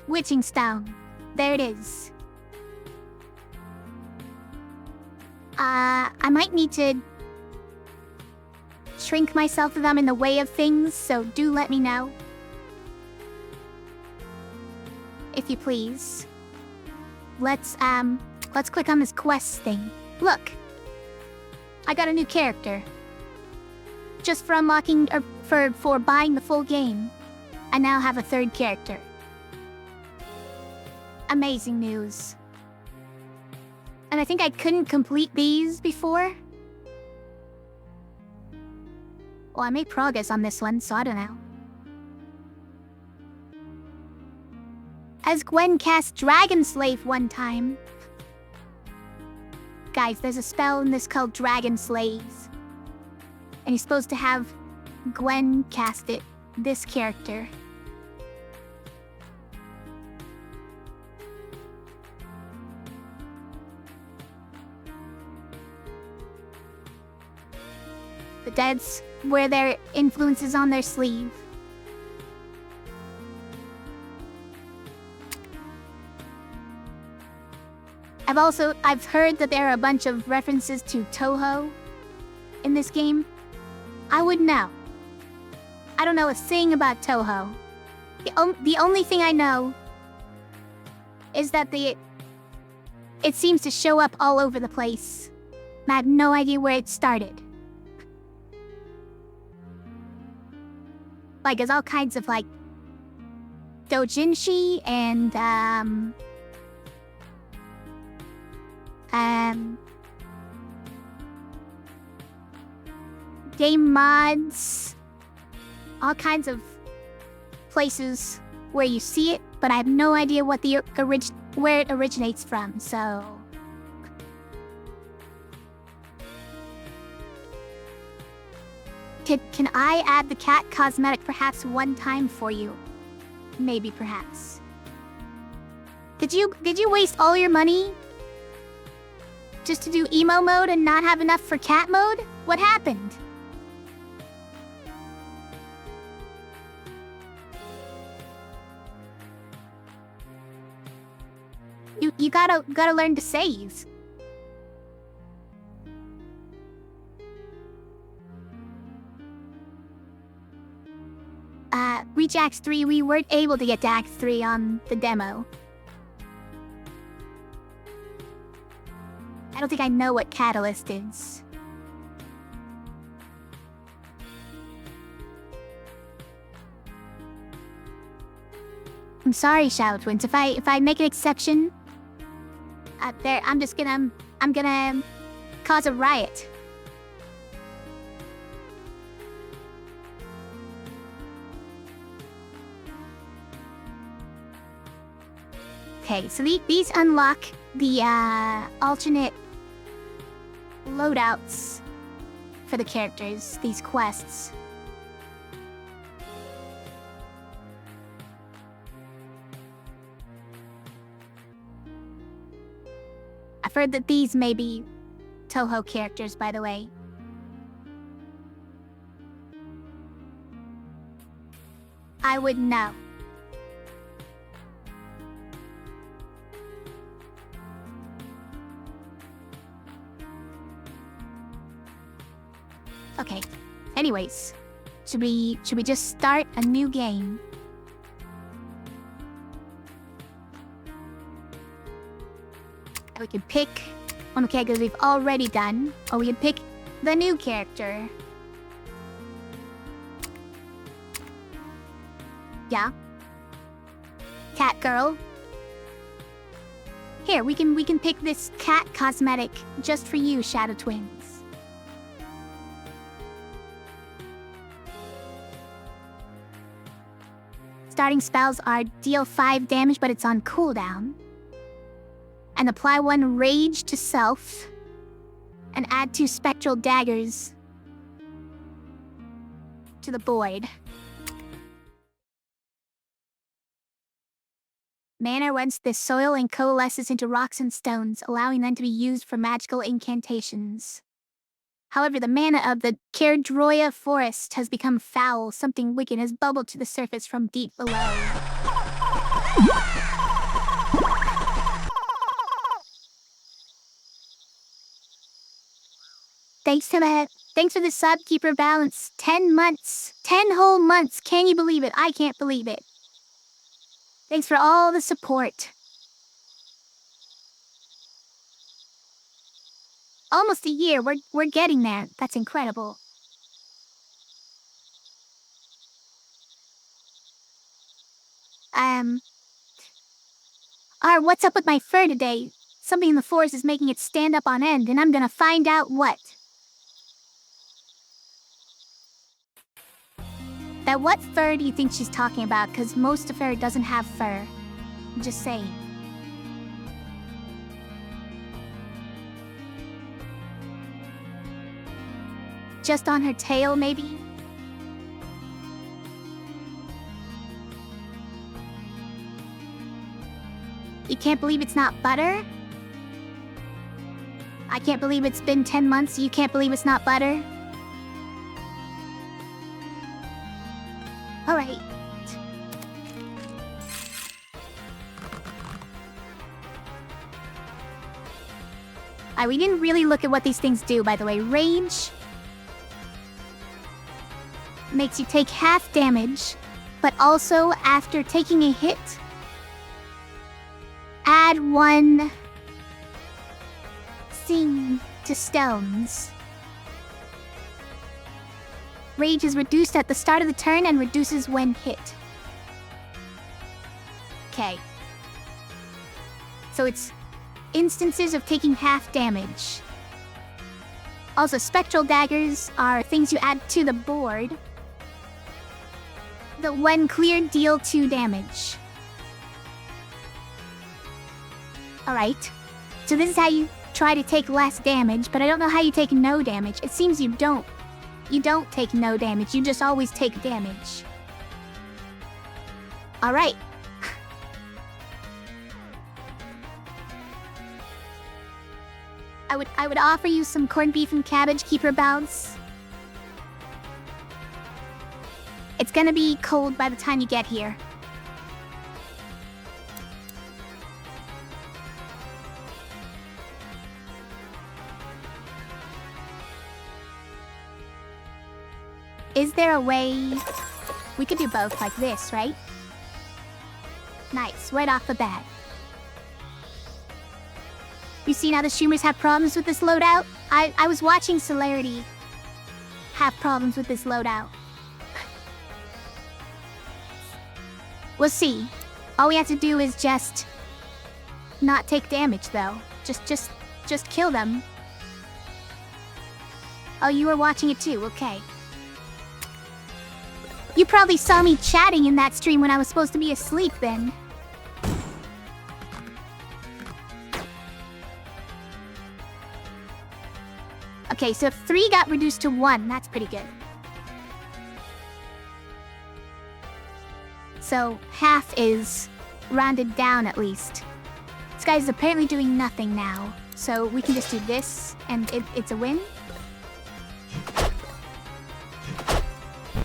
Witching stone. There it is. I might need to shrink myself if I'm in the way of things, so do let me know. If you please. Let's click on this quest thing. Look! I got a new character. Just for unlocking, or for buying the full game. I now have a third character. Amazing news. And I think I couldn't complete these before. Well, I made progress on this one, so I don't know. As Gwen cast Dragon Slave one time. Guys, there's a spell in this called Dragon Slaves. And you're supposed to have Gwen cast it, this character. The deads wear their influences on their sleeve. I've heard that there are a bunch of references to Toho in this game. I wouldn't know. I don't know a thing about Toho. The only thing I know is that it seems to show up all over the place. And I have no idea where it started. Like, there's all kinds of, like, doujinshi and, game mods, all kinds of places where you see it, but I have no idea what where it originates from, so... Can I add the cat cosmetic perhaps one time for you? Maybe, perhaps. Did you waste all your money just to do emo mode and not have enough for cat mode? What happened? You gotta learn to save. Reach Act 3, we weren't able to get to Act 3 on the demo. I don't think I know what Catalyst is. I'm sorry, Shadow Twins. If I make an exception, I'm gonna cause a riot. Okay, so these unlock the alternate loadouts for the characters, these quests. I've heard that these may be Toho characters, by the way. I wouldn't know. Okay. Anyways, should we just start a new game? We could pick one of the characters we've already done, or we could pick the new character. Yeah. Catgirl. Here, we can pick this cat cosmetic just for you, Shadow Twins. Starting spells are deal 5 damage, but it's on cooldown. And apply 1 rage to self. And add 2 spectral daggers to the void. Mana rents the soil and coalesces into rocks and stones, allowing them to be used for magical incantations. However, the mana of the Kerdroya forest has become foul. Something wicked has bubbled to the surface from deep below. Thanks for the sub, Keeper Balance. 10 months. 10 whole months. Can you believe it? I can't believe it. Thanks for all the support. Almost a year. We're getting there. That's incredible. What's up with my fur today? Something in the forest is making it stand up on end, and I'm gonna find out what. That what fur do you think she's talking about? Because most of her doesn't have fur. I'm just saying. Just on her tail, maybe? You can't believe it's not butter? I can't believe it's been 10 months. You can't believe it's not butter? Alright. We didn't really look at what these things do, by the way. Rage makes you take half damage, but also after taking a hit, add 1 thing to stones. Rage is reduced at the start of the turn and reduces when hit. Okay. So it's instances of taking half damage. Also, spectral daggers are things you add to the board that when cleared deal 2 damage. Alright. So this is how you try to take less damage, but I don't know how you take no damage. It seems you don't. You don't take no damage, you just always take damage. Alright. I would offer you some corned beef and cabbage, Keeper Bounce. It's gonna be cold by the time you get here. Is there a way we could do both like this, right? Nice, right off the bat. You see now the Shoomers have problems with this loadout? I was watching Celerity have problems with this loadout. We'll see. All we have to do is just not take damage though. Just kill them. Oh, you were watching it too, okay. You probably saw me chatting in that stream when I was supposed to be asleep then. Okay, so 3 got reduced to 1. That's pretty good. So half is rounded down at least. This guy's apparently doing nothing now. So we can just do this and it's a win.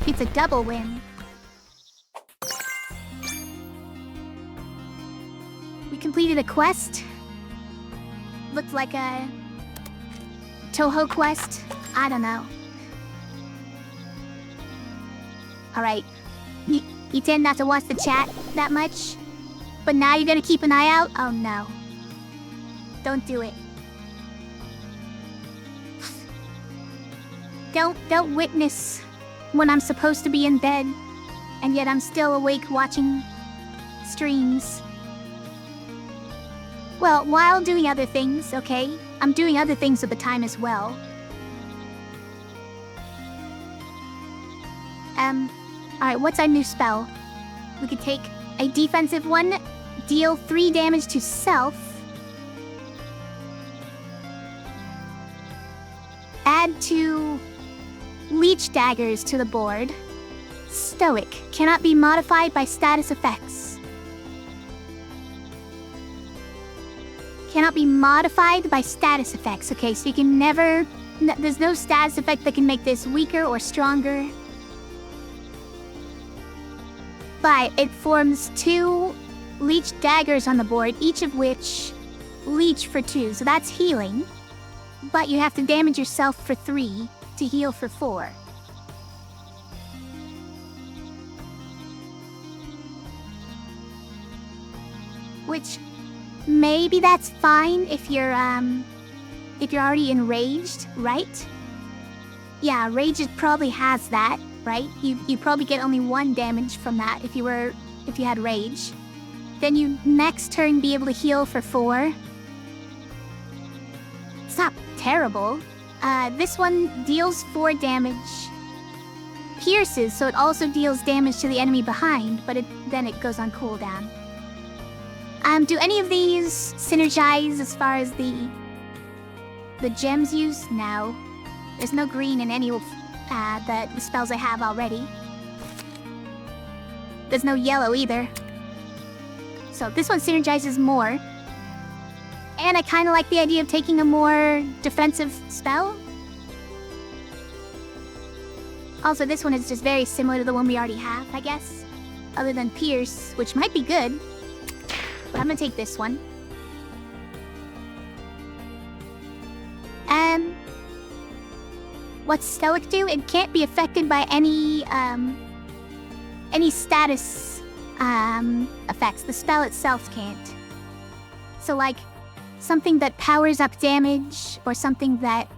It's a double win. We completed a quest. Looked like a Toho quest? I don't know. Alright. You tend not to watch the chat that much, but now you're gonna keep an eye out? Oh no. Don't do it. Don't witness when I'm supposed to be in bed, and yet I'm still awake watching streams. Well, while doing other things, okay? I'm doing other things at the time as well. Alright, what's our new spell? We could take a defensive one, deal 3 damage to self, add 2 leech daggers to the board. Stoic, cannot be modified by status effects. Cannot be modified by status effects. Okay, so you can never... there's no status effect that can make this weaker or stronger. But it forms 2 leech daggers on the board, each of which leech for 2. So that's healing. but you have to damage yourself for 3 to heal for 4. Which, maybe that's fine if you're already enraged, right? Yeah, Rage probably has that, right? You probably get only 1 damage from that if you had Rage. Then you next turn be able to heal for 4. It's not terrible. This one deals 4 damage. Pierces, so it also deals damage to the enemy behind, but then it goes on cooldown. Do any of these synergize as far as the gems used? No. There's no green in any of the spells I have already. There's no yellow either. So this one synergizes more. And I kind of like the idea of taking a more defensive spell. Also, this one is just very similar to the one we already have, I guess. Other than Pierce, which might be good. But I'm gonna take this one. What's Stoic do? It can't be affected by any status effects. The spell itself can't. So like something that powers up damage or something that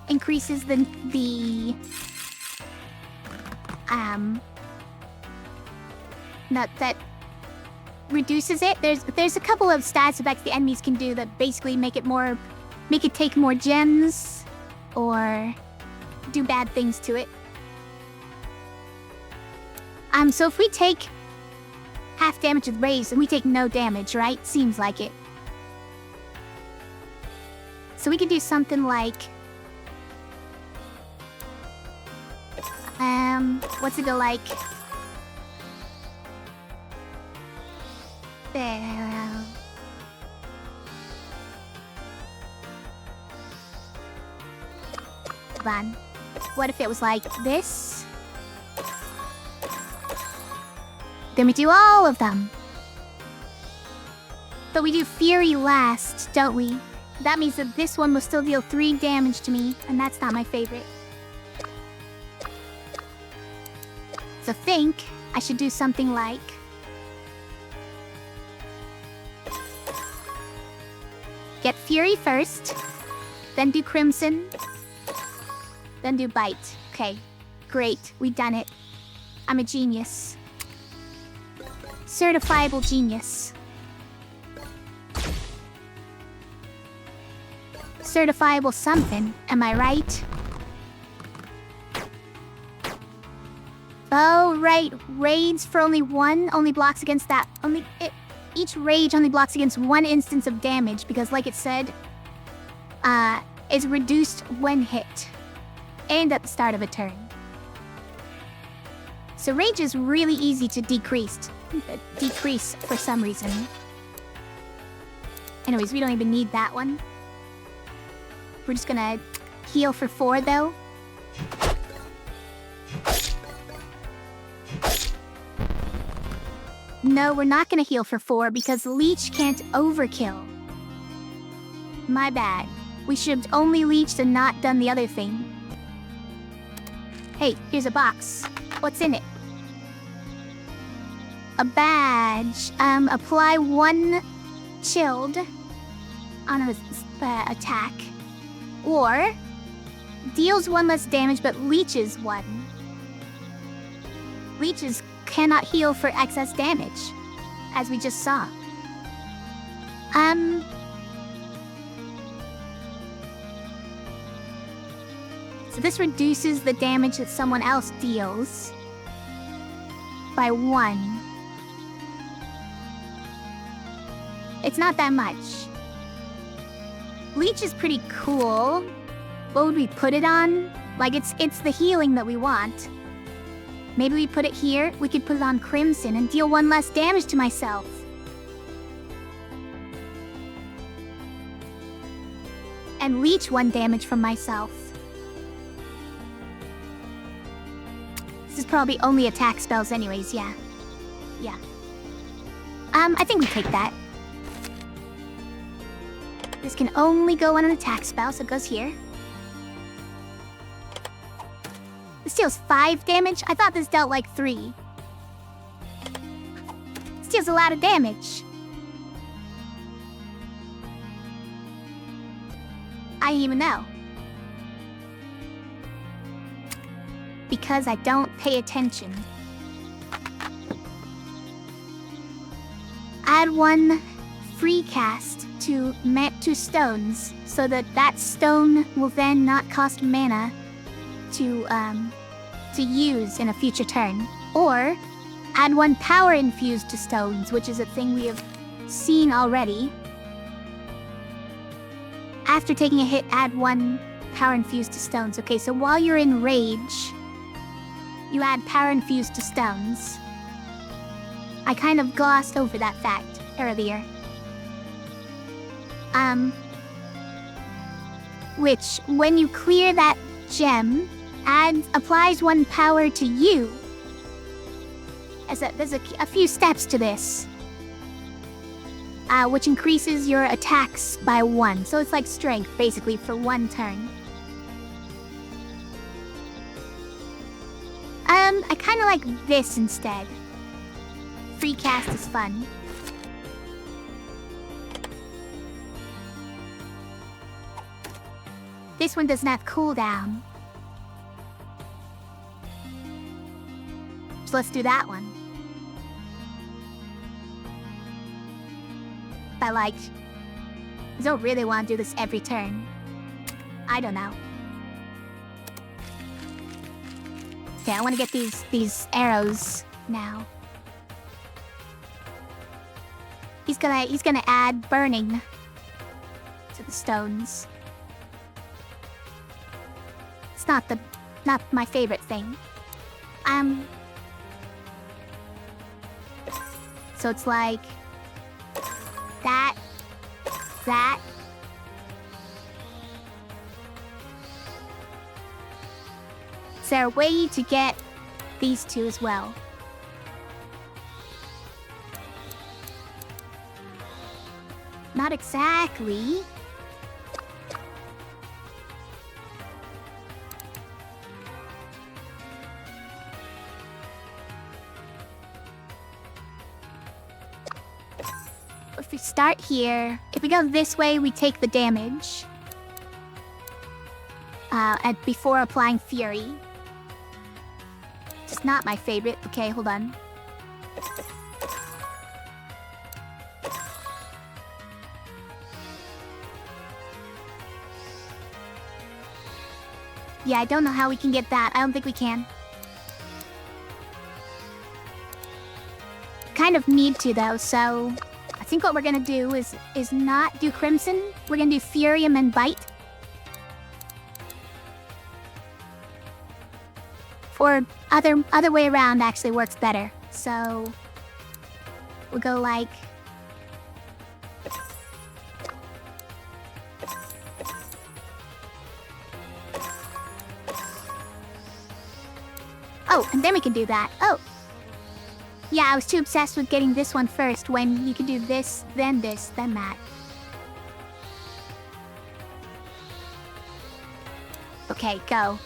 increases that reduces it. There's a couple of stats effects the enemies can do that basically make it take more gems or do bad things to it. So if we take half damage with Raise, then we take no damage, right? Seems like it. So we could do something like what's it go like? There. Hold on. What if it was like this? Then we do all of them. But we do Fury last, don't we? That means that this one will still deal 3 damage to me, and that's not my favorite. So think I should do something like get Fury first, then do Crimson, then do Bite. Okay, great, we've done it. I'm a genius. Certifiable genius. Certifiable something, am I right? Oh, right. Raids for only blocks against that. Each rage only blocks against 1 instance of damage because, like it said, is reduced when hit and at the start of a turn. So rage is really easy to decrease for some reason. Anyways, we don't even need that one. We're just gonna heal for 4 though. No, we're not gonna heal for 4 because Leech can't overkill. My bad. We should have only leeched and not done the other thing. Hey, here's a box. What's in it? A badge. Apply 1 chilled on an attack. Or deals 1 less damage but leeches 1. Leeches cannot heal for excess damage, as we just saw. So this reduces the damage that someone else deals by 1. It's not that much. Leech is pretty cool. What would we put it on? Like, it's the healing that we want. Maybe we put it here. We could put it on Crimson and deal 1 less damage to myself. And leech 1 damage from myself. This is probably only attack spells anyways, yeah. Yeah. I think we take that. This can only go on an attack spell, so it goes here. This deals 5 damage? I thought this dealt like 3. This deals a lot of damage. I didn't even know. Because I don't pay attention. Add 1 free cast to stones, so that stone will then not cost mana to use in a future turn. Or add 1 power infused to stones, which is a thing we have seen already. After taking a hit, add 1 power infused to stones. Okay, so while you're in rage, you add power infused to stones. I kind of glossed over that fact earlier. Which, when you clear that gem, applies 1 power to you. There's a few steps to this. Which increases your attacks by 1. So it's like strength, basically, for 1 turn. I kind of like this instead. Free cast is fun. This one doesn't have cooldown. So let's do that one. I don't really want to do this every turn. I don't know. Okay, I want to get these arrows now. He's gonna add burning to the stones. It's not my favorite thing. So it's like that. Is there a way to get these 2 as well? Not exactly. If we start here, if we go this way, we take the damage. And before applying Fury. It's not my favorite. Okay, hold on. Yeah, I don't know how we can get that. I don't think we can. Kind of need to, though, so I think what we're gonna do is not do Crimson. We're gonna do Furium and Bite. Or other way around actually works better. So we'll go like oh, and then we can do that. Oh. Yeah, I was too obsessed with getting this one first when you can do this, then that. Okay, go.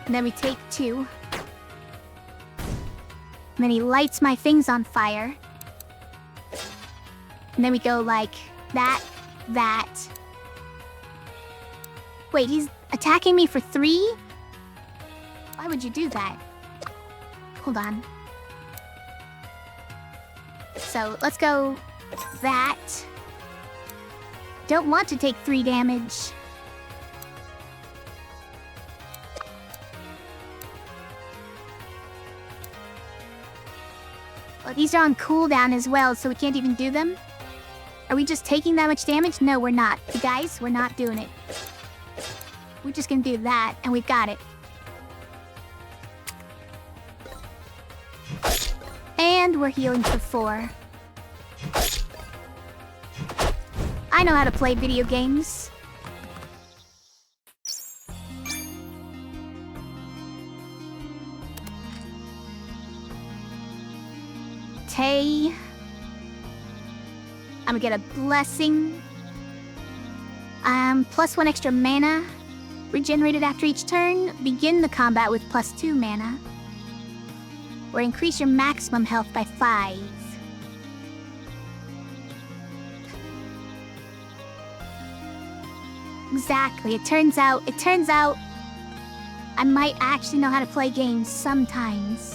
And then we take 2. And then he lights my things on fire. And then we go like that. Wait, he's attacking me for 3? Why would you do that? Hold on. So let's go that. Don't want to take 3 damage. Well, these are on cooldown as well, so we can't even do them. Are we just taking that much damage? No, we're not. You guys, we're not doing it. We're just gonna do that, and we've got it. And we're healing for 4. I know how to play video games. Okay. I'm gonna get a blessing. +1 extra mana. Regenerated after each turn. Begin the combat with +2 mana. Or increase your maximum health by 5. Exactly. It turns out I might actually know how to play games sometimes.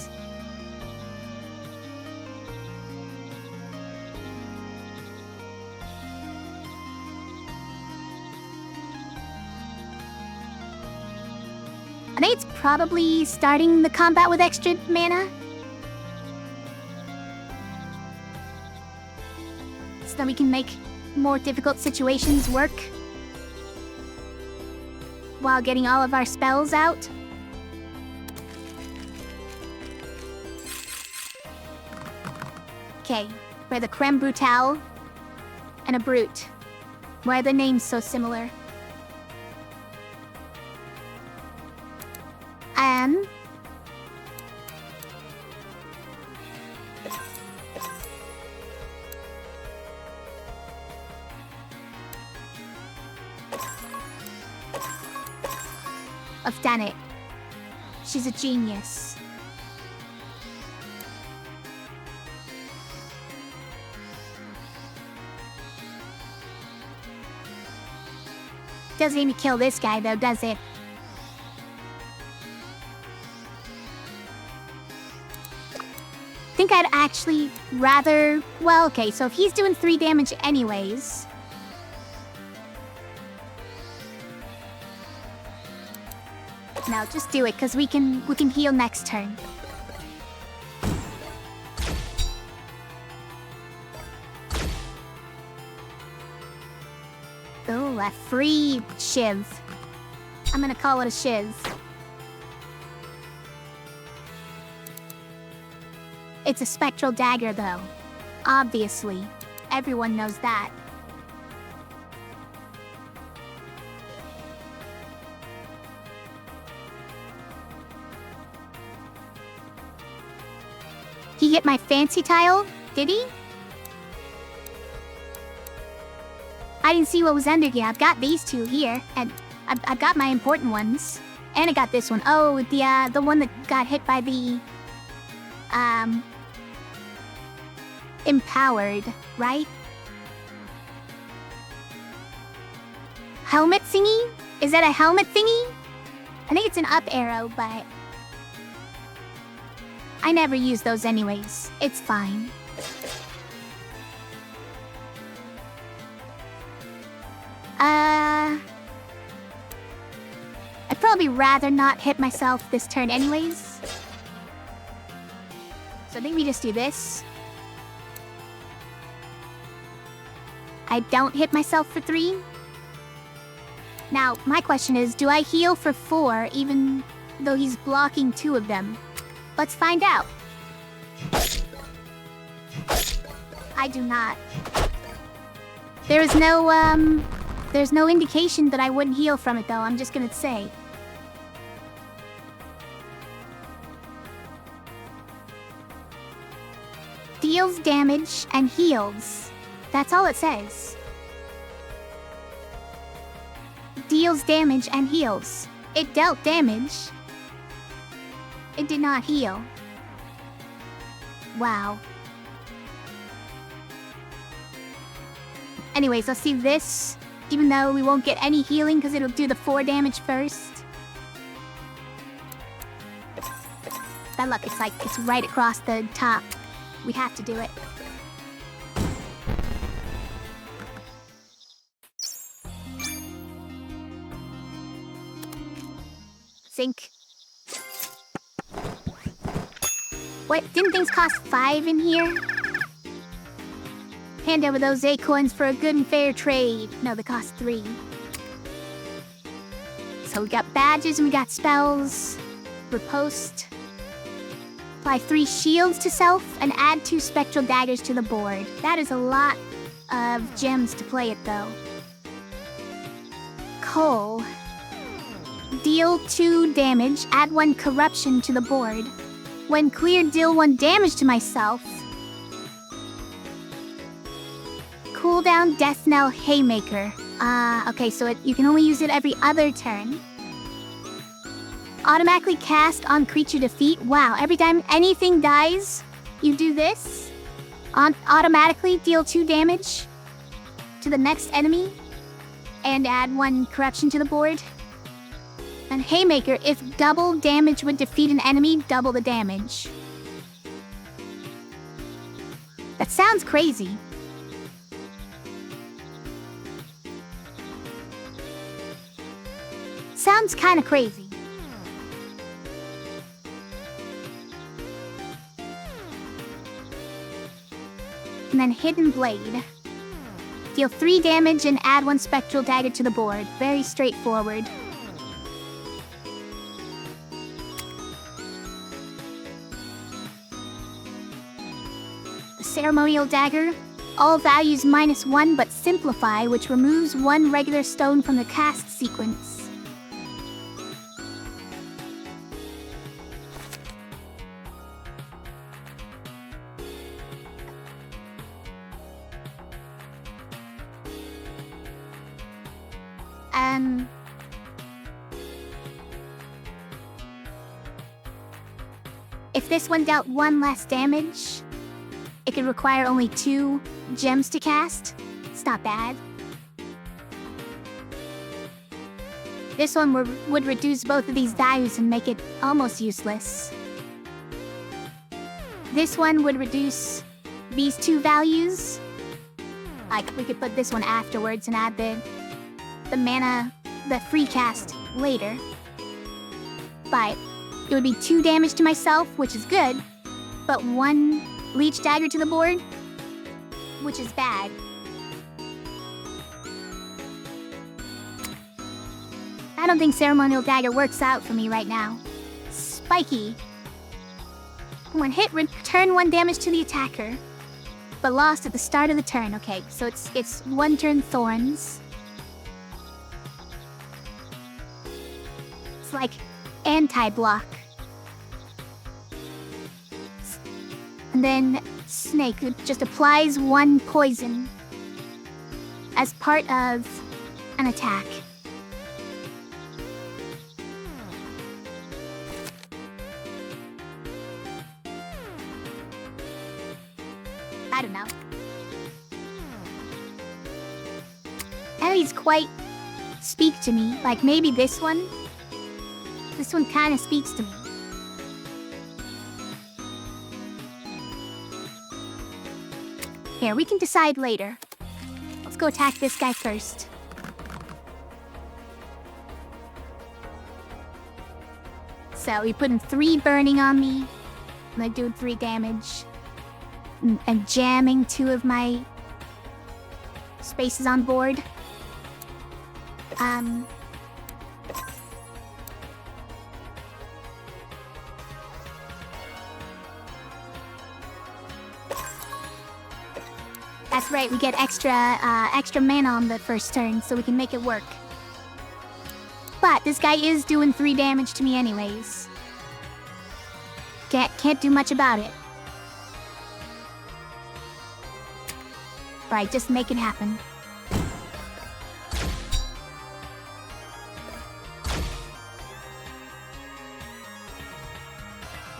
I think it's probably starting the combat with extra mana. So that we can make more difficult situations work while getting all of our spells out. Okay, we're the Creme Brutale and a Brute. Why are the names so similar? Of done it. She's a genius. Doesn't even kill this guy though, does it? Think I'd actually rather... Well, okay, so if he's doing 3 damage anyways... No, just do it, because we can heal next turn. Oh, a free shiv. I'm gonna call it a shiv. It's a spectral dagger, though. Obviously. Everyone knows that. He hit my fancy tile? Did he? I didn't see what was under here. I've got these 2 here, and I've got my important ones. And I got this one. Oh, the one that got hit by the... Empowered, right? Helmet thingy? Is that a helmet thingy? I think it's an up arrow, but... I never use those anyways. It's fine. I'd probably rather not hit myself this turn anyways. So I think we just do this. I don't hit myself for 3. Now, my question is, do I heal for 4 even though he's blocking 2 of them? Let's find out. I do not. There's no indication that I wouldn't heal from it though, I'm just gonna say. Deals damage and heals. That's all it says. Deals damage and heals. It dealt damage. It did not heal. Wow. Anyways, let's see this. Even though we won't get any healing because it'll do the 4 damage first. That luck, it's like, it's right across the top. We have to do it. Sink. What? Didn't things cost 5 in here? Hand over those acorns for a good and fair trade. No, they cost 3. So we got badges and we got spells. Riposte. Apply 3 shields to self and add 2 spectral daggers to the board. That is a lot of gems to play it though. Coal. Deal 2 damage, add 1 corruption to the board. When cleared, deal 1 damage to myself. cooldown Death Knell Haymaker. Okay, so you can only use it every other turn. Automatically cast on creature defeat. Wow, every time anything dies, you do this. Automatically deal 2 damage to the next enemy and add 1 corruption to the board. And Haymaker, if double damage would defeat an enemy, double the damage. That sounds crazy. Sounds kind of crazy. And then Hidden Blade. Deal 3 damage and add 1 Spectral Dagger to the board. Very straightforward. The Ceremonial Dagger. All values -1 but simplify, which removes 1 regular stone from the cast sequence. If this one dealt 1 less damage, it could require only 2 gems to cast. It's not bad. This one would reduce both of these values and make it almost useless. This one would reduce these 2 values. Like, we could put this one afterwards and add the mana, the free cast later. But it would be 2 damage to myself, which is good, but 1 Leech Dagger to the board, which is bad. I don't think Ceremonial Dagger works out for me right now. Spiky. When hit, return 1 damage to the attacker, but lost at the start of the turn. Okay, so it's 1 turn Thorns. It's like anti-block. And then Snake just applies 1 poison as part of an attack. I don't know. Enemies quite speak to me. Like maybe this one. This one kind of speaks to me. Here, we can decide later. Let's go attack this guy first. So, he putting 3 burning on me. And I do 3 damage. And jamming 2 of my spaces on board. That's right, we get extra mana on the first turn, so we can make it work. But this guy is doing 3 damage to me anyways. Can't do much about it. Right, just make it happen.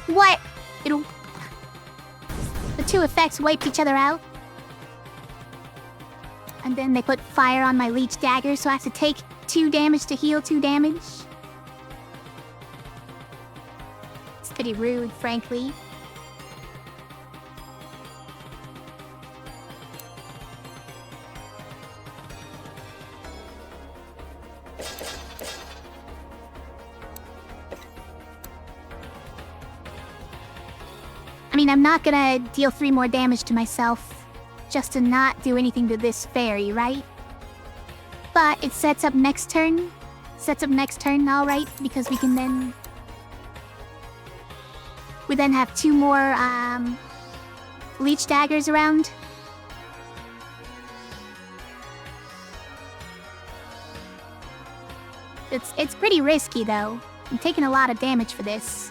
What? The 2 effects wiped each other out. And then they put fire on my Leech Dagger, so I have to take 2 damage to heal 2 damage. It's pretty rude, frankly. I mean, I'm not gonna deal 3 more damage to myself just to not do anything to this fairy, right? But it sets up next turn. Sets up next turn, alright, because we can then... We then have 2 more, Leech Daggers around. It's pretty risky, though. I'm taking a lot of damage for this.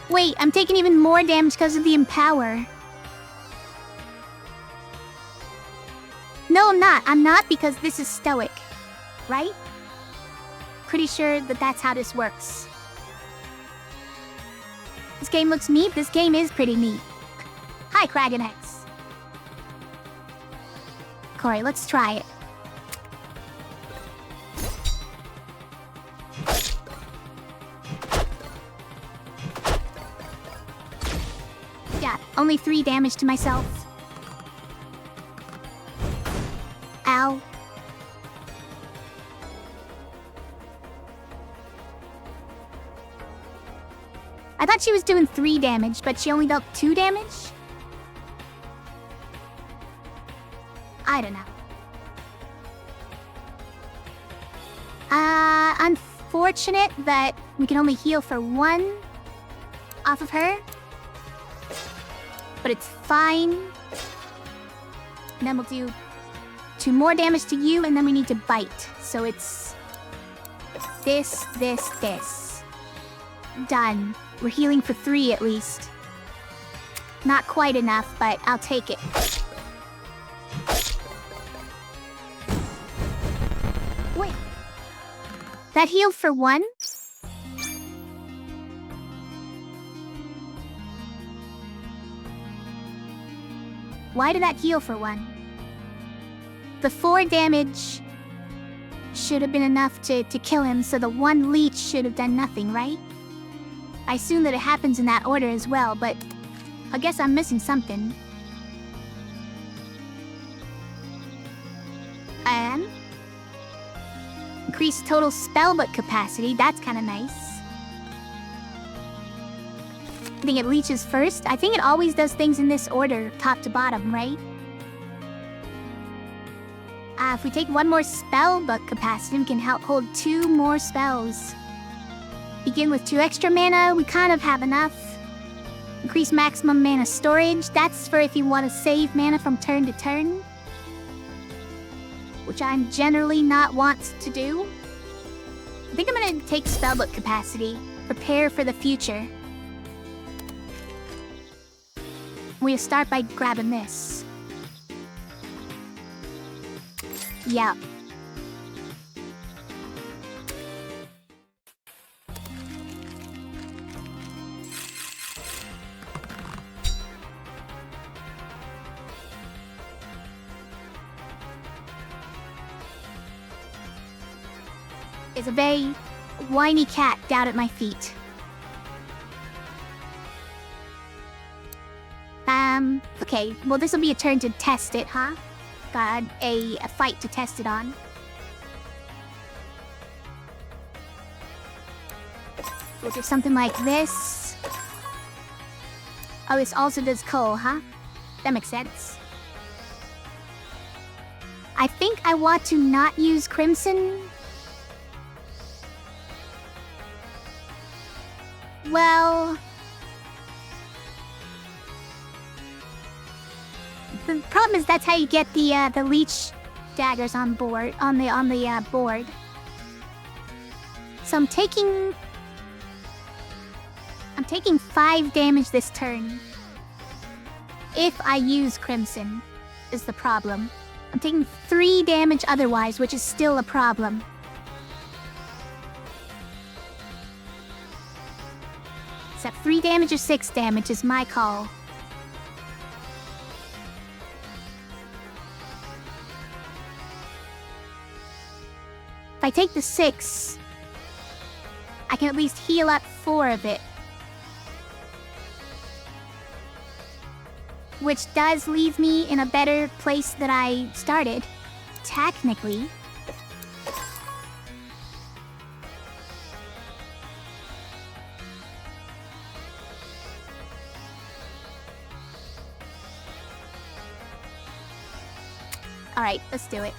Wait, I'm taking even more damage because of the Empower. No, I'm not. not. I'm not because this is stoic. Right? Pretty sure that that's how this works. This game looks neat. This game is pretty neat. Hi, Kragan X. Corey, let's try it. Yeah, only 3 damage to myself. Ow. I thought she was doing 3 damage, but she only dealt 2 damage? I don't know. Unfortunate that we can only heal for 1 off of her. But it's fine. And then we'll do 2 more damage to you, and then we need to bite. So it's this. Done. We're healing for 3 at least. Not quite enough, but I'll take it. Wait. That healed for 1? Why did that heal for 1? The 4 damage should have been enough to kill him, so the 1 leech should have done nothing, right? I assume that it happens in that order as well, but I guess I'm missing something. Increase total spellbook capacity, that's kinda nice. I think it leeches first. I think it always does things in this order, top to bottom, right? If we take 1 more spellbook capacity, we can help hold 2 more spells. Begin with 2 extra mana, we kind of have enough. Increase maximum mana storage, that's for if you want to save mana from turn to turn. Which I'm generally not want to do. I think I'm gonna take spellbook capacity. Prepare for the future. We'll start by grabbing this. Yeah. Is a very whiny cat down at my feet. Okay, well this will be a turn to test it, huh? Got a fight to test it on. We'll do something like this. Oh, this also does coal, huh? That makes sense. I think I want to not use Crimson. Well, the problem is that's how you get the leech daggers on board on the board. So I'm taking 5 damage this turn. If I use Crimson, is the problem. I'm taking 3 damage otherwise, which is still a problem. Except 3 damage or 6 damage is my call. If I take the 6, I can at least heal up 4 of it. Which does leave me in a better place than I started, technically. Alright, let's do it.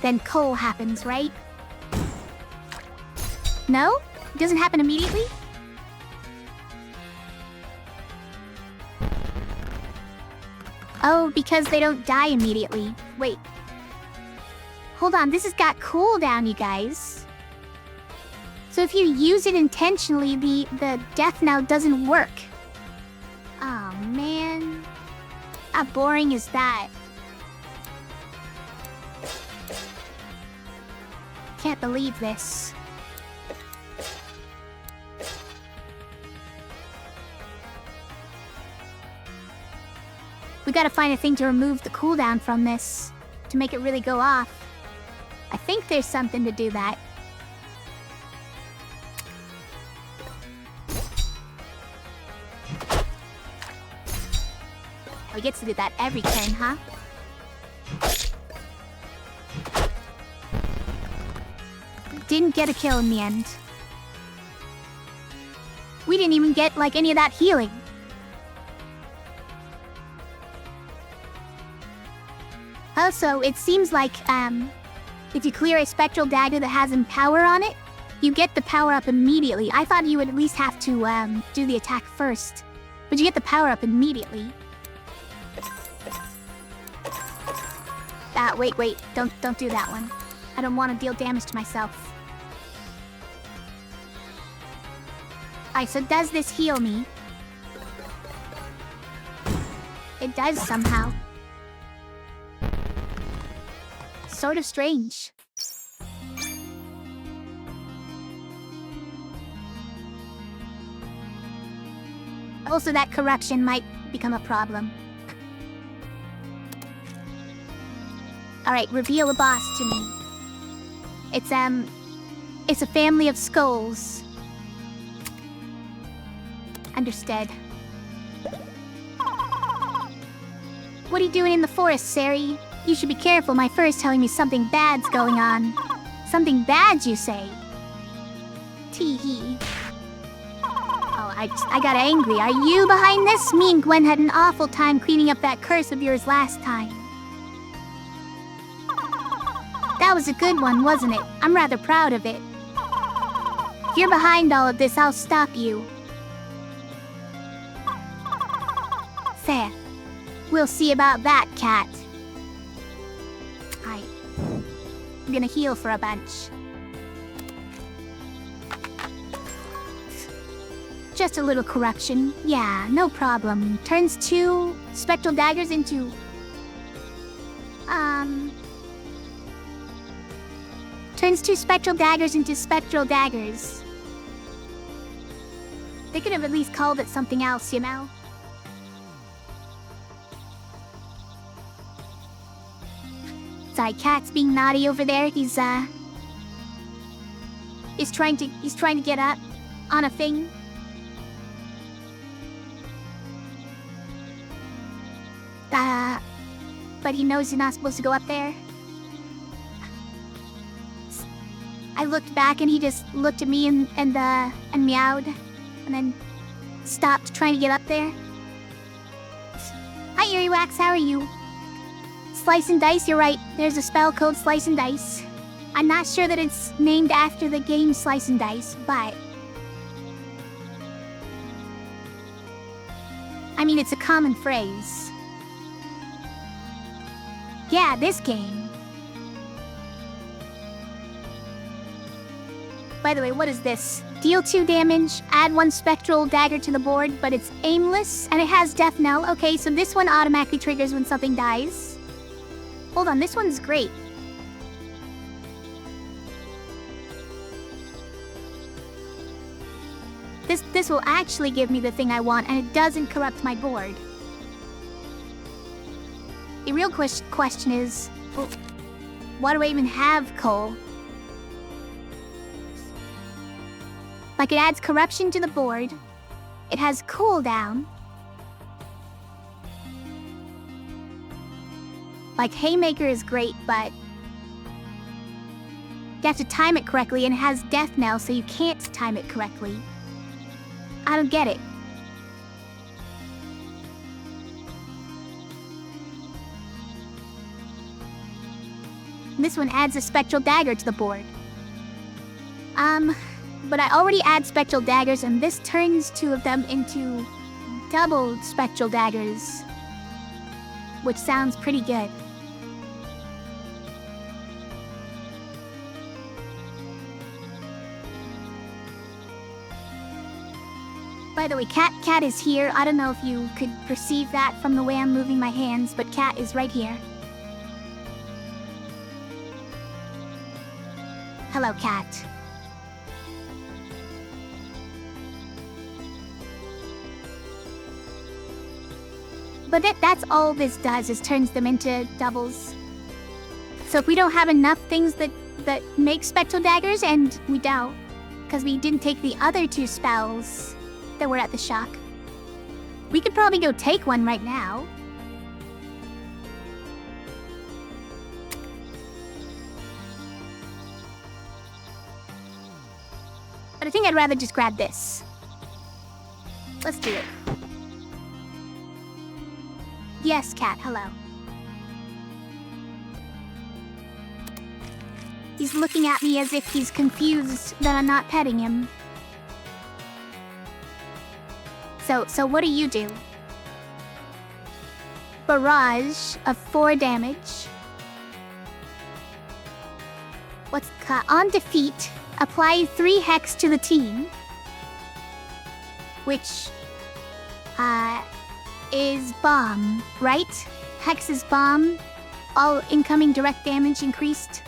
Then coal happens, right? No? It doesn't happen immediately? Oh, because they don't die immediately. Wait. Hold on, this has got cooldown, you guys. So if you use it intentionally, the death knell doesn't work. Oh, man. How boring is that? Can't believe this. We gotta find a thing to remove the cooldown from this, to make it really go off. I think there's something to do that. Oh, he gets to do that every turn, huh? Didn't get a kill in the end. We didn't even get, like, any of that healing. Also, it seems like, if you clear a spectral dagger that has Empower on it, you get the power-up immediately. I thought you would at least have to, do the attack first. But you get the power-up immediately. Wait, don't do that one. I don't want to deal damage to myself. Alright, so does this heal me? It does somehow. Sort of strange. Also, that corruption might become a problem. Alright, reveal a boss to me. It's a family of skulls. Understood. What are you doing in the forest, Sari? You should be careful. My fur is telling me something bad's going on. Something bad, you say? Tee-hee. Oh, I got angry. Are you behind this? Me and Gwen had an awful time cleaning up that curse of yours last time. That was a good one, wasn't it? I'm rather proud of it. If you're behind all of this, I'll stop you. Fair. We'll see about that, Cat. Alright. I'm gonna heal for a bunch. Just a little corruption. Yeah, no problem. Turns 2 spectral daggers into... Turns 2 spectral daggers into spectral daggers. They could have at least called it something else, you know? Sorry, Cat's being naughty over there. He's trying to get up on a thing. But he knows he's not supposed to go up there. I looked back and he just looked at me and meowed, and then stopped trying to get up there. Hi, Earwax, how are you? Slice and Dice, you're right. There's a spell called Slice and Dice. I'm not sure that it's named after the game Slice and Dice, but... I mean, it's a common phrase. Yeah, this game. By the way, what is this? Deal 2 damage, add 1 spectral dagger to the board, but it's aimless, and it has Death Knell. Okay, so this one automatically triggers when something dies. Hold on, this one's great. This will actually give me the thing I want, and it doesn't corrupt my board. The real question is, well, why do I even have coal? Like, it adds corruption to the board. It has cooldown. Like, Haymaker is great, but you have to time it correctly, and it has Death Knell, so you can't time it correctly. I don't get it. This one adds a spectral dagger to the board. But I already add spectral daggers, and this turns 2 of them into double spectral daggers, which sounds pretty good. By the way, Cat is here. I don't know if you could perceive that from the way I'm moving my hands, but Cat is right here. Hello, Cat. But that's all this does, is turns them into doubles. So if we don't have enough things that make spectral daggers, and we don't, because we didn't take the other 2 spells that were at the shock, we could probably go take one right now. But I think I'd rather just grab this. Let's do it. Yes, Cat, hello. He's looking at me as if he's confused that I'm not petting him. So what do you do? Barrage of 4 damage. On defeat, apply 3 hex to the team, which is bomb, right? Hex is bomb. All incoming direct damage increased.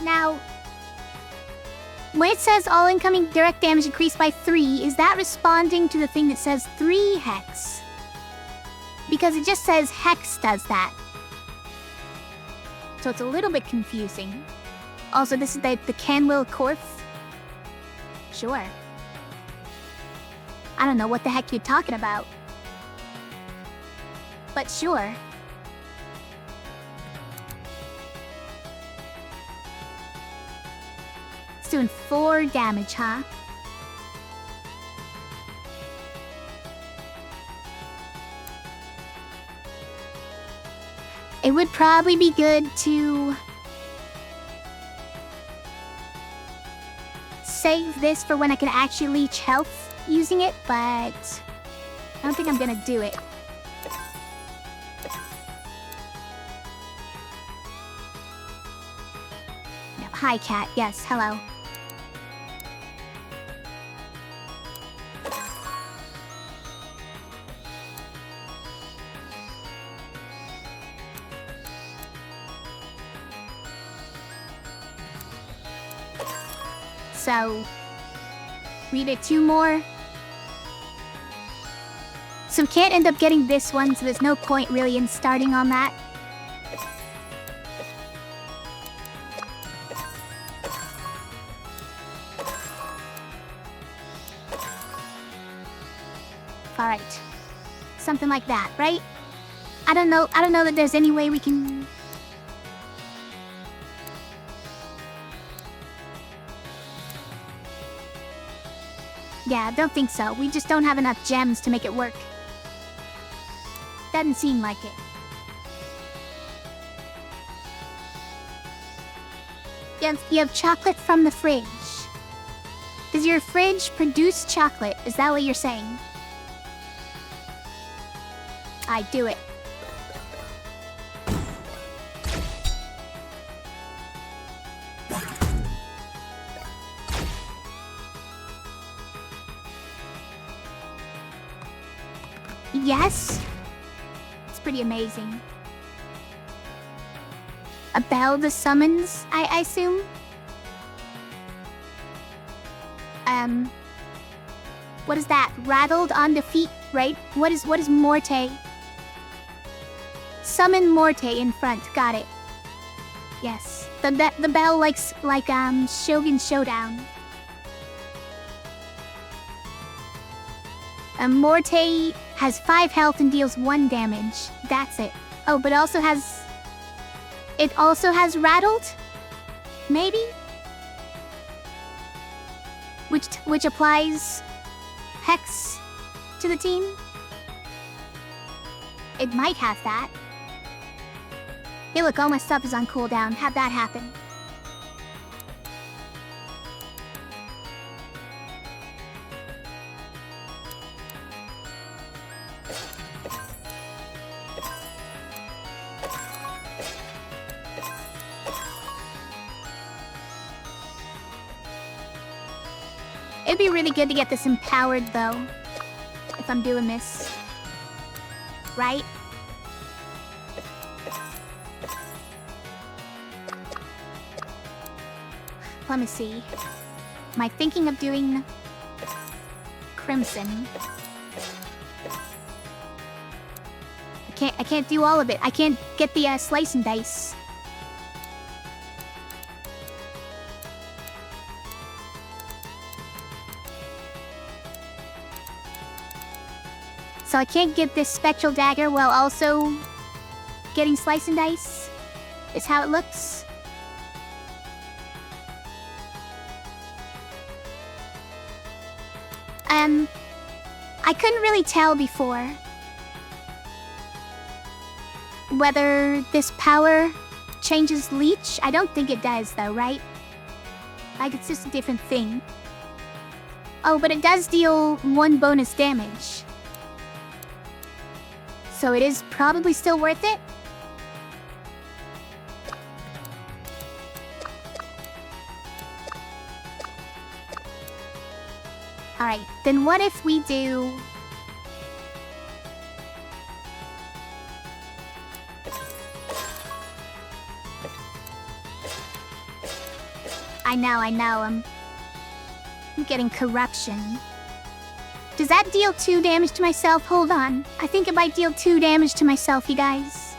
Now, when it says all incoming direct damage increased by 3, is that responding to the thing that says 3 hex? Because it just says hex does that. So it's a little bit confusing. Also, this is the Canwil Corph. Sure. I don't know what the heck you're talking about. But sure. It's doing 4 damage, huh? It would probably be good to save this for when I can actually leech health using it, but I don't think I'm gonna do it. No, hi, Cat. Yes, hello. So, we did 2 more. So we can't end up getting this one, so there's no point really in starting on that. Alright. Something like that, right? I don't know that there's any way we can... Yeah, don't think so. We just don't have enough gems to make it work. Doesn't seem like it. You have chocolate from the fridge. Does your fridge produce chocolate? Is that what you're saying? I do it. Yes? It's pretty amazing. A bell to summons, I assume? What is that? Rattled on defeat, right? What is Morte? Summon Morte in front, got it. Yes. The bell like Shogun Showdown. Morte has 5 health and deals 1 damage. That's it. Oh, but it also has Rattled? Maybe? Which applies Hex to the team? It might have that. Hey look, all my stuff is on cooldown. Have that happen. It'd be really good to get this empowered, though. If I'm doing this. Right? Let me see. Am I thinking of doing Crimson? I can't do all of it. I can't get the slice and dice. So I can't get this spectral dagger while also getting slice and dice? Is how it looks. I couldn't really tell before whether this power changes leech. I don't think it does though, right? Like it's just a different thing. Oh, but it does deal 1 bonus damage. So it is probably still worth it? Alright, then what if we do... I know, I'm getting corruption. Does that deal 2 damage to myself? Hold on. I think it might deal 2 damage to myself, you guys.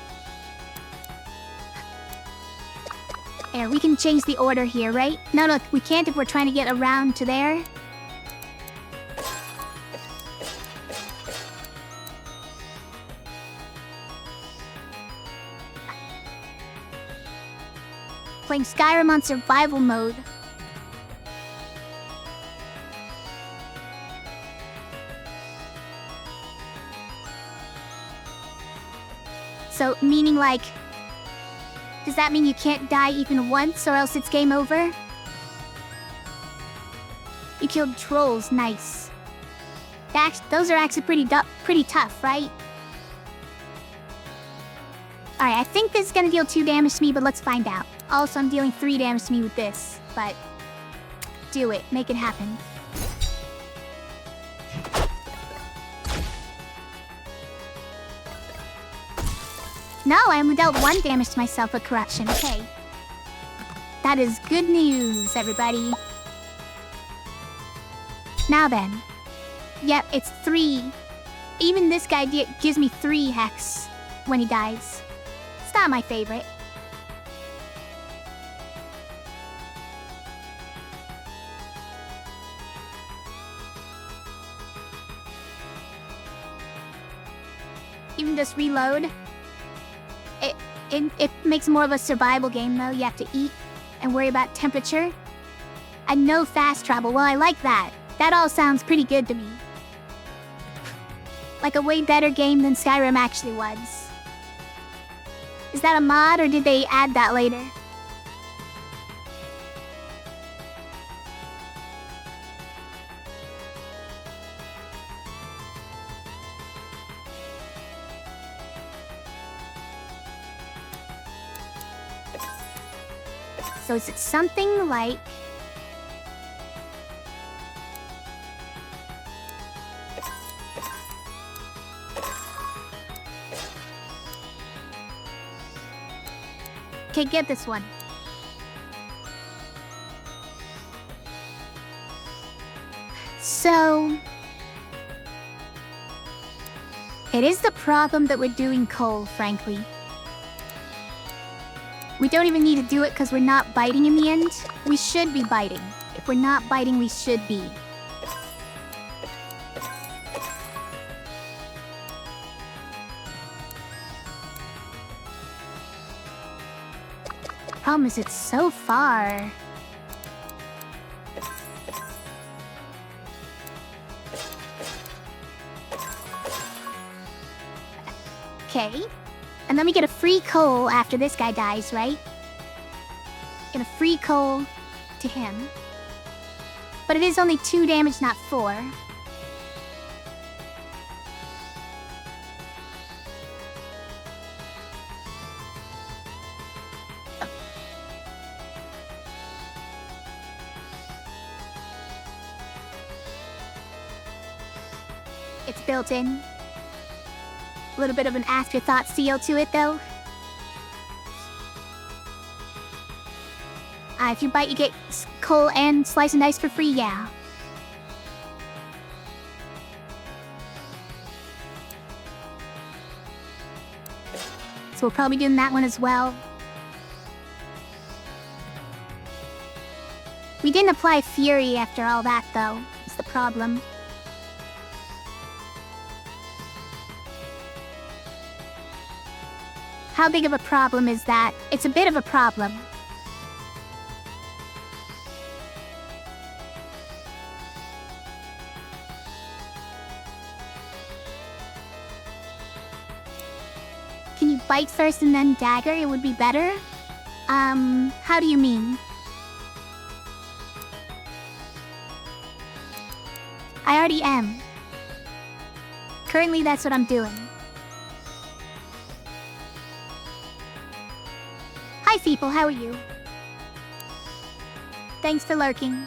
There, we can change the order here, right? No, we can't if we're trying to get around to there. Playing Skyrim on survival mode. So, meaning like... Does that mean you can't die even once or else it's game over? You killed trolls, nice. Those are actually pretty tough, right? Alright, I think this is gonna deal 2 damage to me, but let's find out. Also, I'm dealing 3 damage to me with this, but... Do it. Make it happen. No, I only dealt 1 damage to myself with corruption. Okay. That is good news, everybody. Now then. Yep, it's 3. Even this guy gives me 3 hex when he dies. It's not my favorite. Even just reload. It makes more of a survival game though. You have to eat and worry about temperature. And no fast travel. Well, I like that. That all sounds pretty good to me. Like a way better game than Skyrim actually was. Is that a mod or did they add that later? So is it something like... Okay, get this one. So... It is the problem that we're doing coal, frankly. We don't even need to do it because we're not biting in the end. We should be biting. If we're not biting, we should be. Problem is, it's so far. Okay. And then we get a free coal after this guy dies, right? Get a free coal to him. But it is only 2 damage, not 4. It's built in. A little bit of an afterthought seal to it, though. If you bite, you get coal and slice and dice for free, yeah. So we'll probably be doing that one as well. We didn't apply Fury after all that, though. It's the problem. How big of a problem is that? It's a bit of a problem. Can you bite first and then dagger? It would be better? How do you mean? I already am. Currently, that's what I'm doing. Hi, people, how are you? Thanks for lurking.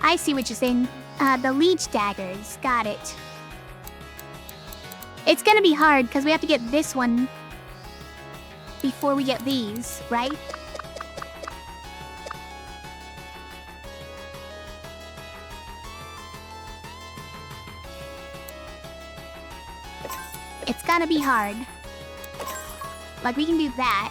I see what you're saying. The leech daggers. Got it. It's gonna be hard, because we have to get this one before we get these, right? It's gonna be hard. Like, we can do that.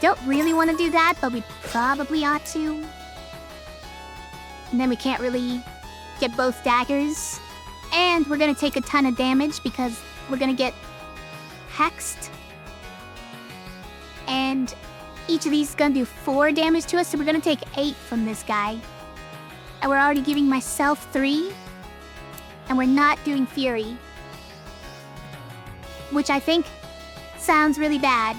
Don't really want to do that, but we probably ought to. And then we can't really get both daggers. And we're gonna take a ton of damage because we're gonna get hexed. And each of these is gonna do 4 damage to us, so we're gonna take 8 from this guy. And we're already giving myself 3. And we're not doing Fury. Which I think sounds really bad.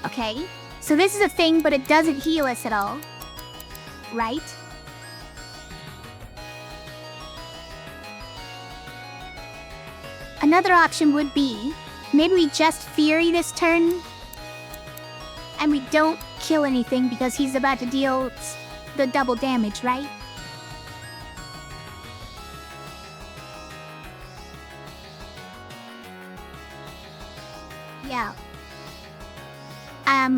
Okay, so this is a thing, but it doesn't heal us at all. Right? Another option would be, maybe we just Fury this turn, and we don't kill anything because he's about to deal the double damage, right? Yeah.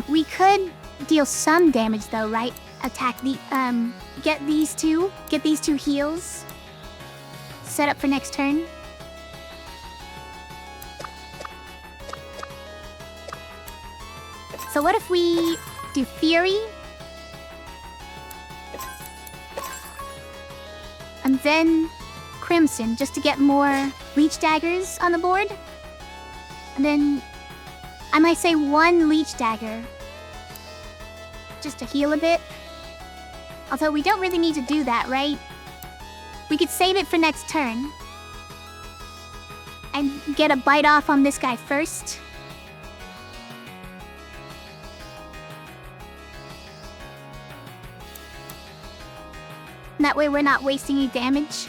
We could deal some damage though, right? Attack the, get these two heals. Set up for next turn. So what if we do Fury? And then Crimson, just to get more Leech Daggers on the board. And then I might say 1 Leech Dagger. Just to heal a bit. Although we don't really need to do that, right? We could save it for next turn. And get a bite off on this guy first. That way we're not wasting any damage.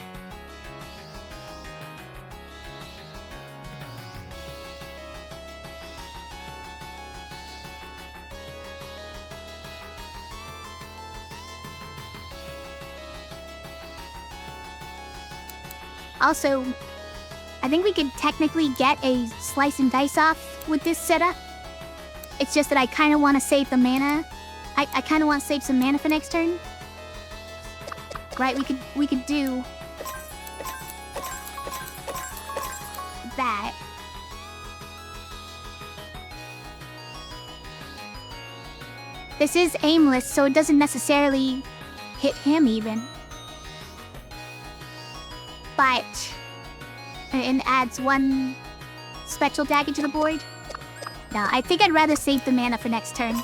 Also, I think we could technically get a slice and dice off with this setup. It's just that I kind of want to save the mana I kind of want to save some mana for next turn. Right, we could do that. This is aimless, so it doesn't necessarily hit him even. But it adds one spectral dagger to the board. No, I think I'd rather save the mana for next turn.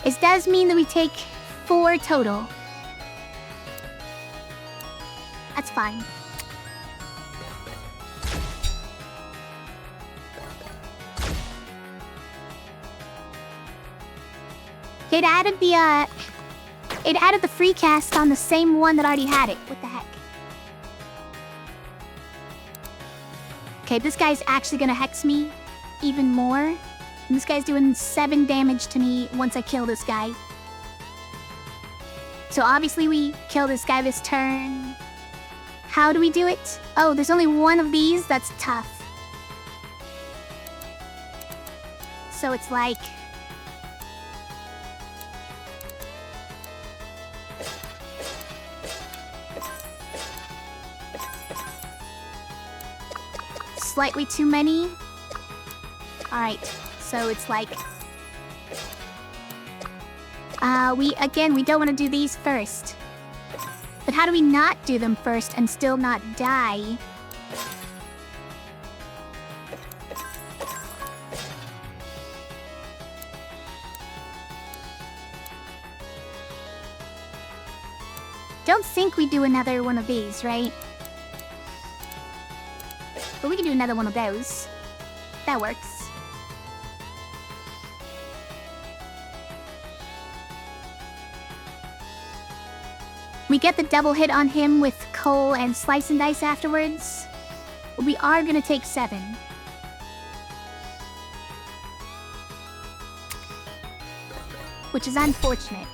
It does mean that we take 4 total. That's fine. It added the free cast on the same one that already had it. What the heck? Okay, this guy's actually gonna hex me even more. And this guy's doing 7 damage to me once I kill this guy. So obviously we kill this guy this turn. How do we do it? Oh, there's only one of these. That's tough. So it's like... slightly too many. Alright, so it's like... we don't want to do these first. But how do we not do them first and still not die? Don't think we do another one of these, right? But we can do another one of those. That works. We get the double hit on him with coal and slice and dice afterwards. But we are gonna take 7. Which is unfortunate.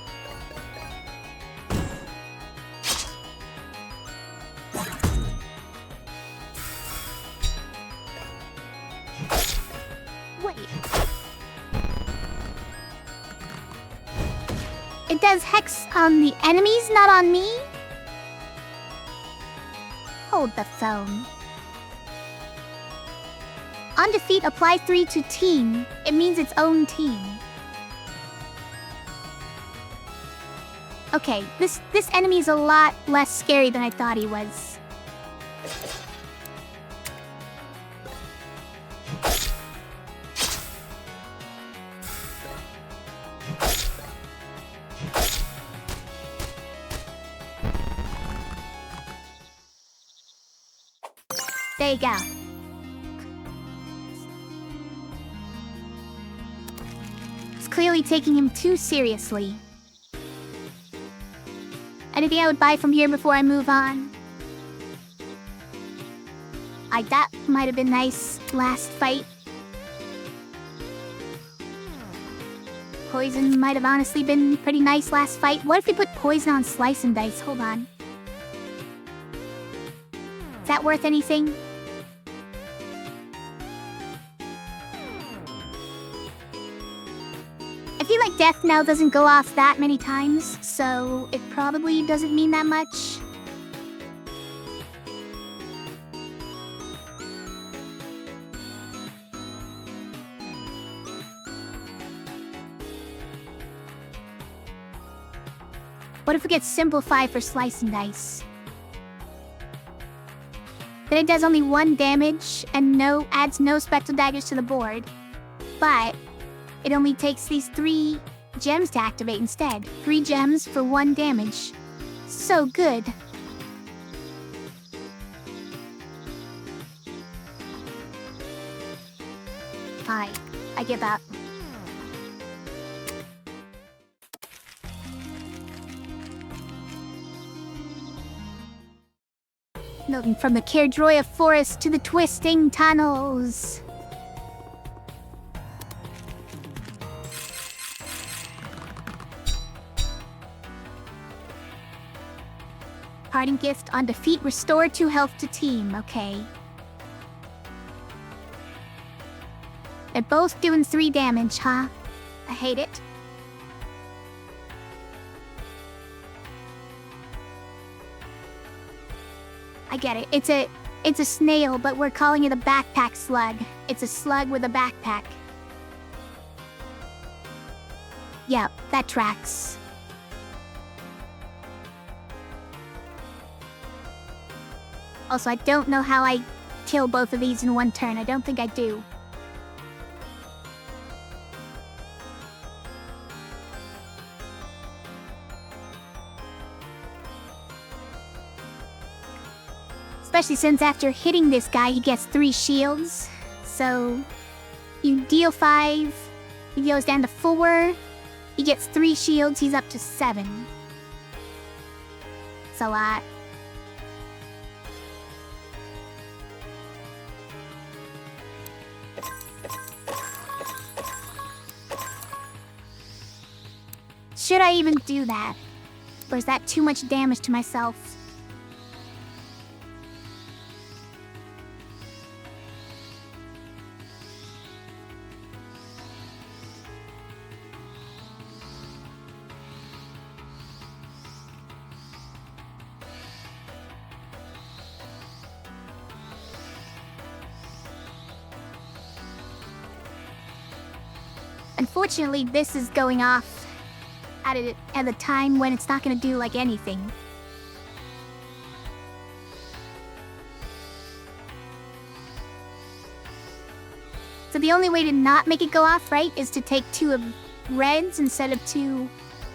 It does hex on the enemies, not on me? Hold the phone. On defeat, apply 3 to team. It means its own team. Okay, this enemy is a lot less scary than I thought he was. There you go. It's clearly taking him too seriously. Anything I would buy from here before I move on? That might have been nice last fight. Poison might have honestly been pretty nice last fight. What if we put poison on slice and dice? Hold on. Is that worth anything? I feel like death now doesn't go off that many times, so it probably doesn't mean that much. What if we get simplified for slice and dice? Then it does only 1 damage and adds no spectral daggers to the board. But it only takes these 3 gems to activate instead. 3 gems for 1 damage. So good. Fine, I give up. Moving from the Catgirl forest to the twisting tunnels. Parting gift on defeat, restore 2 health to team. Okay. They're both doing 3 damage, huh? I hate it. I get it. It's a snail, but we're calling it a backpack slug. It's a slug with a backpack. Yeah, that tracks. Also, I don't know how I kill both of these in one turn. I don't think I do. Especially since after hitting this guy, he gets 3 shields. So, you deal 5, he goes down to 4, he gets 3 shields, he's up to 7. It's a lot. Should I even do that? Or is that too much damage to myself? Unfortunately, this is going off at a time when it's not going to do, like, anything. So the only way to not make it go off, right, is to take 2 of reds instead of 2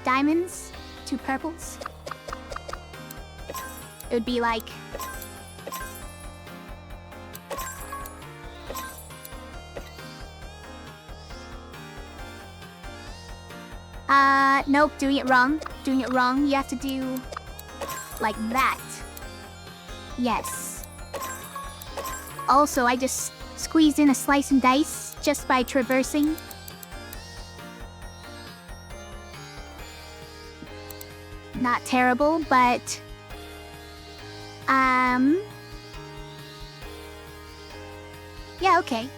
diamonds, 2 purples. It would be like... Nope, doing it wrong. Doing it wrong. You have to do... like that. Yes. Also, I just squeezed in a slice and dice just by traversing. Not terrible, but... yeah, okay.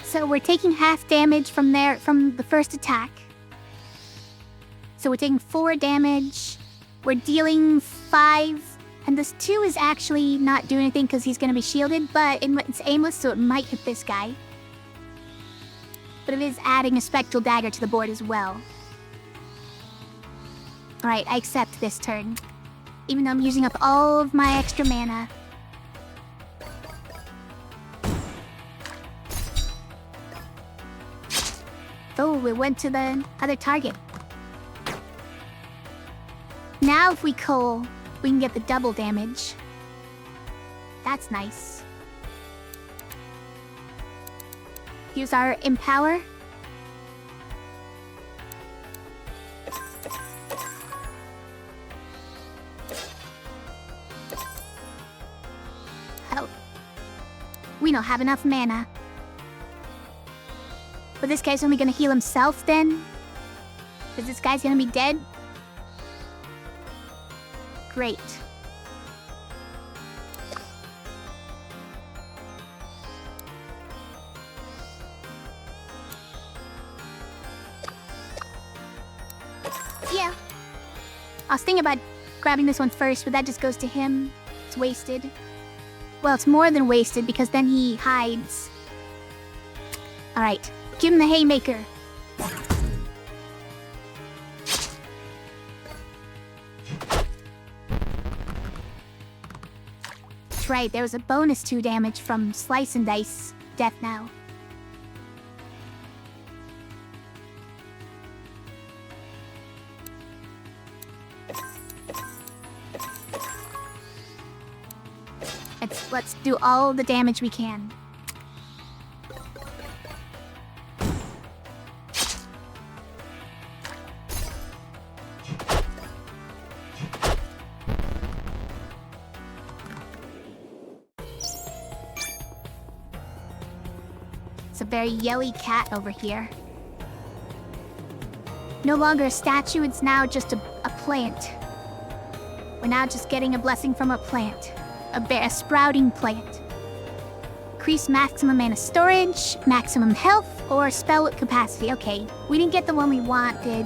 So we're taking half damage from the first attack. So we're taking 4 damage. We're dealing 5. And this 2 is actually not doing anything because he's going to be shielded, but it's aimless, so it might hit this guy. But it is adding a spectral dagger to the board as well. Alright, I accept this turn. Even though I'm using up all of my extra mana. Oh, we went to the other target. Now if we cull, we can get the double damage. That's nice. Use our Empower. Oh. We don't have enough mana. But this guy's only gonna heal himself then? Because this guy's gonna be dead? Great. Yeah. I was thinking about grabbing this one first, but that just goes to him. It's wasted. Well, it's more than wasted because then he hides. Alright. Give him the haymaker. That's right, there was a bonus 2 damage from Slice and Dice Death Now. Let's do all the damage we can. It's a very yelly cat over here. No longer a statue, it's now just a plant. We're now just getting a blessing from a plant. a sprouting plant. Increase maximum mana storage, maximum health, or spell capacity. Okay, we didn't get the one we wanted,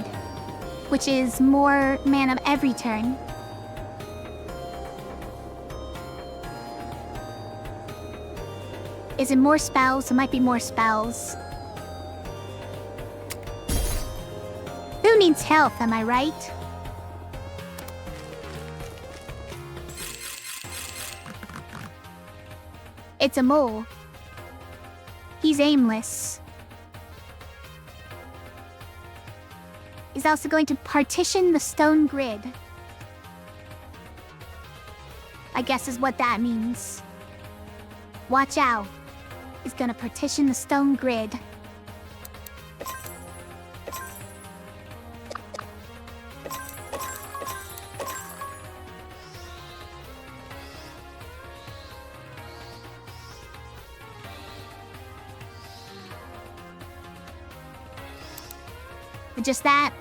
which is more mana every turn. Is it more spells? It might be more spells. Who needs health, am I right? It's a mole. He's aimless. He's also going to partition the stone grid. I guess is what that means. Watch out. He's gonna partition the stone grid. Just that?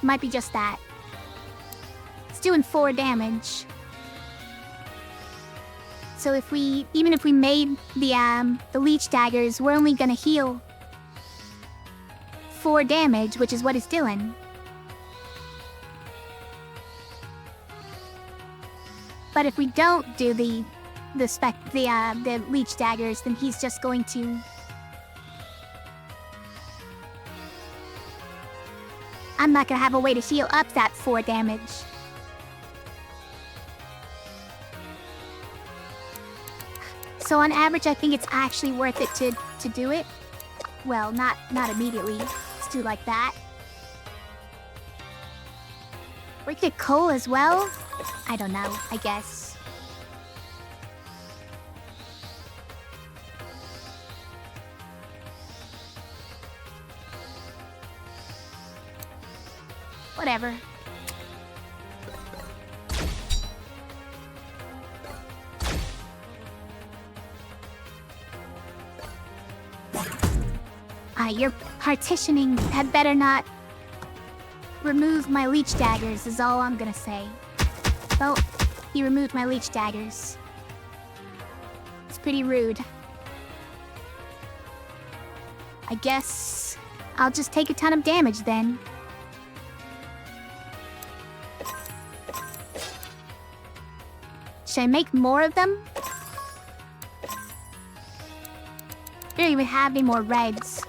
Might be just that. It's doing 4 damage. So even if we made the leech daggers, we're only gonna heal 4 damage, which is what it's doing. But if we don't do the leech daggers, then he's just going to... I'm not gonna have a way to heal up that 4 damage. So on average, I think it's actually worth it to do it. Well, not immediately. Let's do like that. We could coal as well? I don't know, I guess. Whatever. Your partitioning had better not remove my leech daggers, is all I'm gonna say. Oh, he removed my leech daggers. It's pretty rude. I guess I'll just take a ton of damage then. Should I make more of them? I don't even have any more reds.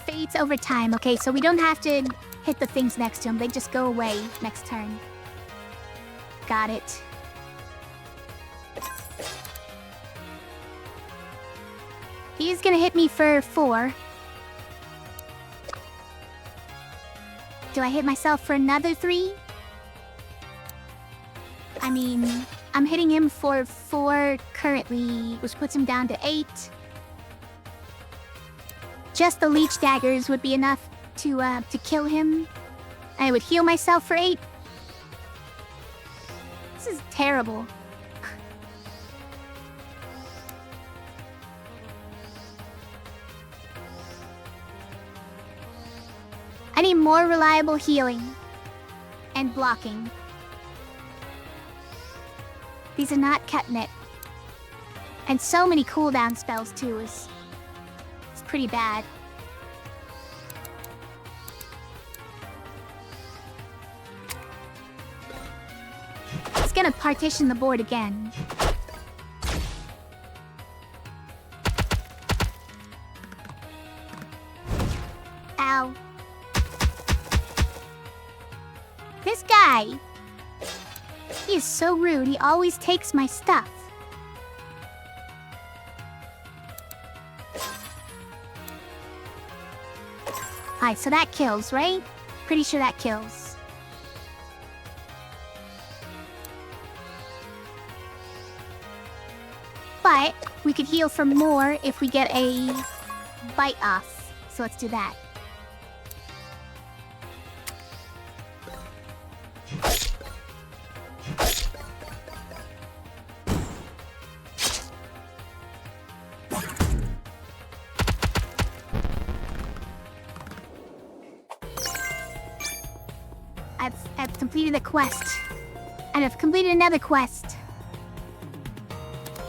Fades over time. Okay, so we don't have to hit the things next to them. They just go away next turn. Got it. He's gonna hit me for 4. Do I hit myself for another 3? I mean, I'm hitting him for 4 currently, which puts him down to 8. Just the leech daggers would be enough to kill him. I would heal myself for 8. This is terrible. I need more reliable healing and blocking. These are not catnip. And so many cooldown spells too it's pretty bad. It's gonna partition the board again. Ow. This guy, he is so rude. He always takes my stuff. Alright, so that kills, right? Pretty sure that kills. But we could heal for more if we get a bite off. So let's do that. I've completed a quest. And I've completed another quest.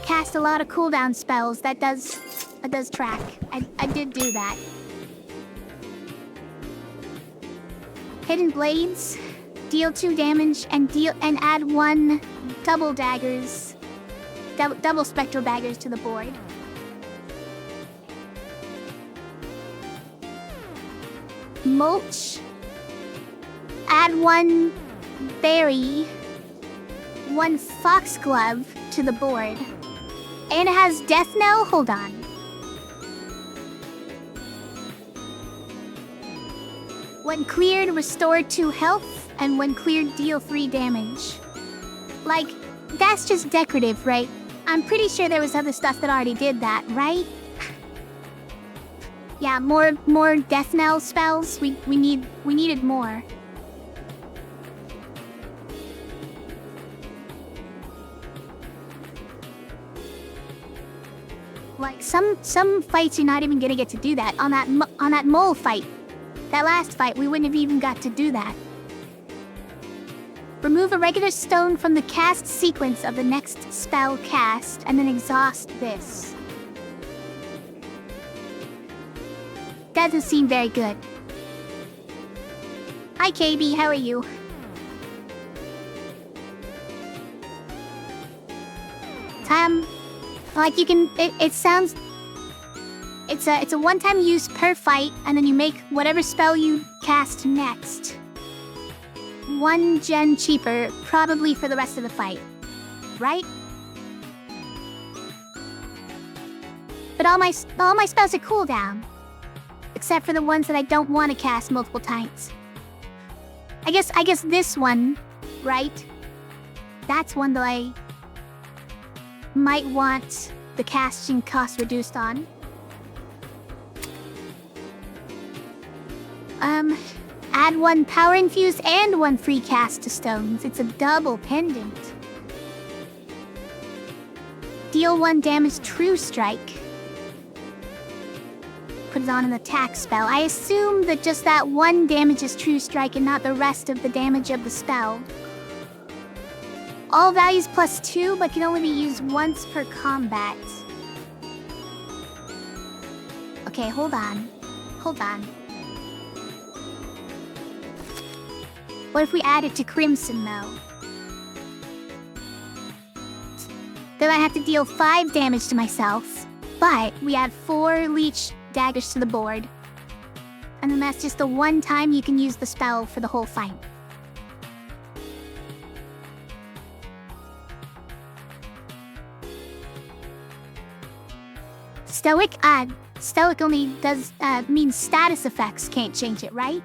Cast a lot of cooldown spells. That does track. I did do that. Hidden Blades. Deal 2 damage and add 1 double daggers. Double spectral daggers to the board. Mulch. Add 1 berry, 1 foxglove to the board. And it has Death Knell. Hold on. When cleared, restore 2 health, and when cleared, deal 3 damage. Like, that's just decorative, right? I'm pretty sure there was other stuff that already did that, right? Yeah, more Death Knell spells. We needed more. Like some fights you're not even gonna get to do that. On that mole fight, that last fight, we wouldn't have even got to do that. Remove a regular stone from the cast sequence of the next spell cast, and then exhaust this. That doesn't seem very good. Hi KB, how are you? Like you can, it sounds, it's a one-time use per fight, and then you make whatever spell you cast next 1 gen cheaper, probably for the rest of the fight, right? But all my spells are cooldown, except for the ones that I don't want to cast multiple times. I guess this one, right? That's one that I might want the casting cost reduced on. Add 1 power infuse and 1 free cast to stones. It's a double pendant. Deal 1 damage true strike. Put it on an attack spell. I assume that just that 1 damage is true strike and not the rest of the damage of the spell. All values +2, but can only be used once per combat. Okay, hold on. What if we add it to Crimson, though? Then I have to deal 5 damage to myself, but we add 4 leech daggers to the board. And then that's just the one time you can use the spell for the whole fight. Stoic only does, means status effects can't change it, right?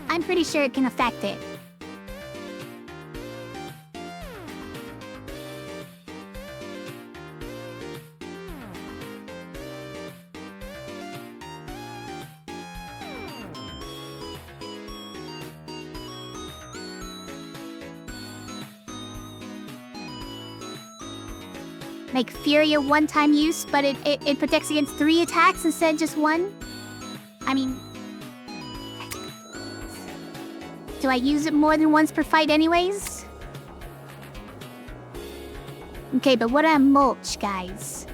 I'm pretty sure it can affect it. Make Fury a one-time use, but it protects against 3 attacks instead of just 1? I mean, do I use it more than once per fight anyways? Okay, but what about mulch, guys?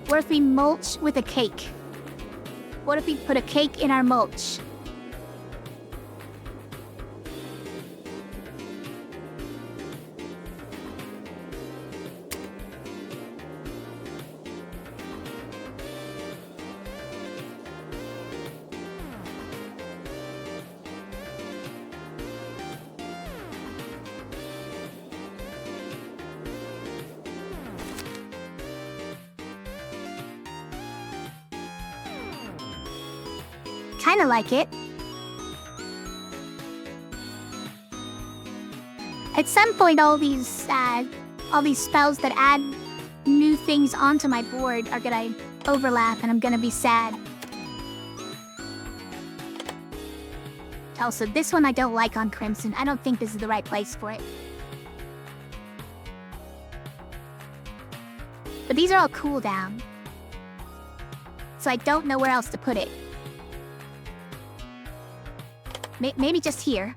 What if we mulch with a cake? What if we put a cake in our mulch? Kinda like it. At some point, all these spells that add new things onto my board are gonna overlap, and I'm gonna be sad. Also, this one I don't like on Crimson. I don't think this is the right place for it. But these are all cooldown. So I don't know where else to put it. Maybe just here.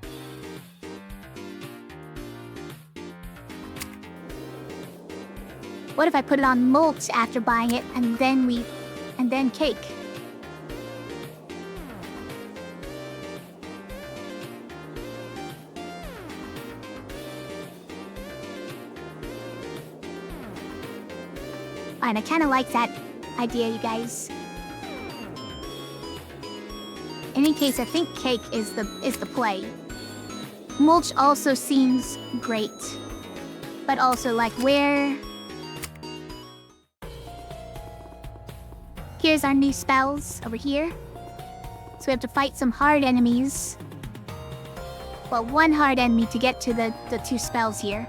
What if I put it on mulch after buying it, and then cake? And I kind of like that idea, you guys. In any case, I think cake is the play. Mulch also seems great, but also like where? Here's our new spells over here. So we have to fight some hard enemies. Well, one hard enemy to get to the 2 spells here.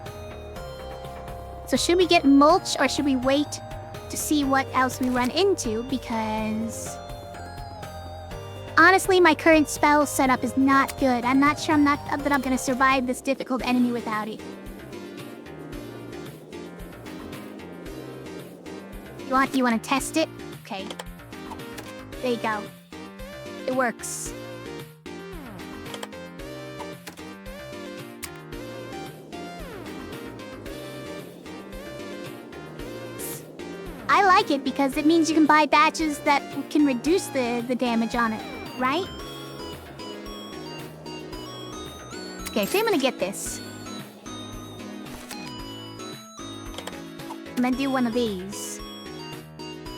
So should we get mulch or should we wait to see what else we run into? Because honestly, my current spell setup is not good. I'm not sure that I'm gonna survive this difficult enemy without it. You want to test it? Okay. There you go. It works. I like it because it means you can buy badges that can reduce the damage on it, right? Okay, so I'm gonna get this. And then do one of these.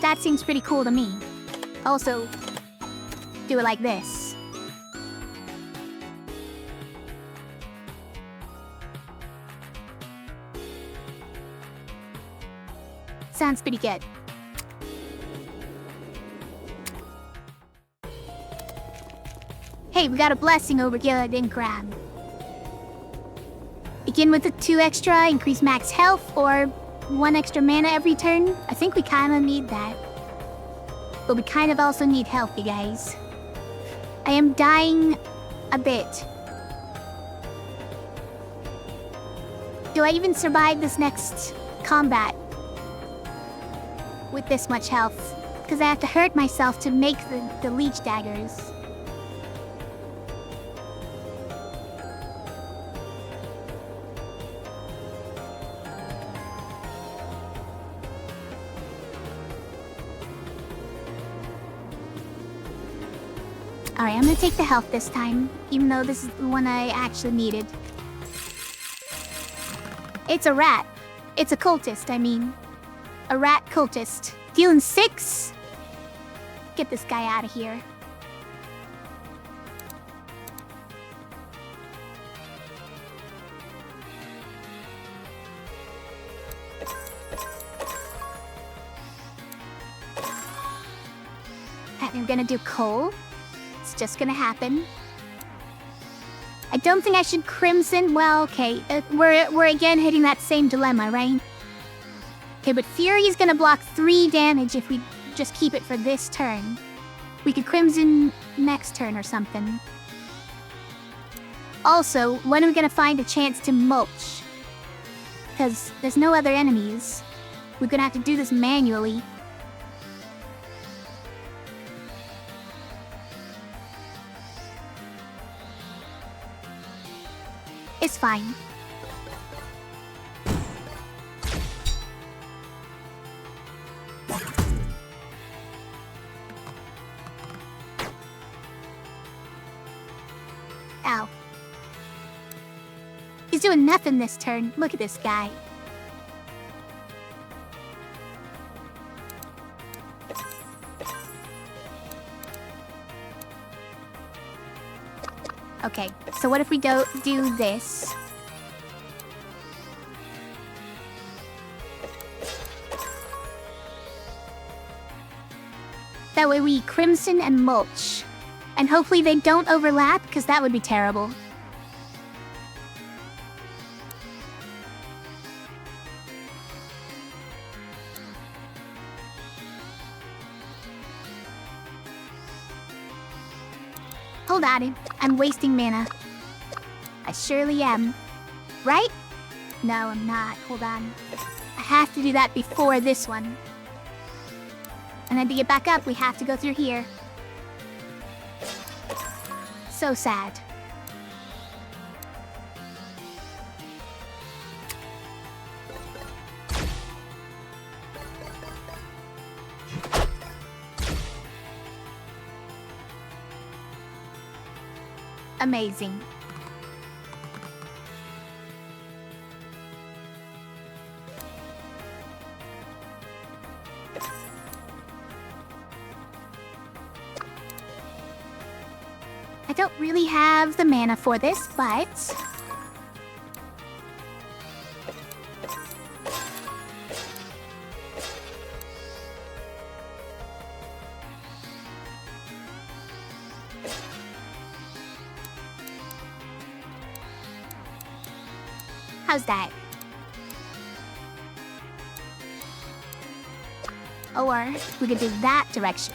That seems pretty cool to me. Also, do it like this. Sounds pretty good. Hey, we got a blessing over here I didn't grab. Begin with the 2 extra, increase max health, or 1 extra mana every turn. I think we kinda need that. But we kind of also need health, you guys. I am dying a bit. Do I even survive this next combat with this much health? Because I have to hurt myself to make the leech daggers. Alright, I'm gonna take the health this time, even though this is the one I actually needed. It's a rat. It's a cultist, I mean. A rat cultist. Dealing 6? Get this guy out of here. And we're gonna do coal. It's just gonna happen. I don't think I should crimson. Well, okay. We're again hitting that same dilemma, right? Okay, but Fury is gonna block 3 damage if we just keep it for this turn. We could crimson next turn or something. Also, when are we gonna find a chance to mulch? Because there's no other enemies. We're gonna have to do this manually. It's fine. Ow. He's doing nothing this turn. Look at this guy. Okay, so what if we do this? That way we crimson and mulch. And hopefully they don't overlap, because that would be terrible. Hold on, I'm wasting mana. I surely am. Right? No, I'm not. Hold on. I I have to do that before this one. And then to get back up, we have to go through here. So sad. Amazing. I don't really have the mana for this, but... how's that? Or we could do that direction.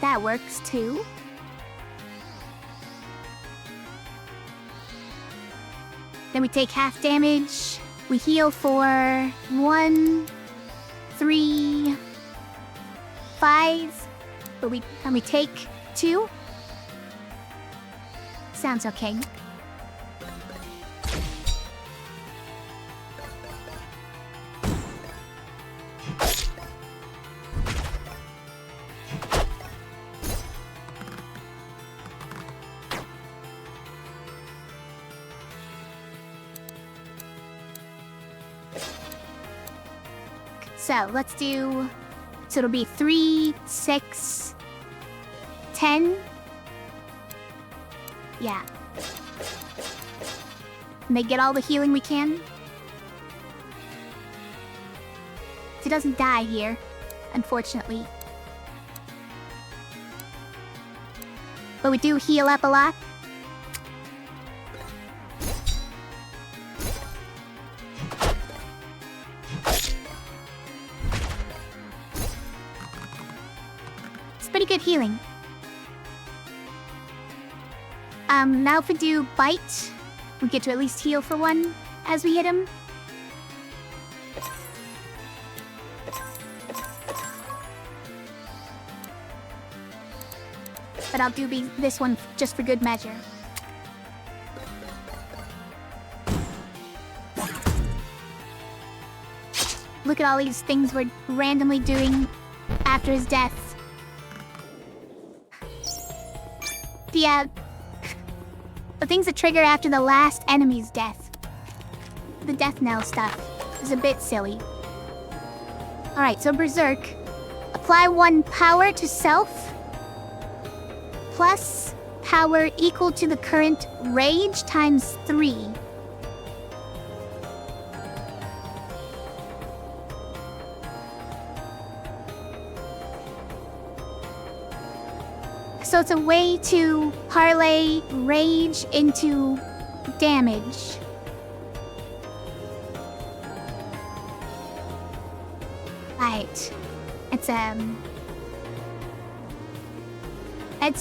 That works too. Then we take half damage. We heal for 1, 3, 5. But we take 2. Sounds okay. So let's do, so it'll be 3, 6, 10. Yeah. And they get all the healing we can. He doesn't die here, unfortunately. But we do heal up a lot. Pretty good healing. Now if we do bite, we get to at least heal for 1 as we hit him. But I'll do this one just for good measure. Look at all these things we're randomly doing after his death. The things that trigger after the last enemy's death. The death knell stuff is a bit silly. Alright, so Berserk. Apply 1 power to self. Plus power equal to the current rage times 3. So it's a way to parlay rage into damage. Right.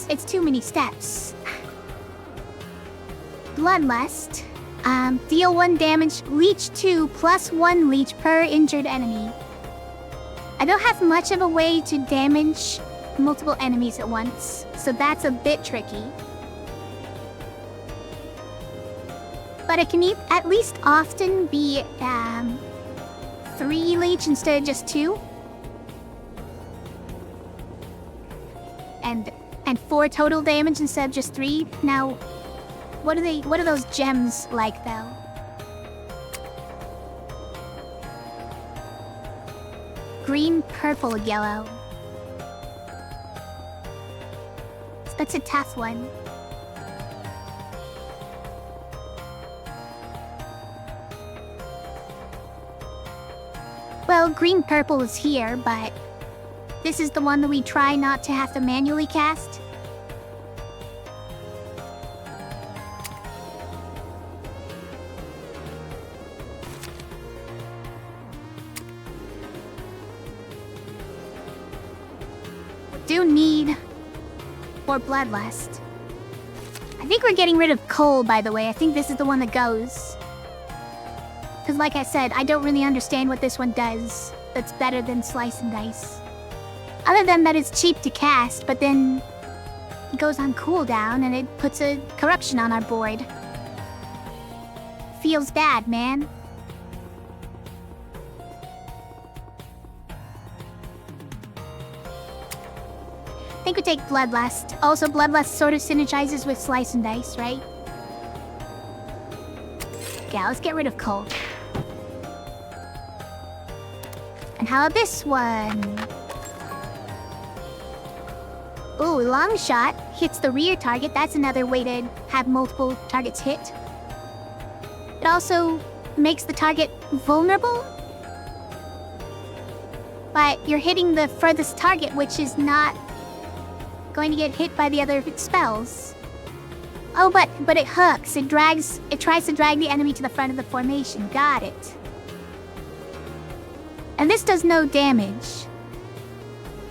It's too many steps. Bloodlust. Deal 1 damage, leech 2, plus 1 leech per injured enemy. I don't have much of a way to damage multiple enemies at once, so that's a bit tricky. But it can at least often be 3 leech instead of just 2. And 4 total damage instead of just 3. Now, what are those gems like though? Green, purple, yellow. That's a tough one. Well, green purple is here, but this is the one that we try not to have to manually cast. Do need more bloodlust. I think we're getting rid of coal, by the way. I think this is the one that goes. Because like I said, I don't really understand what this one does that's better than Slice and Dice. Other than that it's cheap to cast, but then it goes on cooldown and it puts a corruption on our board. Feels bad, man. I think we take Bloodlust. Also, Bloodlust sort of synergizes with Slice and Dice, right? Yeah, let's get rid of Cold. And how about this one? Ooh, Long Shot hits the rear target. That's another way to have multiple targets hit. It also makes the target vulnerable. But you're hitting the furthest target, which is not going to get hit by the other spells. Oh, but it hooks. It tries to drag the enemy to the front of the formation. Got it. And this does no damage.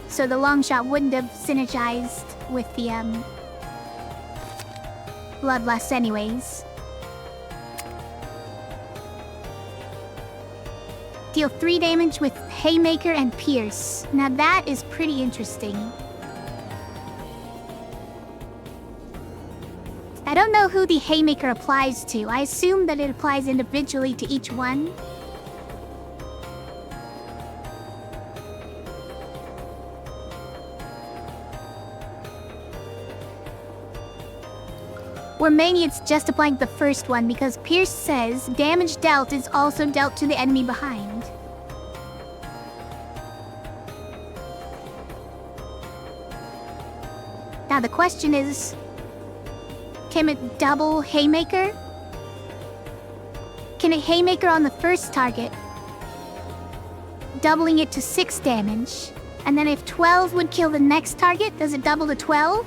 So the Long Shot wouldn't have synergized with the Bloodlust anyways. Deal 3 damage with Haymaker and Pierce. Now that is pretty interesting. I don't know who the Haymaker applies to. I assume that it applies individually to each one. Or maybe it's just applying the first one because Pierce says damage dealt is also dealt to the enemy behind. Now the question is, can it double Haymaker? Can it Haymaker on the first target, doubling it to 6 damage? And then if 12 would kill the next target, does it double to 12?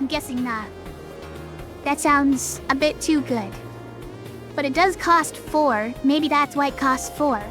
I'm guessing not. That sounds a bit too good. But it does cost 4. Maybe that's why it costs 4.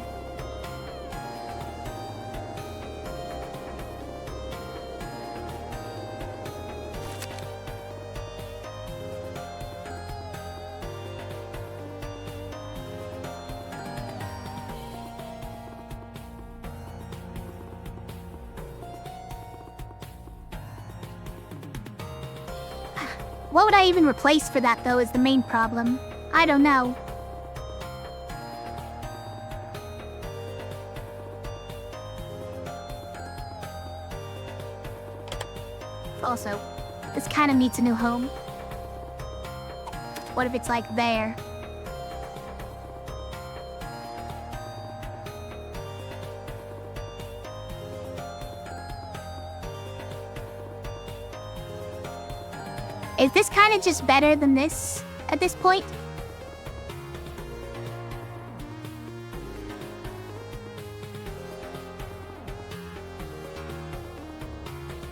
What would I even replace for that, though, is the main problem. I don't know. Also, this kind of needs a new home. What if it's like there? Is this kind of just better than this at this point?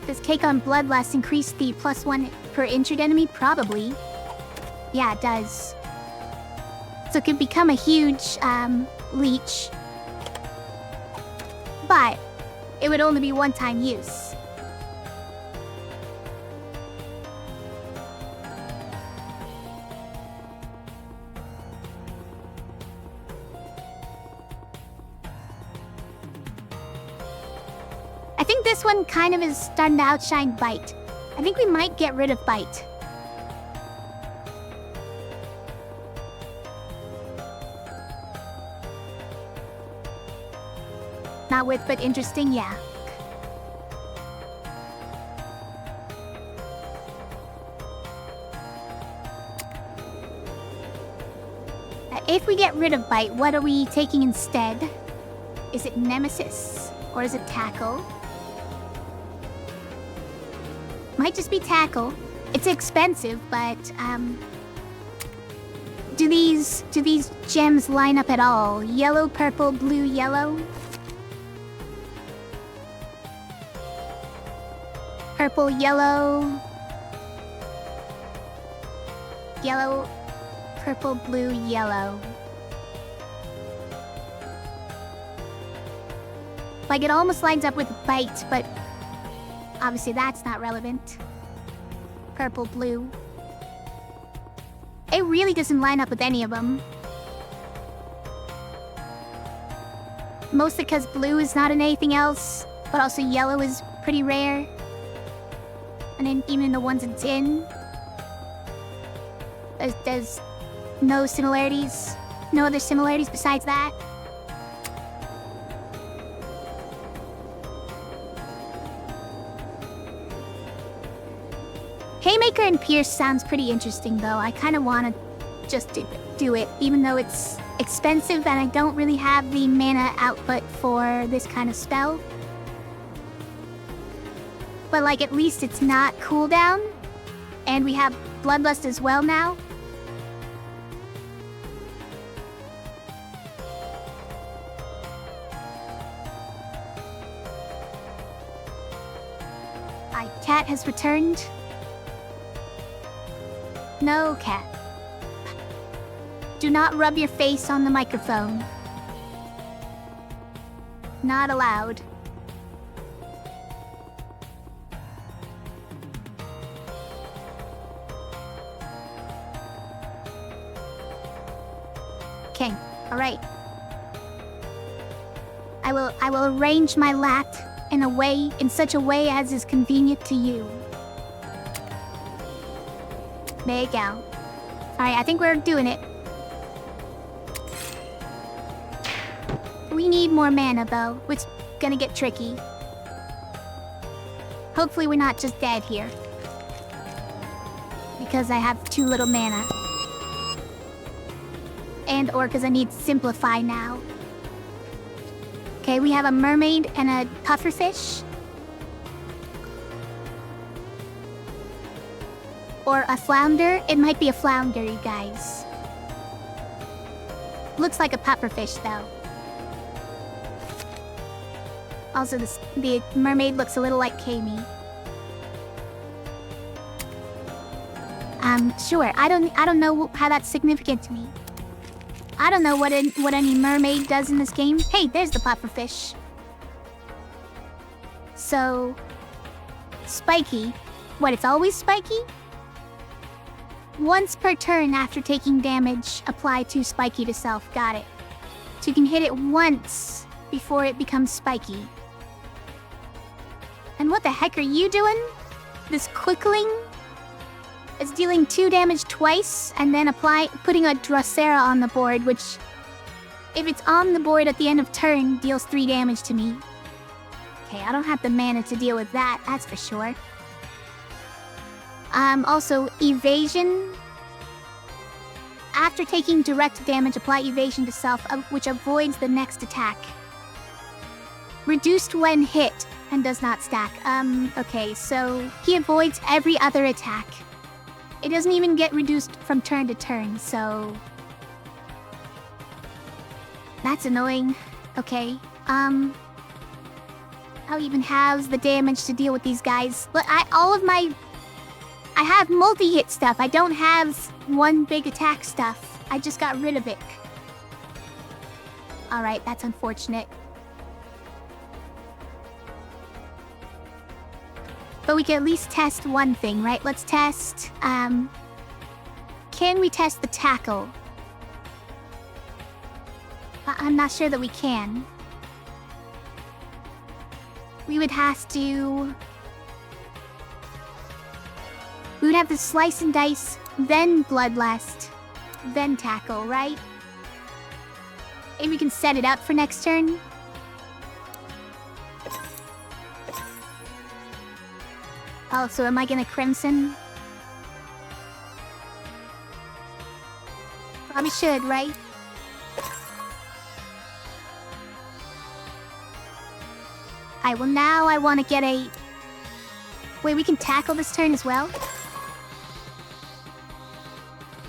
Does Cake on Bloodlust increase the +1 per injured enemy? Probably. Yeah, it does. So it could become a huge leech. But it would only be one-time use. I think this one kind of is starting to outshine Bite. I think we might get rid of Bite. Not with, but interesting, yeah. If we get rid of Bite, what are we taking instead? Is it Nemesis? Or is it Tackle? Might just be Tackle. It's expensive, but do these gems line up at all? Yellow, purple, blue, yellow? Purple, yellow. Yellow, purple, blue, yellow. Like it almost lines up with Bite, but obviously that's not relevant. Purple, blue. It really doesn't line up with any of them. Mostly because blue is not in anything else, but also yellow is pretty rare. And then even in the ones it's in, there's no similarities. No other similarities besides that. Haymaker and Pierce sounds pretty interesting though. I kind of want to just do it, even though it's expensive and I don't really have the mana output for this kind of spell. But like at least it's not cooldown, and we have Bloodlust as well now. My cat has returned. No, cat. Do not rub your face on the microphone. Not allowed. Okay, alright. I will arrange my lat in such a way as is convenient to you. There you go. Alright, I think we're doing it. We need more mana though, which is gonna get tricky. Hopefully we're not just dead here. Because I have too little mana. And or because I need Simplify now. Okay, we have a mermaid and a pufferfish. Or a flounder. It might be a flounder, you guys. Looks like a pufferfish, though. Also, the mermaid looks a little like Kami. Sure. I don't know how that's significant to me. I don't know what any mermaid does in this game. Hey, there's the pufferfish. So, spiky. What? It's always spiky? Once per turn after taking damage, apply 2 spiky to self. Got it. So you can hit it once before it becomes spiky. And what the heck are you doing? This Quickling is dealing 2 damage twice, and then putting a Drosera on the board, which, if it's on the board at the end of turn, deals 3 damage to me. Okay, I don't have the mana to deal with that, that's for sure. Also, evasion. After taking direct damage, apply evasion to self, which avoids the next attack. Reduced when hit, and does not stack. Okay, so he avoids every other attack. It doesn't even get reduced from turn to turn, so... That's annoying. Okay, how even has the damage to deal with these guys? But I have multi-hit stuff. I don't have one big attack stuff. I just got rid of it. Alright, that's unfortunate. But we can at least test one thing, right? Let's test, can we test the tackle? I'm not sure that we can. We would have to... We would have to slice and dice, then Bloodlust, then tackle, right? Maybe we can set it up for next turn. Oh, so am I gonna Crimson? Probably should, right? Alright, well now I want to get a... Wait, we can tackle this turn as well?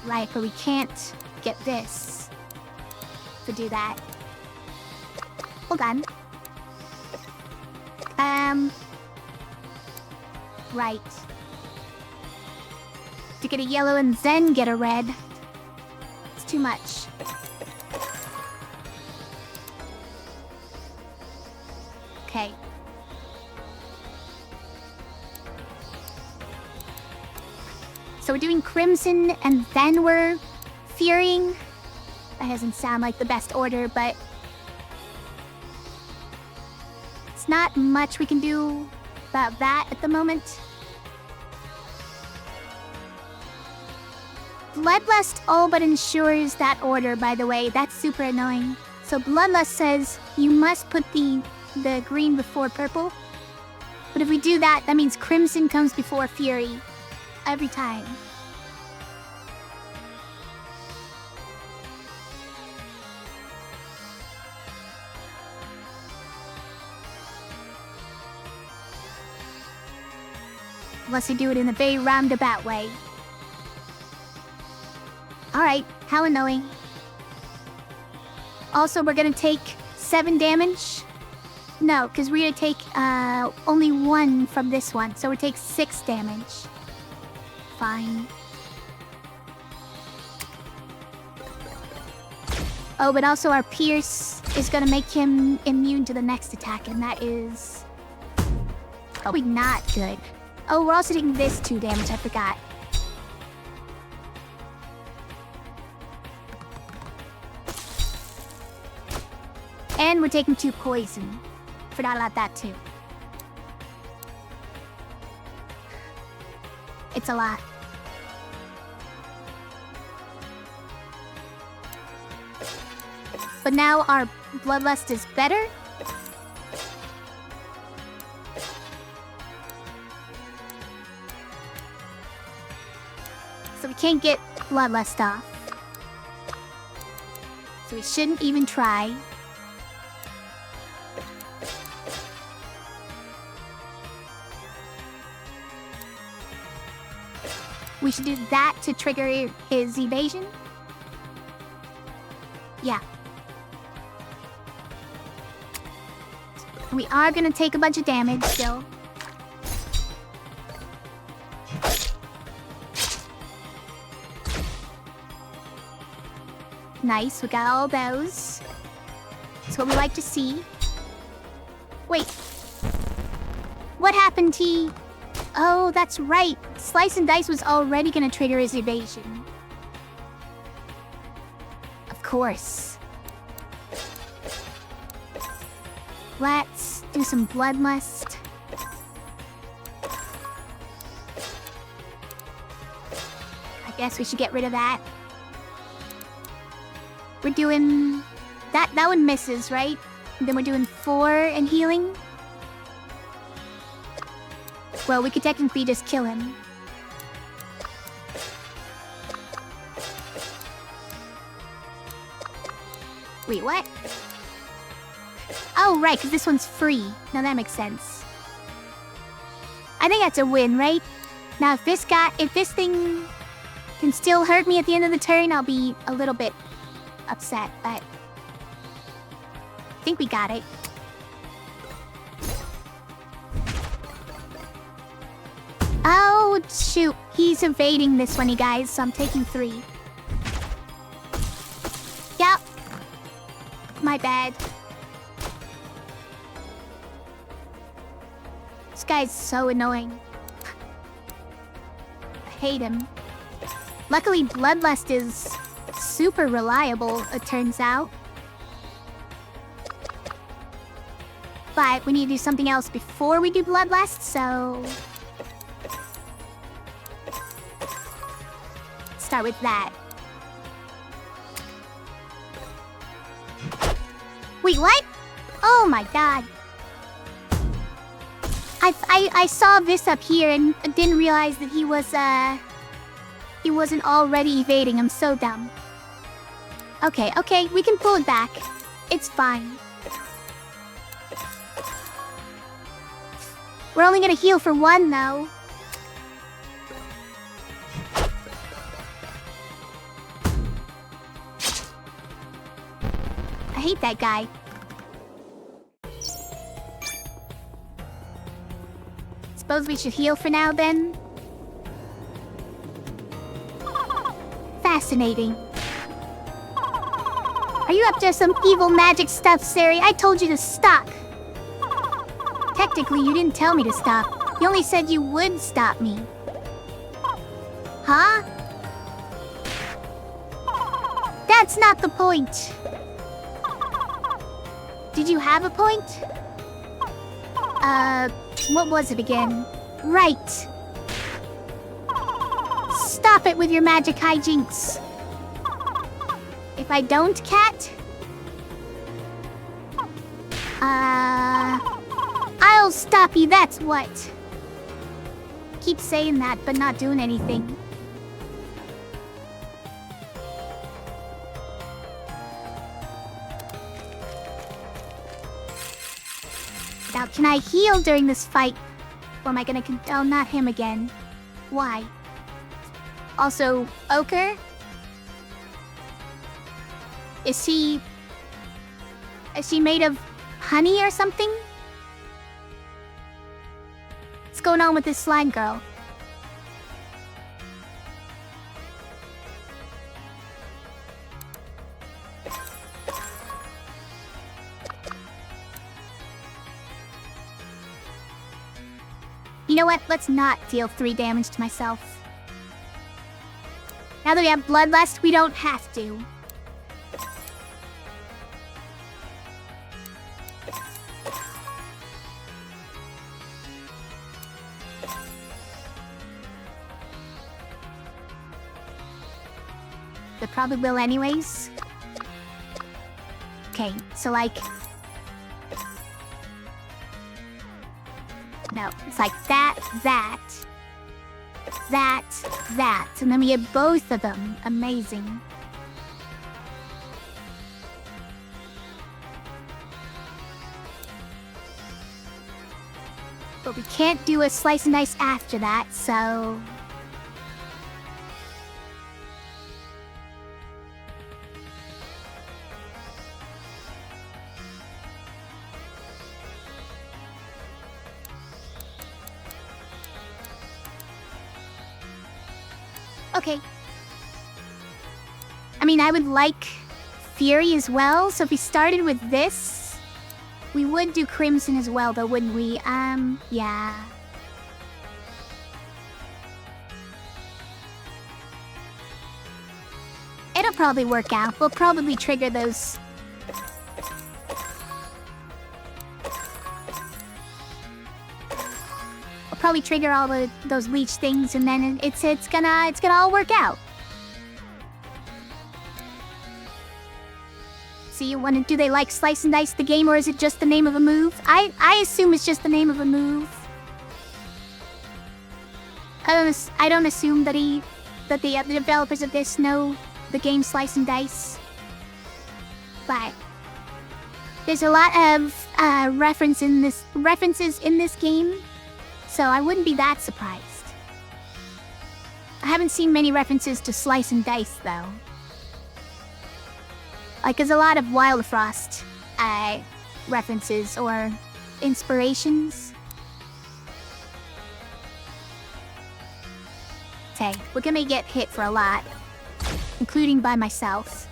Right, but we can't get this to do that. Hold on. Right. To get a yellow and then get a red. It's too much. Okay. So we're doing Crimson and then we're Furying. That doesn't sound like the best order, but... there's not much we can do about that at the moment. Bloodlust all but ensures that order, by the way. That's super annoying. So Bloodlust says you must put the green before purple. But if we do that, that means Crimson comes before Fury. Every time. Unless you do it in a very roundabout way. Alright, how annoying. Also, we're gonna take 7 damage. No, because we're gonna take only 1 from this one. So we take 6 damage. Fine. Oh, but also our Pierce is gonna make him immune to the next attack, and that is probably not good. Oh, we're also taking this 2 damage, I forgot. And we're taking 2 poison. Forgot about that too. It's a lot. But now our Bloodlust is better. So we can't get Bloodlust off. So we shouldn't even try. We should do that to trigger his evasion. Yeah. We are gonna take a bunch of damage still. Nice, we got all those. That's what we like to see. Wait. What happened, T? Oh, that's right. Slice and Dice was already gonna trigger his evasion. Of course. Let's do some Bloodlust. I guess we should get rid of that. We're doing... That one misses, right? And then we're doing 4 and healing. Well, we could technically just kill him. Wait, what? Oh, right, because this one's free. Now that makes sense. I think that's a win, right? Now, if this thing can still hurt me at the end of the turn, I'll be a little bit upset, but I think we got it. Oh, shoot. He's evading this one, you guys, so I'm taking 3. Yep. My bad. This guy's so annoying. I hate him. Luckily, Bloodlust is super reliable, it turns out. But we need to do something else before we do Bloodlust, so... start with that. Wait, what? Oh my god. I saw this up here and didn't realize that he wasn't already evading. I'm so dumb. Okay, we can pull it back. It's fine. We're only gonna heal for 1 though. I hate that guy. Suppose we should heal for now, then? Fascinating. Are you up to some evil magic stuff, Sari? I told you to stop. Technically, you didn't tell me to stop. You only said you would stop me. Huh? That's not the point. Did you have a point? What was it again? Right. Stop it with your magic hijinks. If I don't, Cat? I'll stop you, that's what. Keep saying that, but not doing anything. Now, can I heal during this fight? Or am I gonna oh, not him again. Why? Also, Ochre? Is she made of honey or something? What's going on with this slime girl? You know what? Let's not deal 3 damage to myself. Now that we have Bloodlust, we don't have to. They probably will anyways. Okay, so like... No, it's like that. And then we get both of them. Amazing. But we can't do a slice and dice after that, so... Okay. I mean, I would like Fury as well, so if we started with this, we would do Crimson as well, though, wouldn't we? Yeah. It'll probably work out. We'll probably trigger those... Probably trigger all those leech things, and then it's gonna all work out. See, do they like slice and dice the game, or is it just the name of a move? I assume it's just the name of a move. I don't assume that the developers of this know the game Slice and Dice, but there's a lot of references in this game. So I wouldn't be that surprised. I haven't seen many references to Slice and Dice, though. Like, there's a lot of Wild Frost references or inspirations. Okay, we're gonna get hit for a lot, including by myself.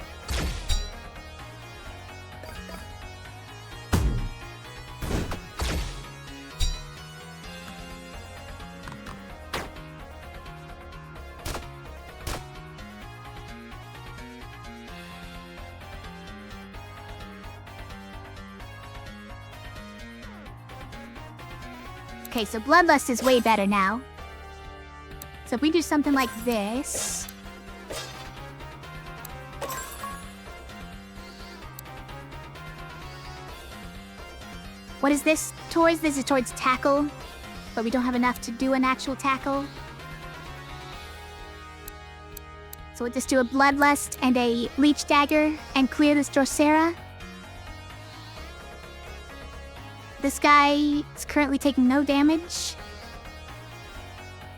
Okay, so Bloodlust is way better now. So if we do something like this... What is this towards? This is towards tackle, but we don't have enough to do an actual tackle. So we'll just do a Bloodlust and a Leech Dagger and clear this Drosera. This guy is currently taking no damage.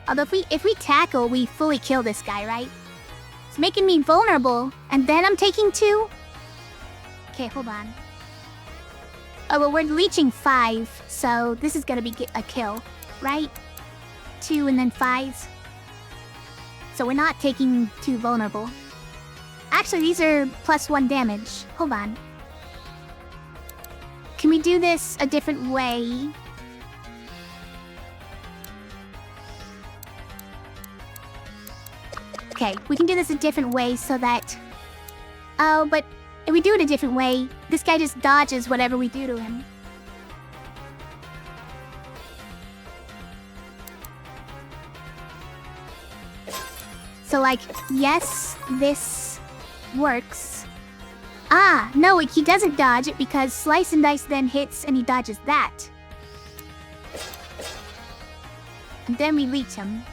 Although if we tackle, we fully kill this guy, right? It's making me vulnerable, and then I'm taking 2? Okay, hold on. Oh, well, we're leeching 5, so this is gonna be a kill, right? 2 and then 5. So we're not taking 2 vulnerable. Actually, these are +1 damage. Hold on. Can we do this a different way? Okay, we can do this a different way so that... Oh, but if we do it a different way, this guy just dodges whatever we do to him. So like, yes, this works. Ah, no, he doesn't dodge it because Slice and Dice then hits and he dodges that. And then we leech him.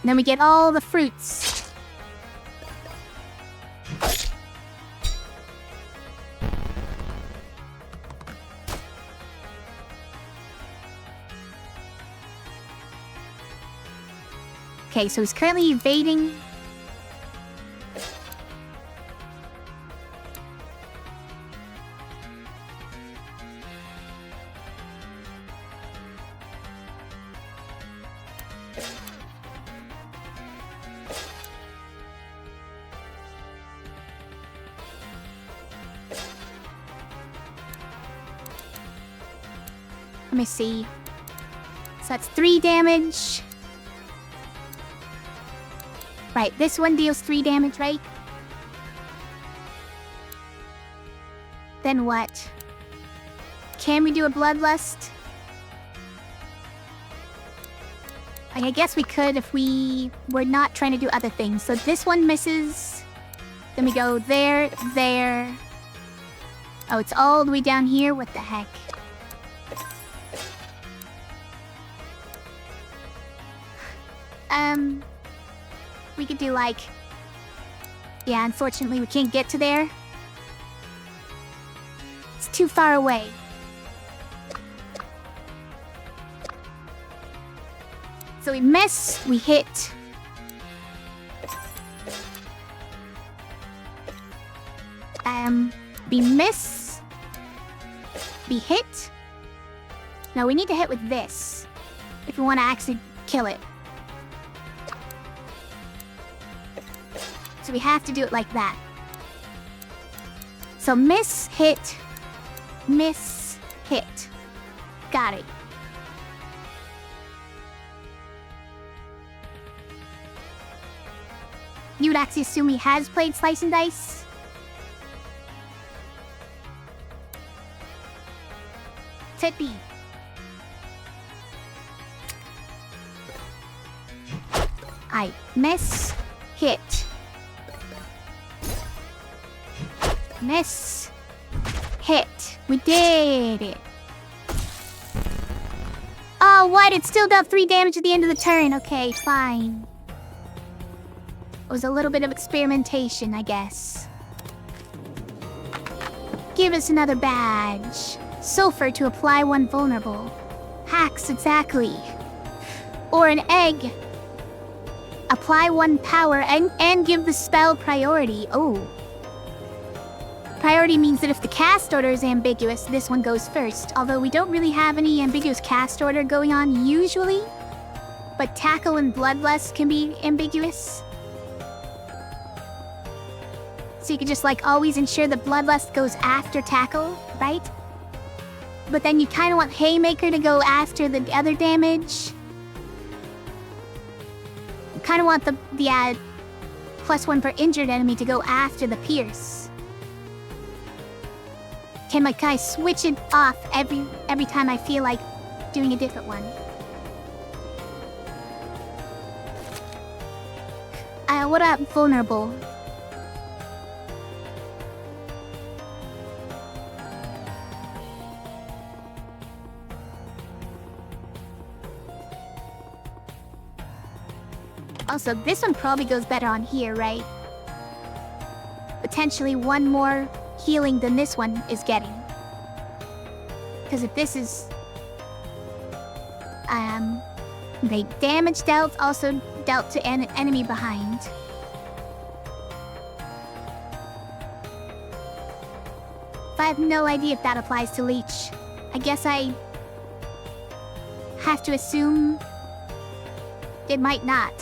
Then we get all the fruits. Okay, so he's currently evading. Let me see. So that's 3 damage. Right, this one deals 3 damage, right? Then what? Can we do a Bloodlust? I guess we could if we were not trying to do other things. So this one misses. Then we go there, there. Oh, it's all the way down here? What the heck? We could do like... Yeah, unfortunately we can't get to there. It's too far away. So we miss, we hit. We miss. We hit. No, we need to hit with this if we want to actually kill it. So we have to do it like that. So miss, hit, miss, hit. Got it. You would actually assume he has played Slice and Dice? Tippy. I miss, hit. Miss. Hit. We did it. Oh, what? It still dealt 3 damage at the end of the turn. Okay, fine. It was a little bit of experimentation, I guess. Give us another badge. Sulfur to apply 1 vulnerable. Hacks, exactly. Or an egg. Apply 1 power and give the spell priority. Oh. Priority means that if the cast order is ambiguous, this one goes first. Although we don't really have any ambiguous cast order going on usually. But Tackle and Bloodlust can be ambiguous. So you can just like always ensure that Bloodlust goes after Tackle, right? But then you kind of want Haymaker to go after the other damage. You kind of want the +1 per injured enemy to go after the Pierce. Can my guy switch it off every time I feel like doing a different one? What about vulnerable? Also, this one probably goes better on here, right? Potentially 1 more healing than this one is getting. Because if this is... the damage dealt also dealt to an enemy behind. I have no idea if that applies to Leech. I guess I have to assume it might not.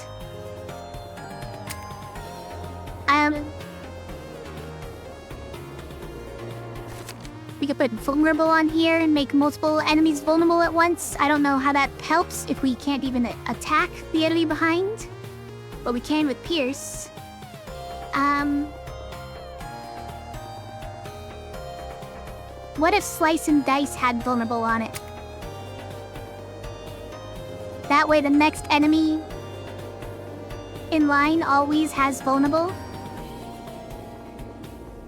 We could put vulnerable on here and make multiple enemies vulnerable at once. I don't know how that helps if we can't even attack the enemy behind. But we can with Pierce. What if Slice and Dice had vulnerable on it? That way the next enemy in line always has vulnerable?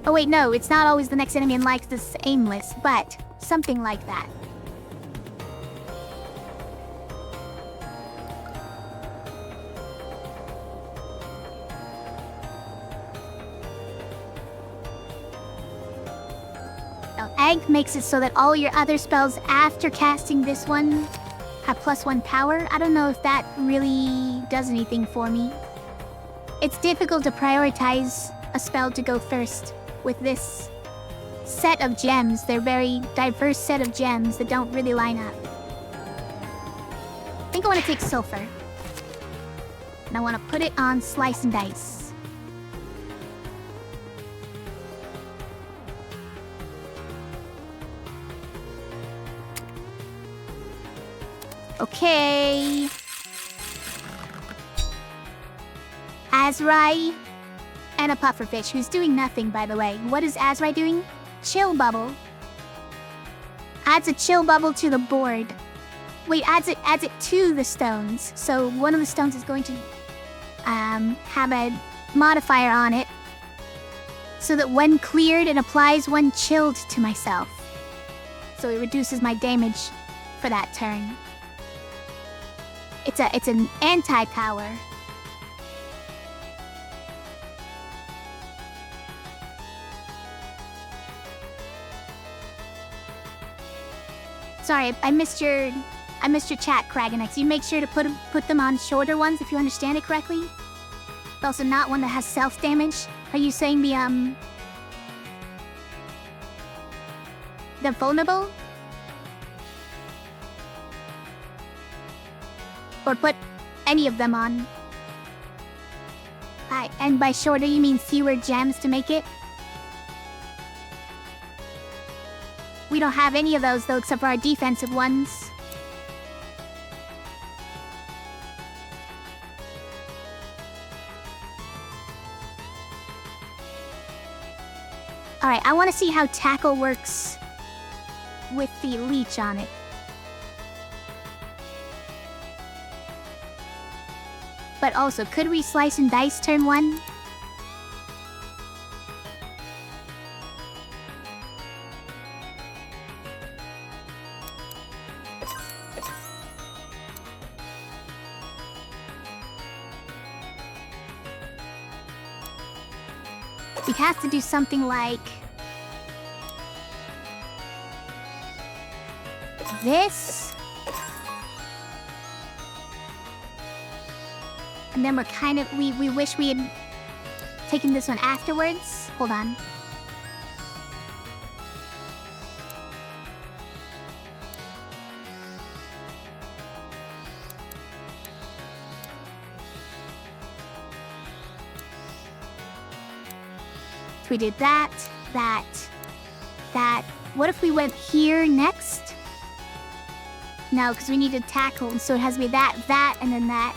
Oh wait, no, it's not always the next enemy in line 'cause it's aimless, but something like that. Now, Egg makes it so that all your other spells after casting this one have +1 power. I don't know if that really does anything for me. It's difficult to prioritize a spell to go first with this set of gems. They're very diverse set of gems that don't really line up. I think I want to take Sulfur. And I want to put it on Slice and Dice. Okay. Azrai and a pufferfish who's doing nothing, by the way. What is Azrai doing? Chill bubble. Adds a chill bubble to the board. Wait, adds it to the stones. So one of the stones is going to have a modifier on it, so that when cleared, it applies 1 chilled to myself. So it reduces my damage for that turn. It's an anti-power. Sorry, I missed your chat, Kragenex. You make sure to put them on shorter ones if you understand it correctly. But also not one that has self-damage. Are you saying the vulnerable? Or put any of them on? And by shorter you mean fewer gems to make it? We don't have any of those though, except for our defensive ones. Alright, I want to see how Tackle works with the leech on it. But also, could we Slice and Dice turn 1? We have to do something like this. And then we're kind of, we wish we had taken this one afterwards. Hold on. So we did that. What if we went here next? No, because we need to tackle, so it has to be that, and then that.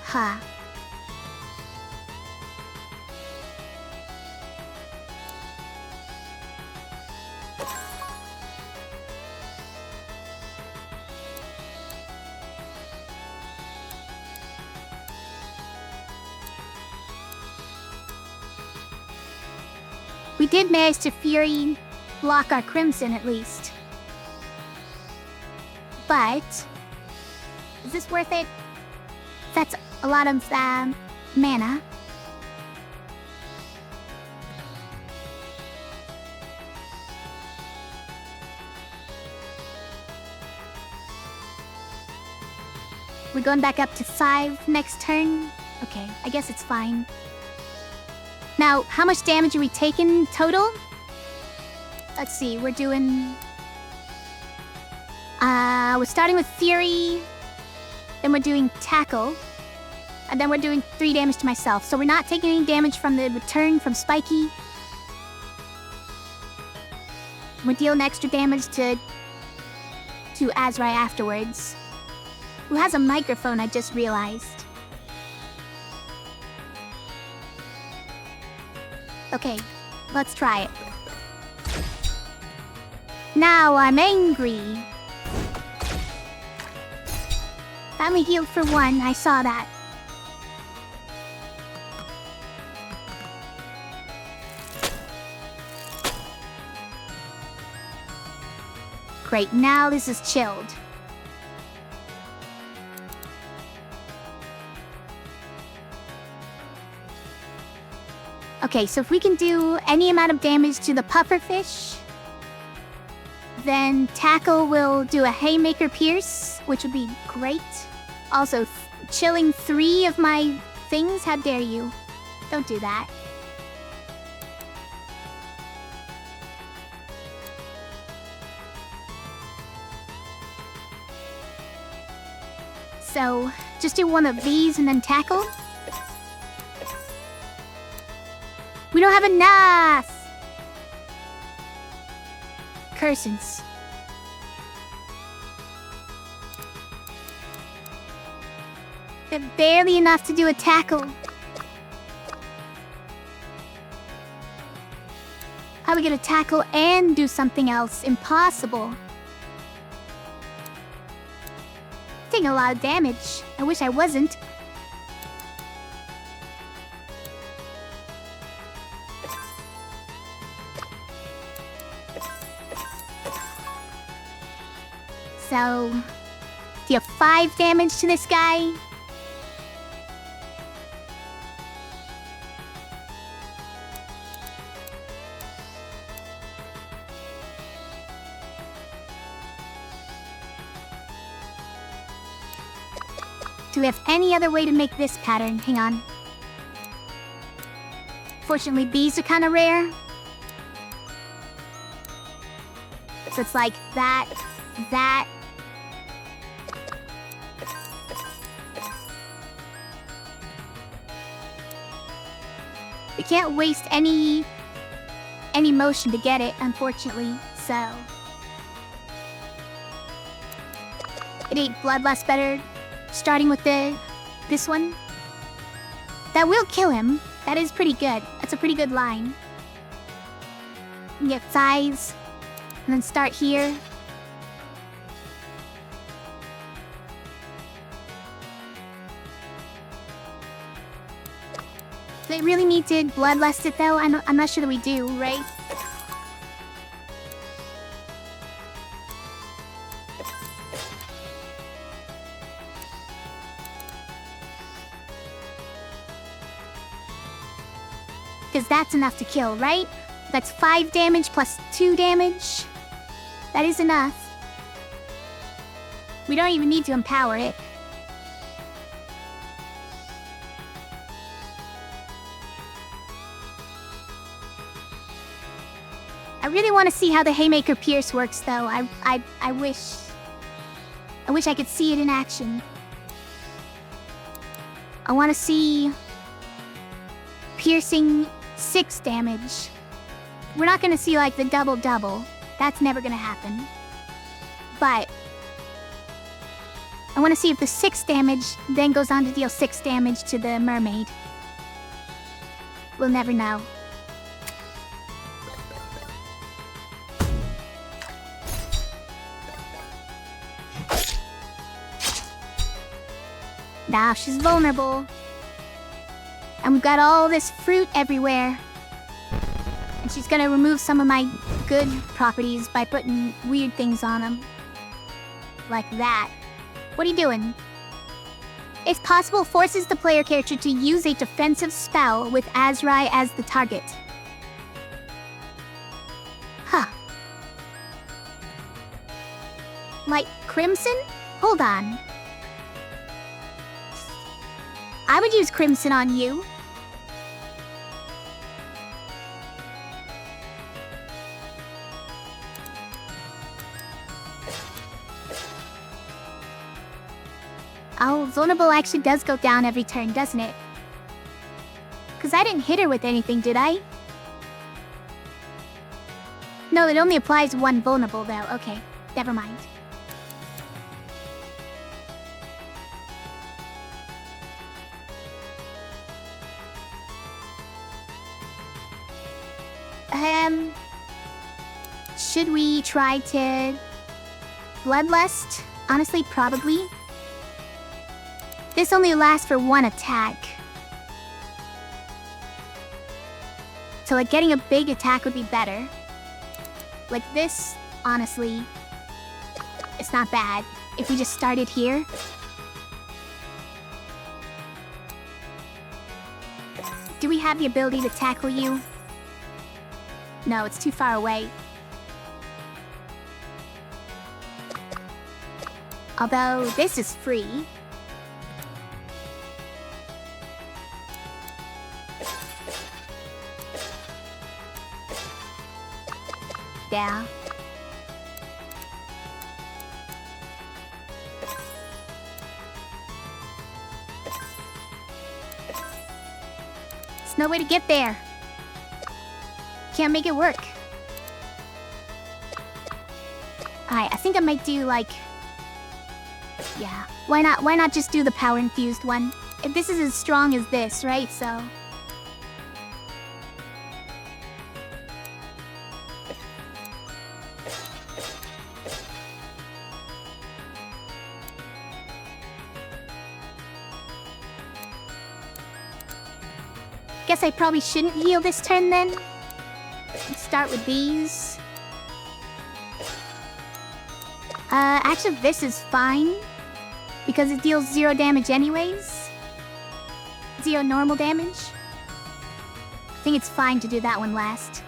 Huh. We did manage to Fury block our Crimson at least. But is this worth it? That's a lot of mana. We're going back up to 5 next turn? Okay, I guess it's fine. Now, how much damage are we taking total? Let's see, we're doing... we're starting with Fury, then we're doing Tackle, and then we're doing 3 damage to myself. So we're not taking any damage from the return from Spiky. We're dealing extra damage to Azrai afterwards. Who has a microphone, I just realized. Okay, let's try it. Now I'm angry. Finally healed for 1, I saw that. Great, now this is chilled. Okay, so if we can do any amount of damage to the pufferfish, then Tackle will do a Haymaker Pierce, which would be great. Also, chilling 3 of my things? How dare you? Don't do that. So, just do one of these and then Tackle? We don't have enough! Curses. They're barely enough to do a tackle. How are we gonna tackle and do something else? Impossible. Taking a lot of damage. I wish I wasn't. So, deal 5 damage to this guy. Do we have any other way to make this pattern? Hang on. Fortunately, these are kind of rare. So it's like that, that. We can't waste any motion to get it, unfortunately, so. It ate Bloodlust better, starting with this one. That will kill him. That is pretty good. That's a pretty good line. You can get size, and then start here. Do they really need to bloodlust it though? I'm not sure that we do, right? Because that's enough to kill, right? That's 5 damage plus 2 damage. That is enough. We don't even need to empower it. I really want to see how the Haymaker Pierce works, though. I wish I could see it in action. I want to see piercing 6 damage. We're not going to see, like, the double-double. That's never going to happen. But I want to see if the 6 damage then goes on to deal 6 damage to the mermaid. We'll never know. Now she's vulnerable. And we've got all this fruit everywhere. And she's gonna remove some of my good properties by putting weird things on them. Like that. What are you doing? If possible, forces the player character to use a defensive spell with Azrai as the target. Huh. Like Crimson? Hold on. I would use Crimson on you. Oh, vulnerable actually does go down every turn, doesn't it? Because I didn't hit her with anything, did I? No, it only applies 1 vulnerable, though. Okay, never mind. Should we try to Bloodlust? Honestly, probably. This only lasts for one attack. So like getting a big attack would be better. Like this, honestly, it's not bad. If we just started here. Do we have the ability to tackle you? No, it's too far away. Although, this is free. Yeah. There's no way to get there. Can't make it work. Alright, I think I might do like... Yeah, why not just do the power infused one? If this is as strong as this, right? So... Guess I probably shouldn't heal this turn then. Let's start with these. Actually this is fine. Because it deals 0 damage anyways. 0 normal damage. I think it's fine to do that one last.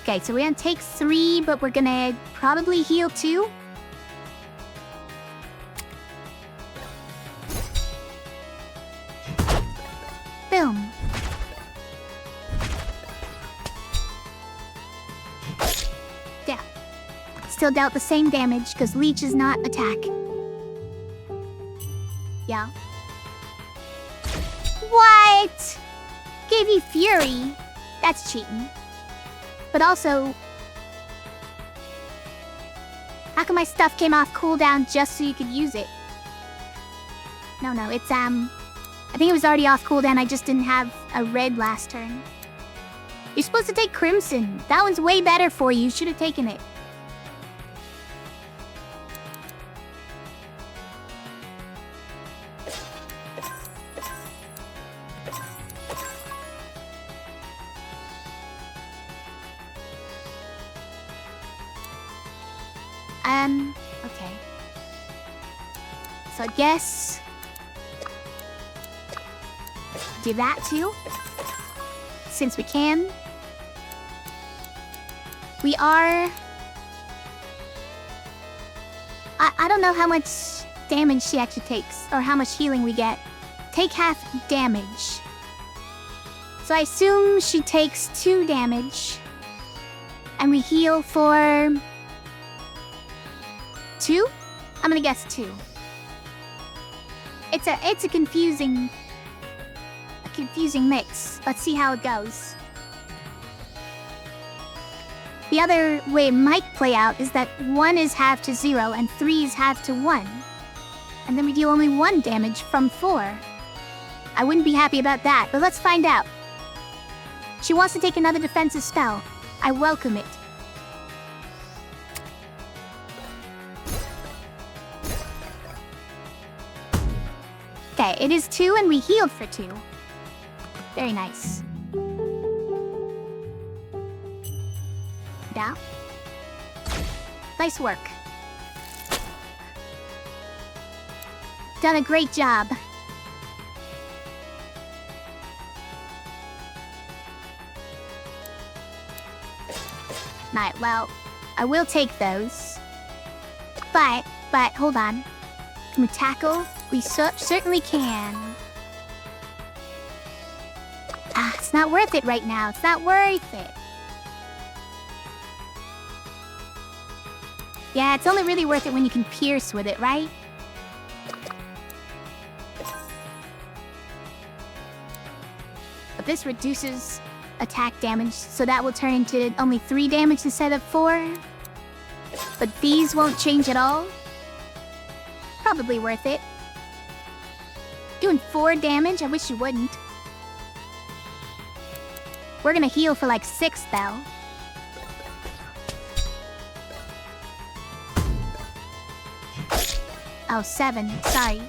Okay, so we're gonna take 3, but we're gonna probably heal 2. Boom. Yeah. Still dealt the same damage, because Leech is not attack. Yeah. What? Gave you Fury? That's cheating. But also... How come my stuff came off cooldown just so you could use it? No, it's, I think it was already off cooldown, I just didn't have a red last turn. You're supposed to take Crimson. That one's way better for you. You should have taken it. Okay. So I guess... do that too. Since we can. We are... I don't know how much damage she actually takes, or how much healing we get. Take half damage. So I assume she takes 2 damage. And we heal for... 2? I'm gonna guess 2. It's a confusing mix. Let's see how it goes. The other way it might play out is that 1 is half to 0 and 3 is half to 1. And then we deal only 1 damage from 4. I wouldn't be happy about that, but let's find out. She wants to take another defensive spell. I welcome it. Okay, it is 2 and we healed for 2. Very nice. Down. Nice work. Done a great job. Right, well, I will take those. But, hold on. Can we tackle? We certainly can. It's not worth it right now. It's not worth it. Yeah, it's only really worth it when you can pierce with it, right? But this reduces attack damage, so that will turn into only 3 damage instead of 4. But these won't change at all. Probably worth it. Doing 4 damage? I wish you wouldn't. We're gonna heal for like 6 though. Oh, 7. Sorry.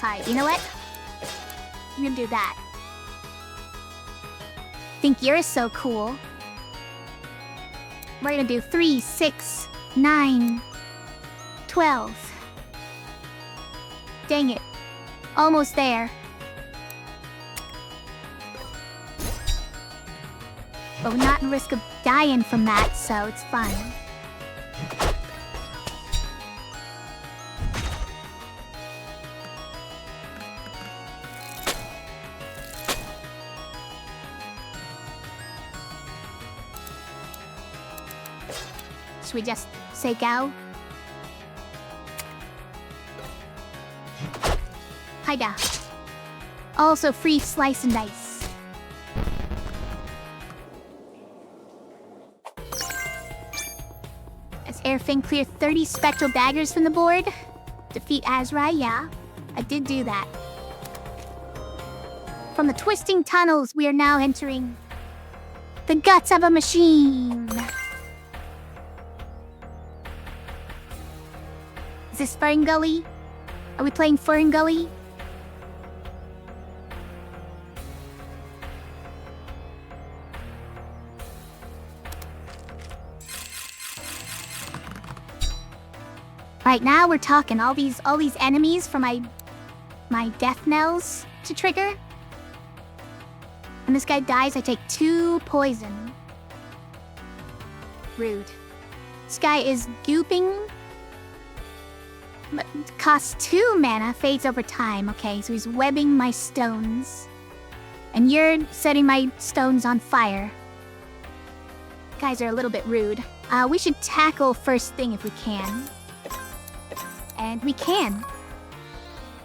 Alright, you know what? I'm gonna do that. Think you're so cool. We're gonna do 3, 6, 9, 12. Dang it. Almost there. But we're not at risk of dying from that, so it's fine. Should we just say go? Hiya. Also free slice and dice. As Airfang clear 30 spectral daggers from the board. Defeat Azrai, yeah. I did do that. From the twisting tunnels, we are now entering the guts of a machine. Is this Ferngully? Are we playing Ferngully? Right now we're talking all these enemies for my death knells to trigger. When this guy dies, I take 2 poison. Rude. This guy is gooping. But costs 2 mana, fades over time. Okay, so he's webbing my stones. And you're setting my stones on fire. Guys are a little bit rude. We should tackle first thing if we can. And we can.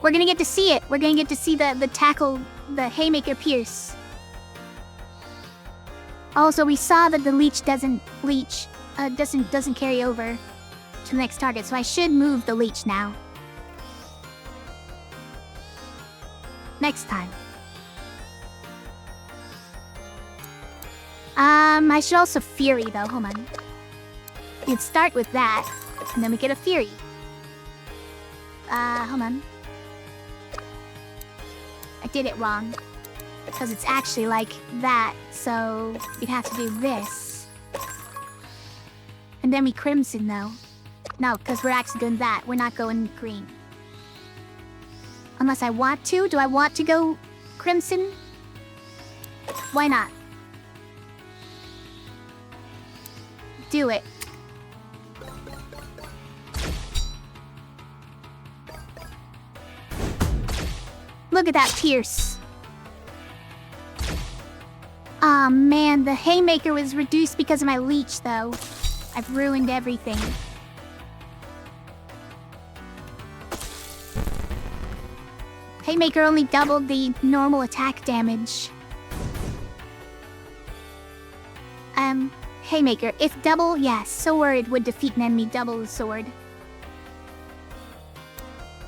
We're gonna get to see it. We're gonna get to see the tackle, the haymaker pierce. Also, we saw that the leech doesn't carry over to the next target, so I should move the leech now. Next time. I should also Fury though, hold on. You'd start with that, and then we get a Fury. Hold on. I did it wrong. Because it's actually like that, so we'd have to do this. And then we Crimson though. No, because we're actually doing that. We're not going green. Unless I want to. Do I want to go Crimson? Why not? Do it. Look at that pierce. Aw, man, the haymaker was reduced because of my leech, though. I've ruined everything. Haymaker only doubled the normal attack damage. Haymaker, if double, yes, sword would defeat an enemy double the sword.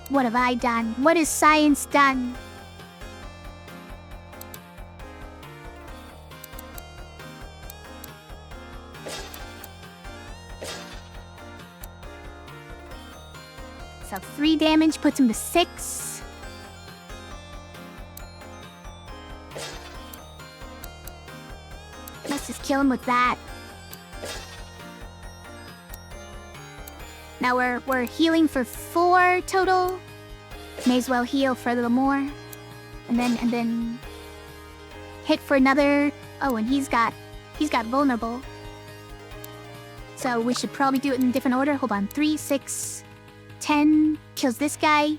What have I done? What has science done? So 3 damage puts him to 6. Let's just kill him with that. Now we're healing for 4 total. May as well heal for a little more. And then hit for another. Oh, and he's got vulnerable. So we should probably do it in a different order. Hold on. 3, 6, 10 kills this guy.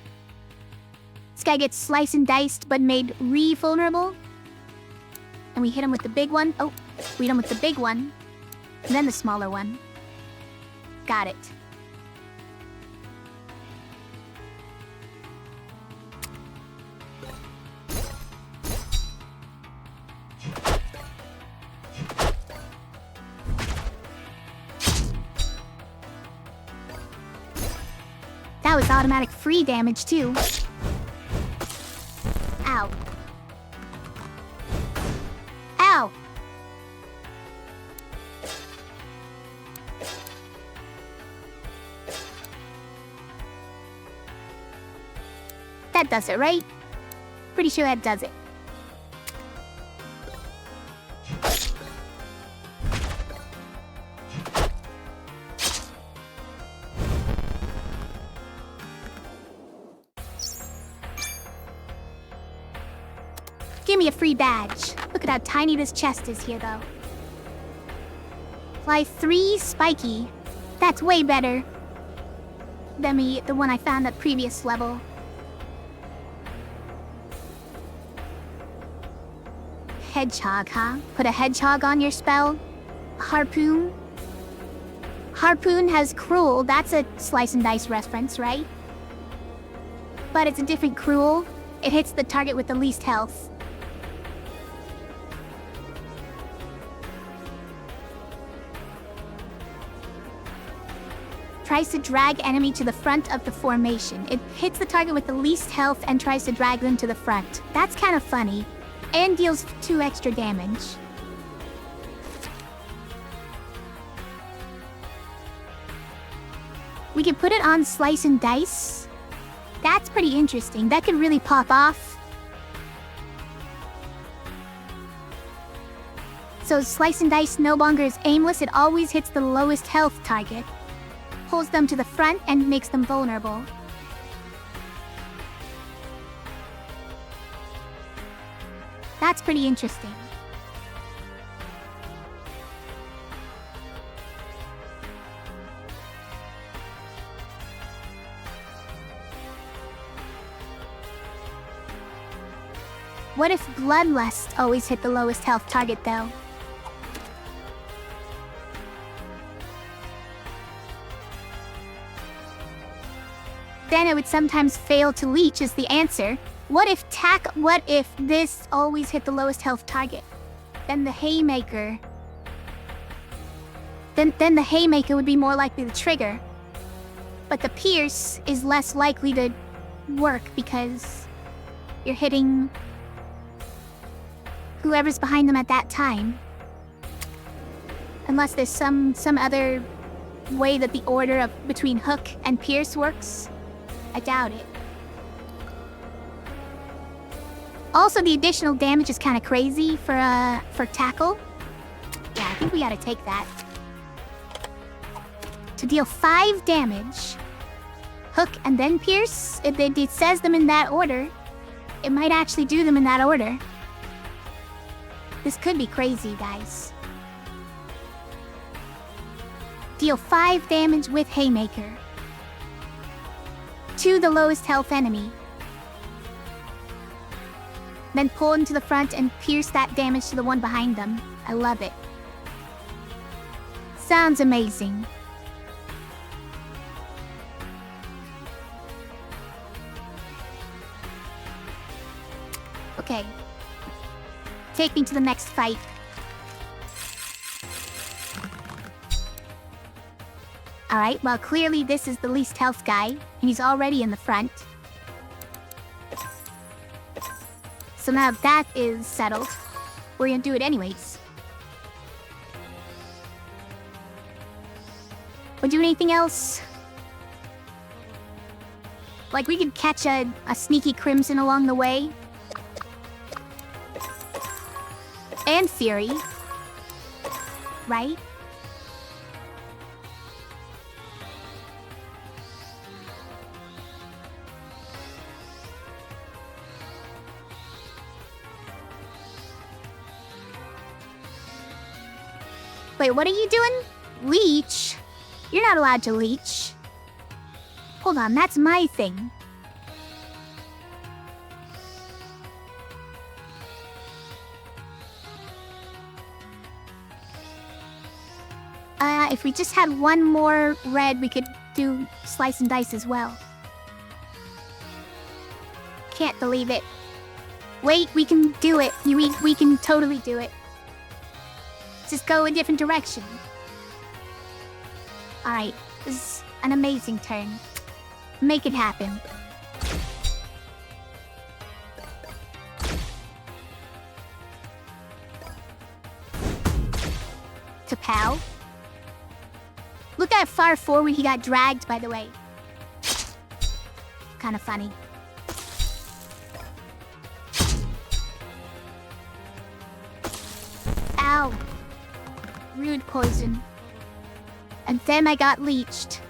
This guy gets sliced and diced but made re-vulnerable. And we hit him with the big one. Oh, we hit him with the big one. And then the smaller one. Got it. now it's automatic free damage too. Ow. Ow! That does it, right? Pretty sure that does it. Give me a free badge. Look at how tiny this chest is here, though. Fly 3 spiky. That's way better than the one I found at previous level. Hedgehog, huh? Put a hedgehog on your spell. Harpoon. Harpoon has cruel. That's a slice and dice reference, right? But it's a different cruel. It hits the target with the least health. Tries to drag enemy to the front of the formation. It hits the target with the least health and tries to drag them to the front. That's kind of funny. And deals 2 extra damage. We can put it on Slice and Dice. That's pretty interesting. That could really pop off. So Slice and Dice no longer is aimless. It always hits the lowest health target. Pulls them to the front and makes them vulnerable. That's pretty interesting. What if Bloodlust always hit the lowest health target, though? Then it would sometimes fail to leech is the answer. What if this always hit the lowest health target? Then the Haymaker... Then the Haymaker would be more likely to trigger. But the Pierce is less likely to work because you're hitting whoever's behind them at that time. Unless there's some other way that the order of between Hook and Pierce works. I doubt it. Also, the additional damage is kind of crazy for tackle. Yeah, I think we gotta take that. To deal 5 damage. Hook and then Pierce. It says them in that order. It might actually do them in that order. This could be crazy, guys. Deal 5 damage with Haymaker. To the lowest health enemy. Then pull him to the front and pierce that damage to the one behind them. I love it. Sounds amazing. Okay. Take me to the next fight. Alright, well clearly this is the least health guy, and he's already in the front. So now that is settled, we're gonna do it anyways. Would do anything else? Like we could catch a sneaky Crimson along the way. And Fury. Right? Wait, what are you doing? Leech? You're not allowed to leech. Hold on, that's my thing. If we just had one more red, we could do Slice and Dice as well. Can't believe it. Wait, we can do it. We can totally do it. Just go a different direction. Alright, this is an amazing turn. Make it happen. Kapow. Look how far forward he got dragged, by the way. Kind of funny. Ow. Rude poison. And then I got leeched.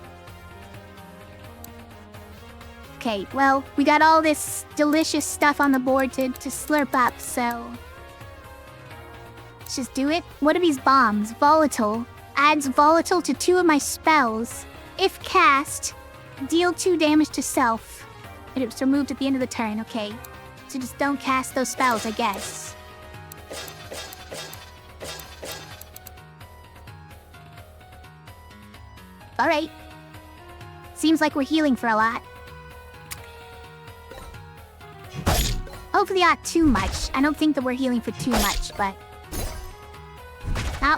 Okay, well, we got all this delicious stuff on the board to slurp up, so... let's just do it. What are these bombs? Volatile. Adds volatile to 2 of my spells. If cast, deal 2 damage to self. But it was removed at the end of the turn, okay. So just don't cast those spells, I guess. Alright. Seems like we're healing for a lot. Hopefully not too much. I don't think that we're healing for too much, but...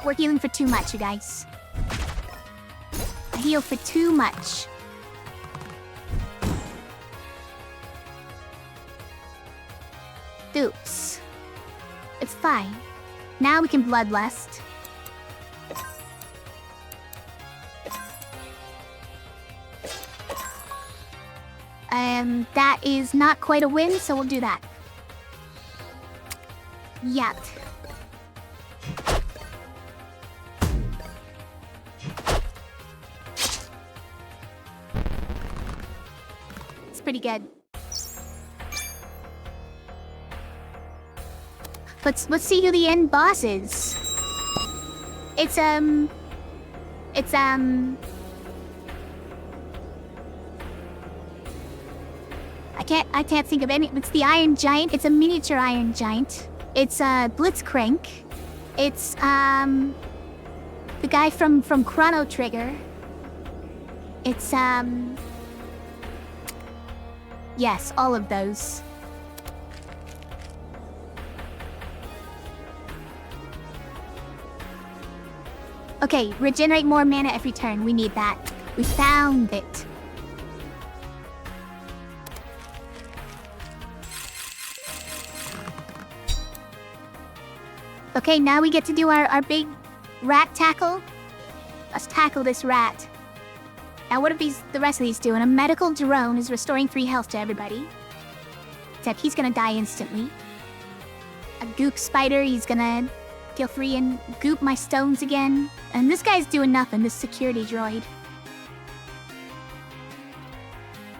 we're healing for too much, you guys. I heal for too much. Oops. It's fine. Now we can bloodlust. That is not quite a win, so we'll do that. Yuck. It's pretty good. Let's see who the end boss is. I can't think of any. It's the Iron Giant. It's a miniature Iron Giant. It's Blitzcrank. It's the guy from Chrono Trigger. It's yes, all of those. Okay, regenerate more mana every turn. We need that. We found it. Okay, now we get to do our big rat tackle. Let's tackle this rat. Now what are the rest of these doing? A medical drone is restoring 3 health to everybody. Except he's gonna die instantly. A goop spider, he's gonna kill 3 and goop my stones again. And this guy's doing nothing, this security droid.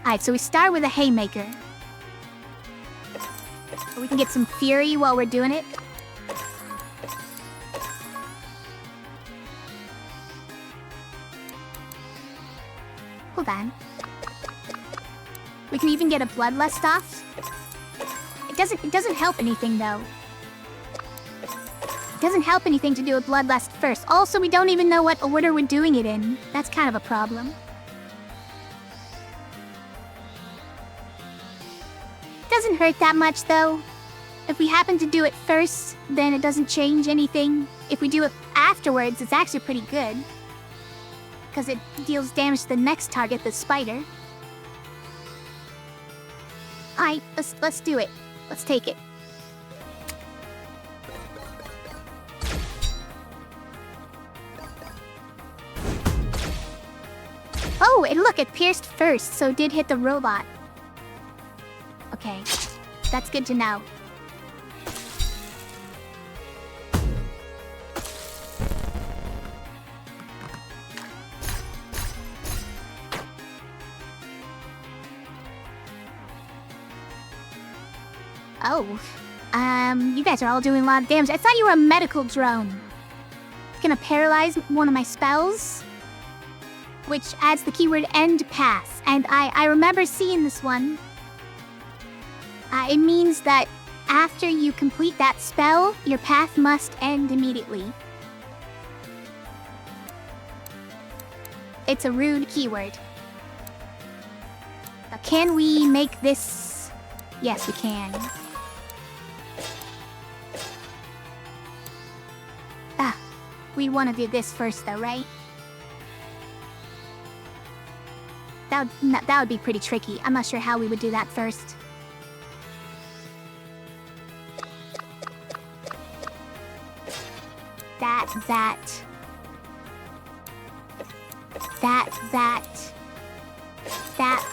Alright, so we start with a haymaker. We can get some fury while we're doing it. Hold on. We can even get a bloodlust off. It doesn't help anything though. It doesn't help anything to do a bloodlust first. Also, we don't even know what order we're doing it in. That's kind of a problem. Doesn't hurt that much though. If we happen to do it first, then it doesn't change anything. If we do it afterwards, it's actually pretty good. Because it deals damage to the next target, the spider. Alright, let's do it. Let's take it. Oh, and look, it pierced first, so it did hit the robot. Okay, that's good to know. Oh, you guys are all doing a lot of damage. I thought you were a medical drone. It's gonna paralyze one of my spells, which adds the keyword end pass. And I remember seeing this one. It means that after you complete that spell, your path must end immediately. It's a rude keyword. Now, can we make this? Yes, we can. We want to do this first though, right? That would be pretty tricky. I'm not sure how we would do that first.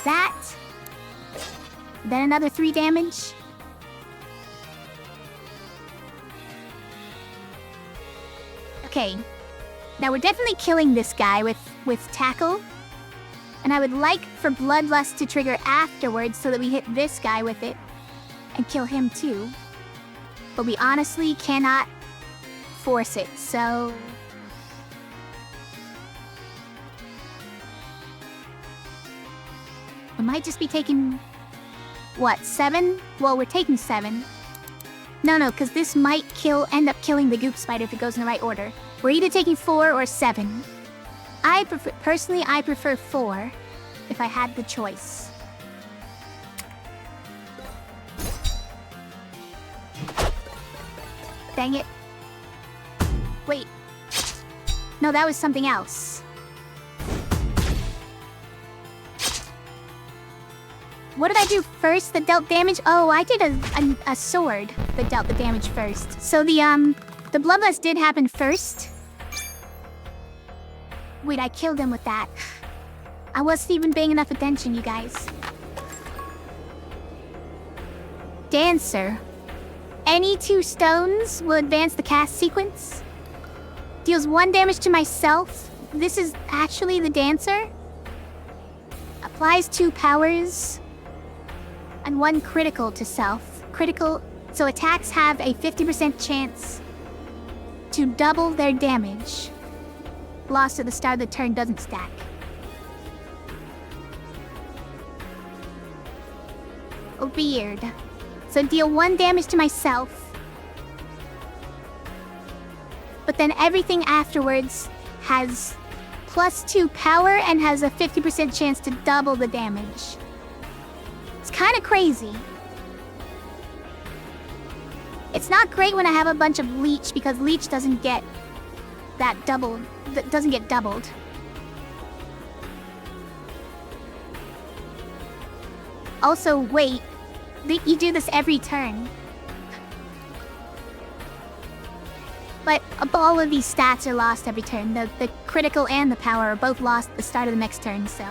That. Then another 3 damage. Okay. Now we're definitely killing this guy with tackle. And I would like for Bloodlust to trigger afterwards so that we hit this guy with it and kill him too. But we honestly cannot force it, so... we might just be taking... what, 7? Well, we're taking 7. No, because this might end up killing the goop spider if it goes in the right order. We're either taking 4 or 7. Personally, I prefer 4 if I had the choice. Dang it. Wait. No, that was something else. What did I do first that dealt damage? Oh, I did a sword that dealt the damage first. So the Bloodlust did happen first. Wait, I killed him with that. I wasn't even paying enough attention, you guys. Dancer. Any 2 stones will advance the cast sequence. Deals 1 damage to myself. This is actually the Dancer. Applies 2 powers. And 1 critical to self. Critical, so attacks have a 50% chance to double their damage. Lost at the start of the turn doesn't stack. Oh, weird. So deal 1 damage to myself. But then everything afterwards has +2 power and has a 50% chance to double the damage. It's kind of crazy. It's not great when I have a bunch of leech because leech doesn't get that doubled. That doesn't get doubled. Also, wait. You do this every turn. But all of these stats are lost every turn. The critical and the power are both lost at the start of the next turn, so...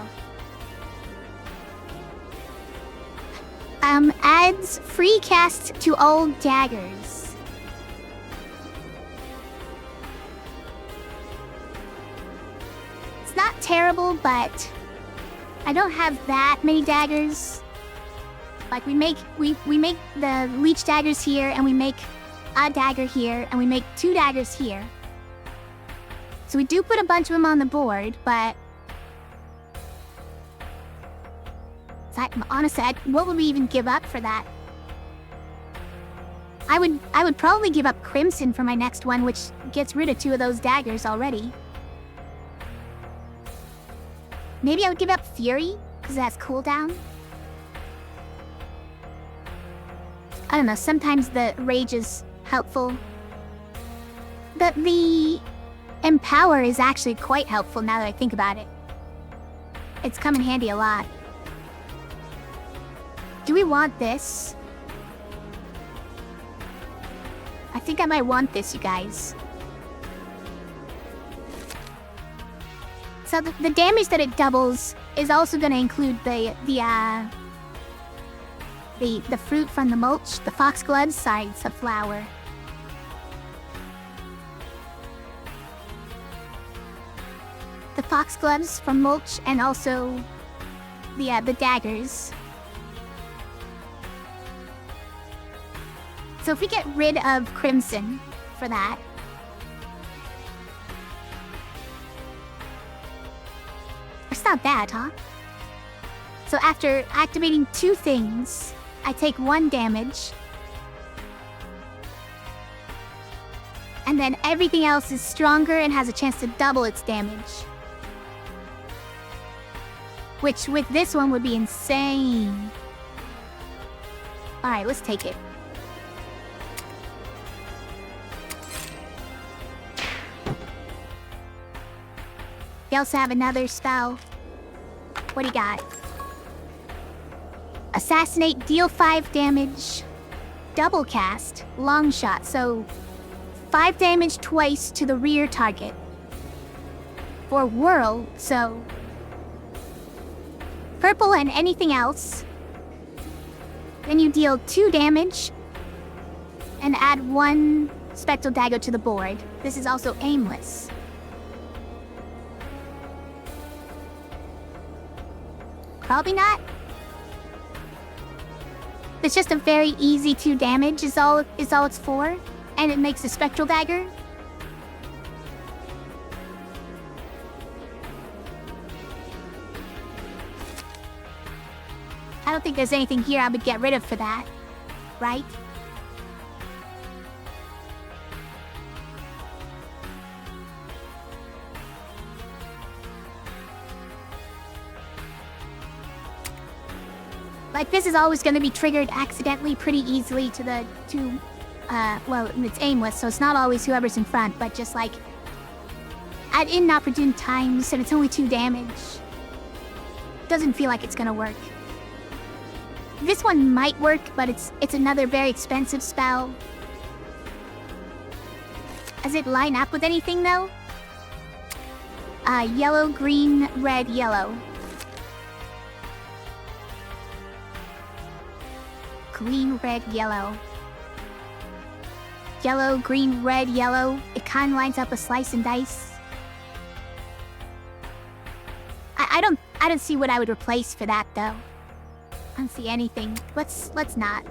adds free cast to all daggers. It's not terrible, but I don't have that many daggers. Like we make the leech daggers here, and we make a dagger here, and we make 2 daggers here. So we do put a bunch of them on the board, but honestly, what would we even give up for that? I would probably give up Crimson for my next one, which gets rid of 2 of those daggers already. Maybe I would give up Fury, because it has cooldown. I don't know, sometimes the Rage is helpful. The Empower is actually quite helpful now that I think about it. It's come in handy a lot. Do we want this? I think I might want this, you guys. So the damage that it doubles is also going to include the fruit from the mulch, the foxglove, sorry, it's a flower. The foxgloves from mulch, and also the daggers. So if we get rid of Crimson for that, it's not bad, huh? So after activating 2 things, I take 1 damage. And then everything else is stronger and has a chance to double its damage. Which with this one would be insane. Alright, let's take it. We also have another spell. What do you got? Assassinate, deal 5 damage. Double cast, long shot, so 5 damage twice to the rear target. For whirl, so purple and anything else. Then you deal 2 damage and add 1 spectral dagger to the board. This is also aimless. Probably not. It's just a very easy 2 damage is all it's for, and it makes a spectral dagger. I don't think there's anything here I would get rid of for that, right? Like, this is always going to be triggered accidentally pretty easily well, it's aimless, so it's not always whoever's in front, but just like at inopportune times, and it's only 2 damage. Doesn't feel like it's going to work. This one might work, but it's another very expensive spell. Does it line up with anything, though? Yellow, green, red, yellow. Green, red, yellow. Yellow, green, red, yellow. It kind of lines up a slice and dice. I don't see what I would replace for that, though. I don't see anything. Let's not.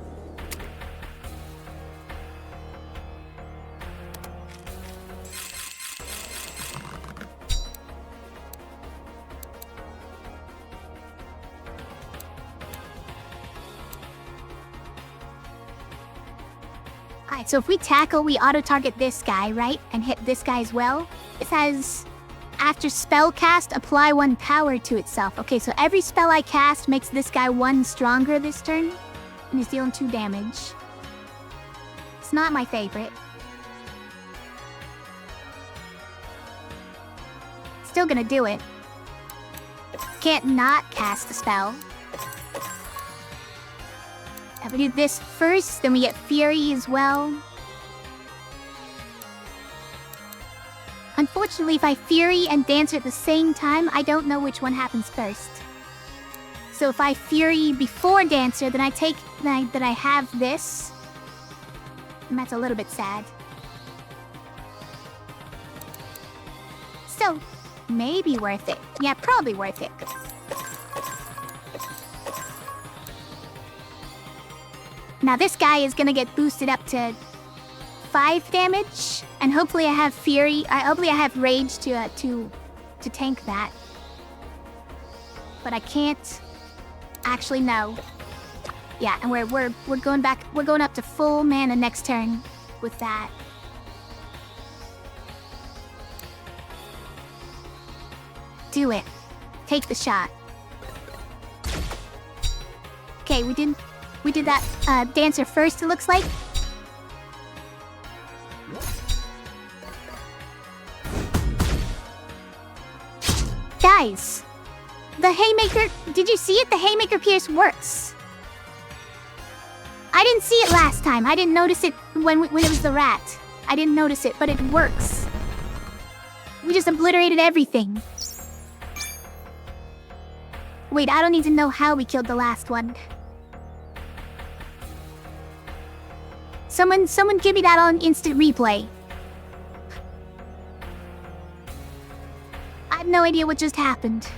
Alright, so if we tackle, we auto-target this guy, right? And hit this guy as well. It says, after spell cast, apply 1 power to itself. Okay, so every spell I cast makes this guy 1 stronger this turn. And he's dealing 2 damage. It's not my favorite. Still gonna do it. Can't not cast the spell. If we do this first, then we get Fury as well. Unfortunately, if I Fury and Dancer at the same time, I don't know which one happens first. So if I Fury before Dancer, then I have this. And that's a little bit sad. Still, maybe worth it. Yeah, probably worth it. Now this guy is gonna get boosted up to 5 damage, and hopefully I have Fury. Hopefully I have Rage to tank that. But I can't actually know. Yeah, and we're going back. We're going up to full mana next turn with that. Do it. Take the shot. Okay, we did that Dancer first, it looks like. Guys, the Haymaker, did you see it? The Haymaker Pierce works. I didn't see it last time. I didn't notice it when it was the rat. I didn't notice it, but it works. We just obliterated everything. Wait, I don't even know how we killed the last one. Someone give me that on instant replay. I have no idea what just happened.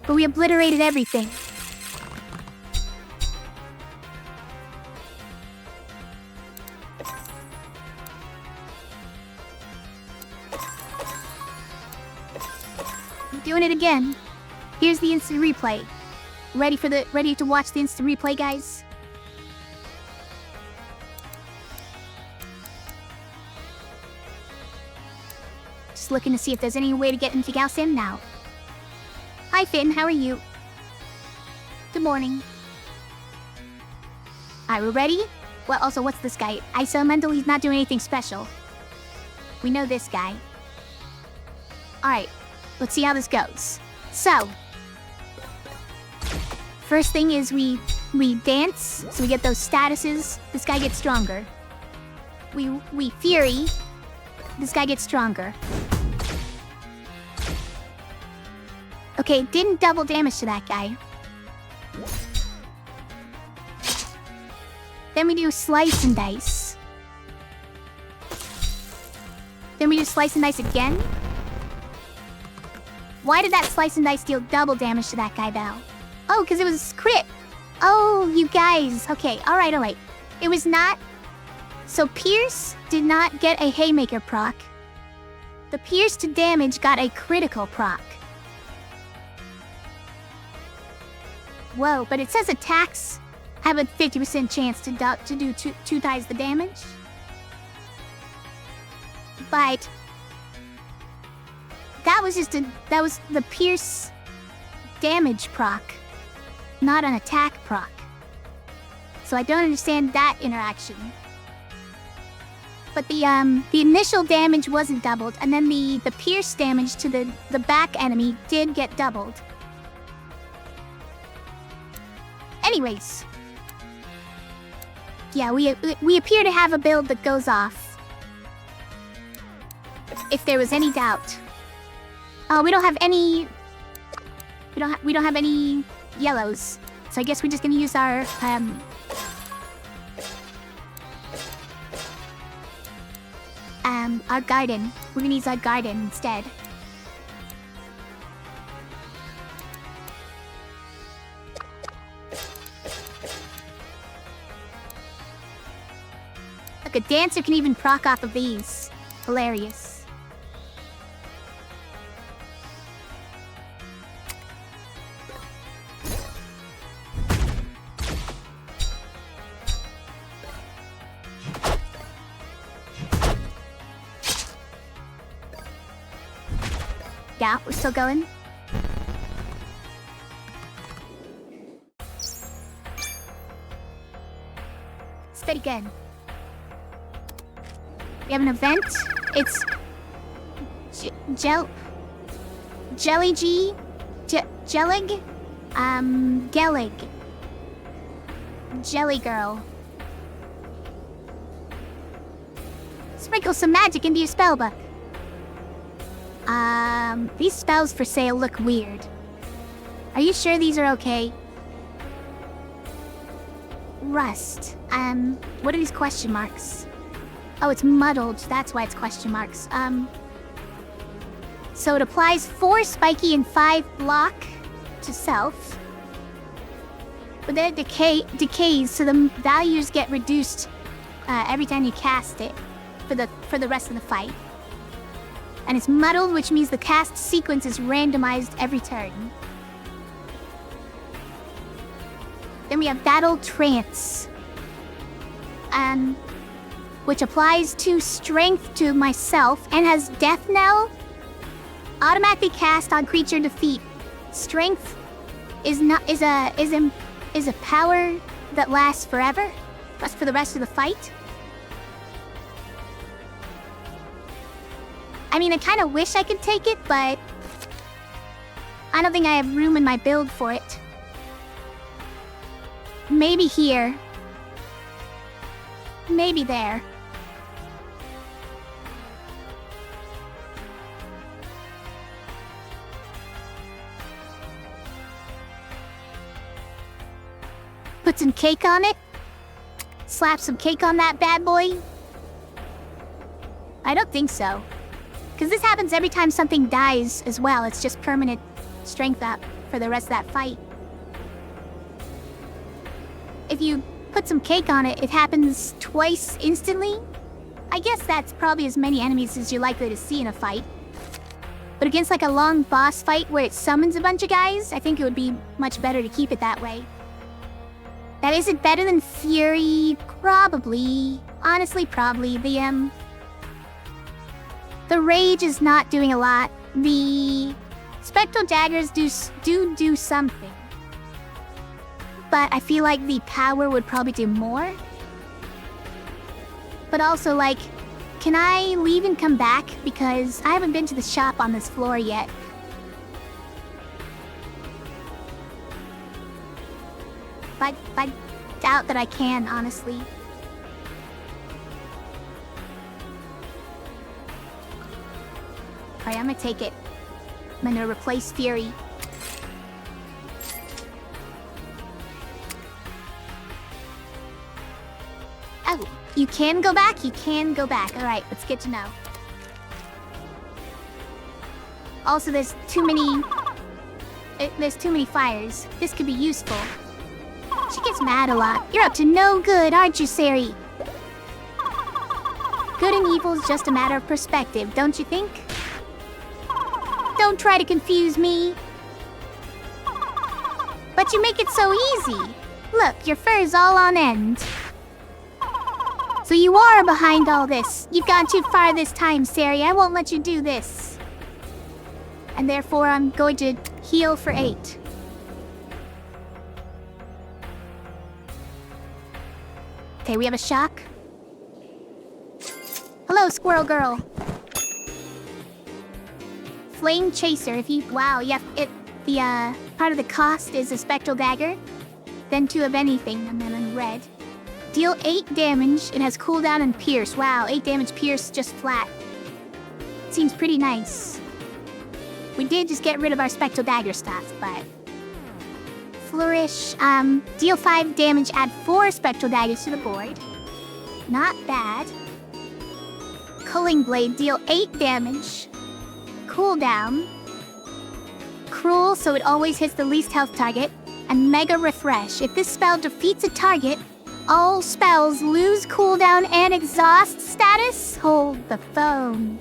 But we obliterated everything. I'm doing it again. Here's the instant replay. Ready to watch the instant replay, guys? Just looking to see if there's any way to get anything else in now. Hi Finn, how are you? Good morning. Alright, we're ready? Well, also, what's this guy? Ice Elemental, he's not doing anything special. We know this guy. Alright, let's see how this goes. So, first thing is we dance, so we get those statuses. This guy gets stronger. We fury. This guy gets stronger. Okay, didn't double damage to that guy. Then we do slice and dice. Then we do slice and dice again. Why did that slice and dice deal double damage to that guy though? Oh, because it was crit. Oh, you guys. Okay, alright. It was not... So Pierce did not get a Haymaker proc. The Pierce to damage got a critical proc. Whoa, but it says attacks have a 50% chance to do two times the damage. But that was the Pierce damage proc, not an attack proc. So I don't understand that interaction. But the initial damage wasn't doubled, and then the Pierce damage to the back enemy did get doubled. Anyways. Yeah, we appear to have a build that goes off. If there was any doubt. We don't have any... We don't have any yellows. So I guess we're just gonna use our garden. We're gonna use our garden instead. Look, a dancer can even proc off of these. Hilarious. Yeah, we're still going. Steady again. We have an event. It's Jelly G, Jellig, Gellig, Jelly Girl. Sprinkle some magic into your spellbook. These spells for sale look weird. Are you sure these are okay? Rust. What are these question marks? Oh, it's muddled. That's why it's question marks. So it applies 4 spiky and 5 block to self. But then it decays, so the values get reduced every time you cast it for the rest of the fight. And it's muddled, which means the cast sequence is randomized every turn. Then we have Battle Trance. Which applies to strength to myself and has Death Knell. Automatically cast on creature defeat. Strength is a power that lasts forever. Lasts for the rest of the fight. I mean, I kind of wish I could take it, but I don't think I have room in my build for it. Maybe here. Maybe there. Put some cake on it. Slap some cake on that bad boy. I don't think so. Because this happens every time something dies as well. It's just permanent strength up for the rest of that fight. If you put some cake on it, it happens twice instantly. I guess that's probably as many enemies as you're likely to see in a fight. But against like a long boss fight where it summons a bunch of guys, I think it would be much better to keep it that way. That is it better than Fury? Probably. Honestly, probably. The Rage is not doing a lot. The Spectral Daggers do something. But I feel like the Power would probably do more. But also, like, can I leave and come back? Because I haven't been to the shop on this floor yet. I doubt that I can, honestly. Alright, I'm gonna take it. I'm gonna replace Fury. Oh, you can go back? You can go back. Alright, that's good to know. Also, there's too many fires. This could be useful. She gets mad a lot. You're up to no good, aren't you, Sari? Good and evil is just a matter of perspective, don't you think? Don't try to confuse me. But you make it so easy. Look, your fur is all on end. So you are behind all this. You've gone too far this time, Sari. I won't let you do this. And therefore, I'm going to heal for 8. Okay, we have a shock. Hello, Squirrel Girl. Flame Chaser. If you... Wow, yeah, the part of the cost is a Spectral Dagger. Then 2 of anything, and then in red. Deal 8 damage. It has cooldown and pierce. Wow, 8 damage pierce just flat. Seems pretty nice. We did just get rid of our Spectral Dagger stuff, but... Flourish. Deal 5 damage, add 4 Spectral Daggers to the board. Not bad. Culling Blade, deal 8 damage. Cooldown. Cruel, so it always hits the least health target. And Mega Refresh. If this spell defeats a target, all spells lose cooldown and exhaust status. Hold the phone.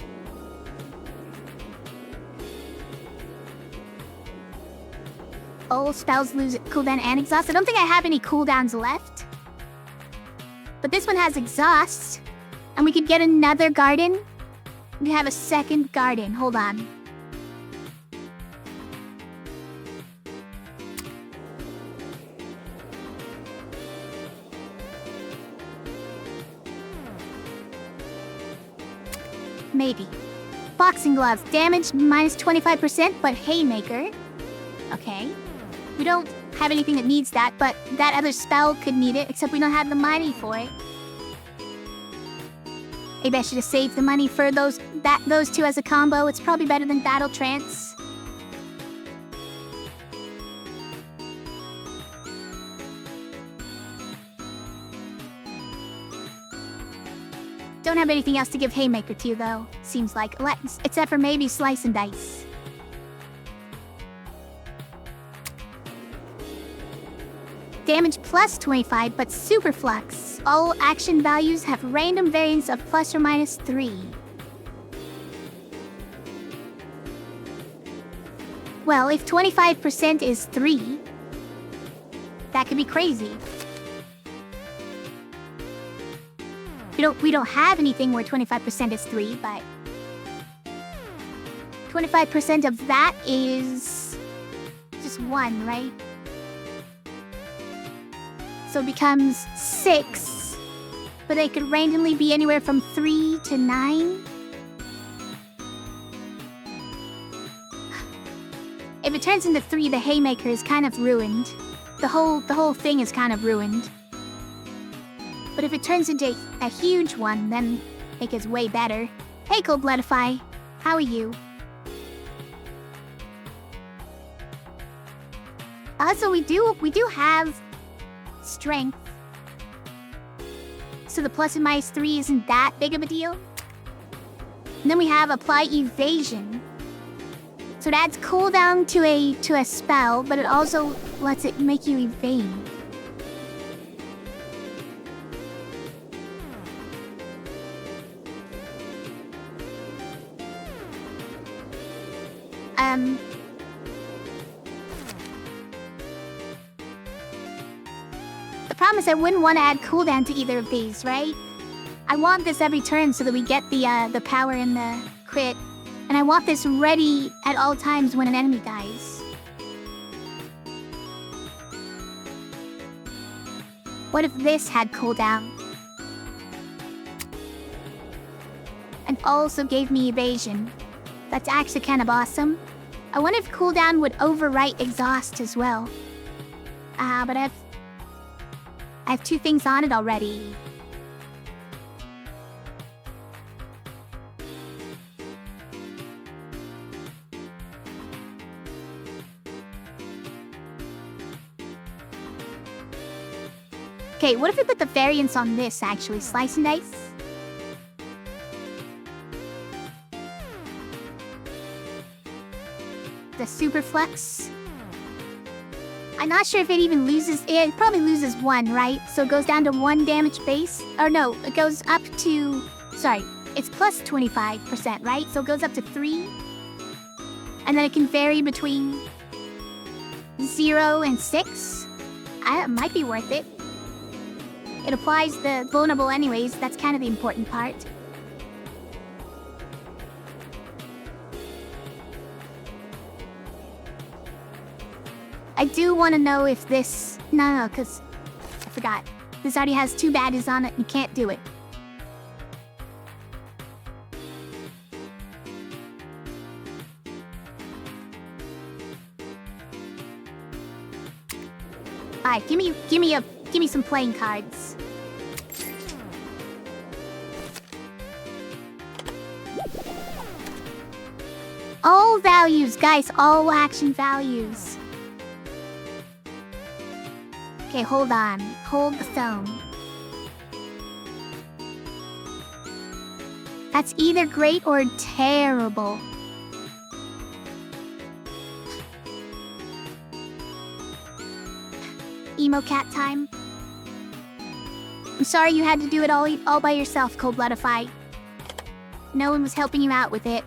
All spells lose cooldown and exhaust. I don't think I have any cooldowns left. But this one has exhaust. And we could get another garden. We have a second garden. Hold on. Maybe. Boxing gloves. Damage minus 25%, but Haymaker. Okay. We don't have anything that needs that, but that other spell could need it, except we don't have the money for it. Maybe I should have saved the money for those 2 as a combo. It's probably better than Battle Trance. Don't have anything else to give Haymaker to, though. Seems like, except for maybe Slice and Dice. Damage plus 25, but Super Flux. All action values have random variance of plus or minus 3. Well, if 25% is 3, that could be crazy. We don't have anything where 25% is 3, but 25% of that is just 1, right? So it becomes 6, but they could randomly be anywhere from 3 to 9. If it turns into 3, the Haymaker is kind of ruined. The whole thing is kind of ruined. But if it turns into a huge one, then it gets way better. Hey, Cold-Bloodify, how are you? Also, we do have strength. So the plus and minus 3 isn't that big of a deal. And then we have apply evasion. So it adds cooldown to a spell, but it also lets it make you evade. The problem is I wouldn't want to add cooldown to either of these, right? I want this every turn so that we get the power and the crit. And I want this ready at all times when an enemy dies. What if this had cooldown? And also gave me evasion. That's actually kind of awesome. I wonder if cooldown would overwrite exhaust as well. But I have 2 things on it already. Okay, what if we put the variants on this, actually? Slice and dice? The super flex? I'm not sure if it even loses... It probably loses 1, right? So it goes down to 1 damage base? Or no, it goes up to... Sorry, it's plus 25%, right? So it goes up to 3. And then it can vary between 0 and 6. It might be worth it. It applies the vulnerable anyways, that's kind of the important part. I do want to know if this... No, because... I forgot. This already has 2 badges on it, you can't do it. Alright, give me some playing cards. All values, guys, all action values. Okay, hold on. Hold the phone. That's either great or terrible. Emo cat time. I'm sorry you had to do it all by yourself, Cold-Bloodify. No one was helping you out with it.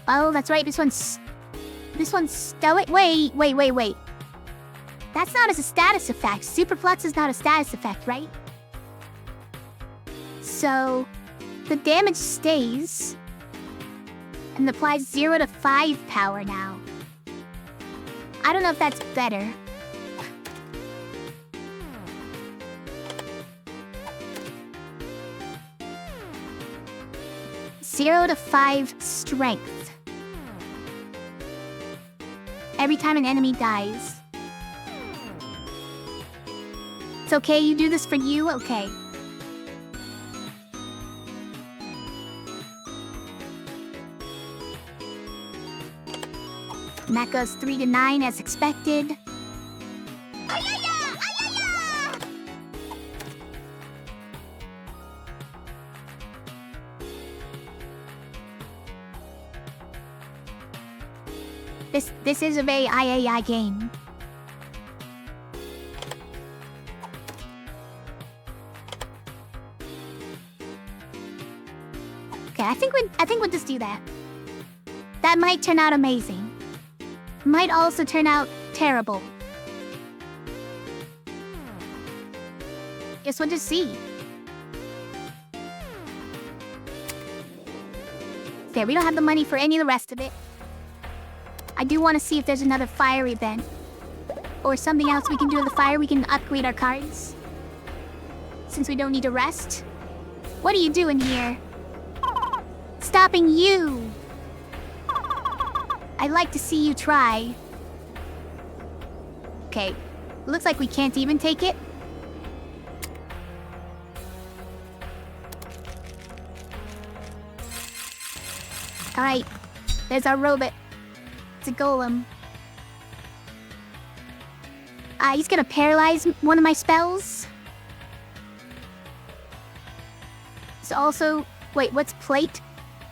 Oh, that's right, this one's stoic. Wait. That's not as a status effect. Superflex is not a status effect, right? So, the damage stays and applies 0 to 5 power now. I don't know if that's better. Zero to 5 strength. Every time an enemy dies. It's okay, you do this for you? Okay. And that goes 3 to 9 as expected. This is a very III game. Okay, I think we'll just do that. That might turn out amazing. Might also turn out terrible. Guess we'll just see. There, we don't have the money for any of the rest of it. I do want to see if there's another fire event. Or something else we can do with the fire. We can upgrade our cards. Since we don't need to rest. What are you doing here? Stopping you! I'd like to see you try. Okay. Looks like we can't even take it. Alright. There's our robot. It's a golem. He's gonna paralyze one of my spells. So also... Wait, what's plate?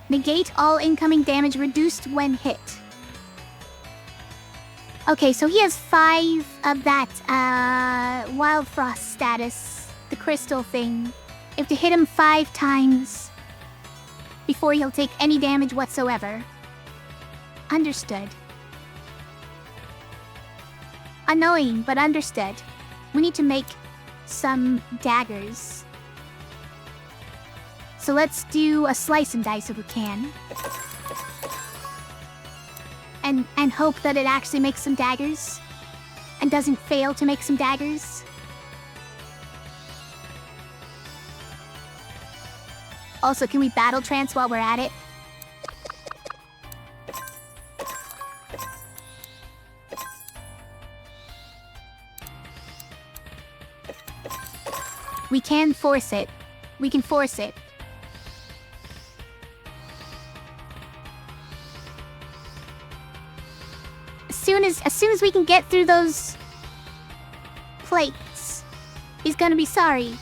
Negate all incoming damage reduced when hit. Okay, so he has 5 of that, Wild Frost status. The crystal thing. You have to hit him 5 times before he'll take any damage whatsoever. Understood. Annoying, but understood. We need to make some daggers. So let's do a slice and dice if we can. And hope that it actually makes some daggers. And doesn't fail to make some daggers. Also, can we battle trance while we're at it? We can force it. We can force it. As soon as we can get through those plates, he's gonna be sorry.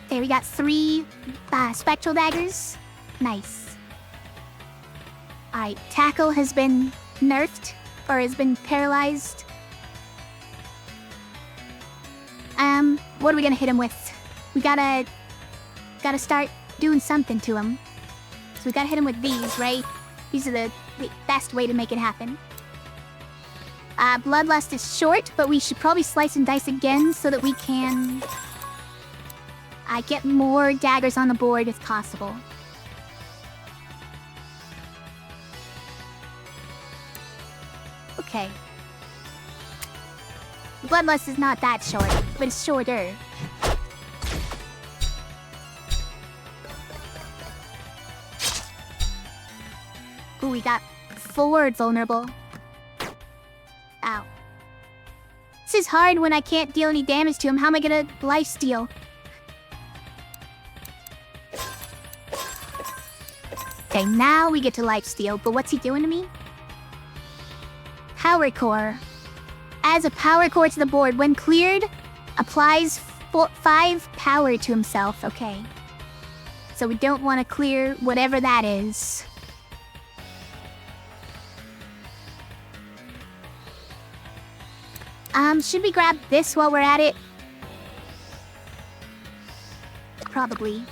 Okay, we got 3 spectral daggers. Nice. Alright, Tackle has been nerfed, or has been paralyzed. What are we gonna hit him with? We gotta start doing something to him. So we gotta hit him with these, right? These are the best way to make it happen. Bloodlust is short, but we should probably slice and dice again so that we can get more daggers on the board if possible. Okay. Bloodlust is not that short, but it's shorter. Ooh, we got forward vulnerable. Ow. This is hard when I can't deal any damage to him. How am I gonna lifesteal? Okay, now we get to lifesteal, but what's he doing to me? Power Core. Adds a power core to the board. When cleared, applies 5 power to himself. Okay. So we don't want to clear whatever that is. Should we grab this while we're at it? Probably.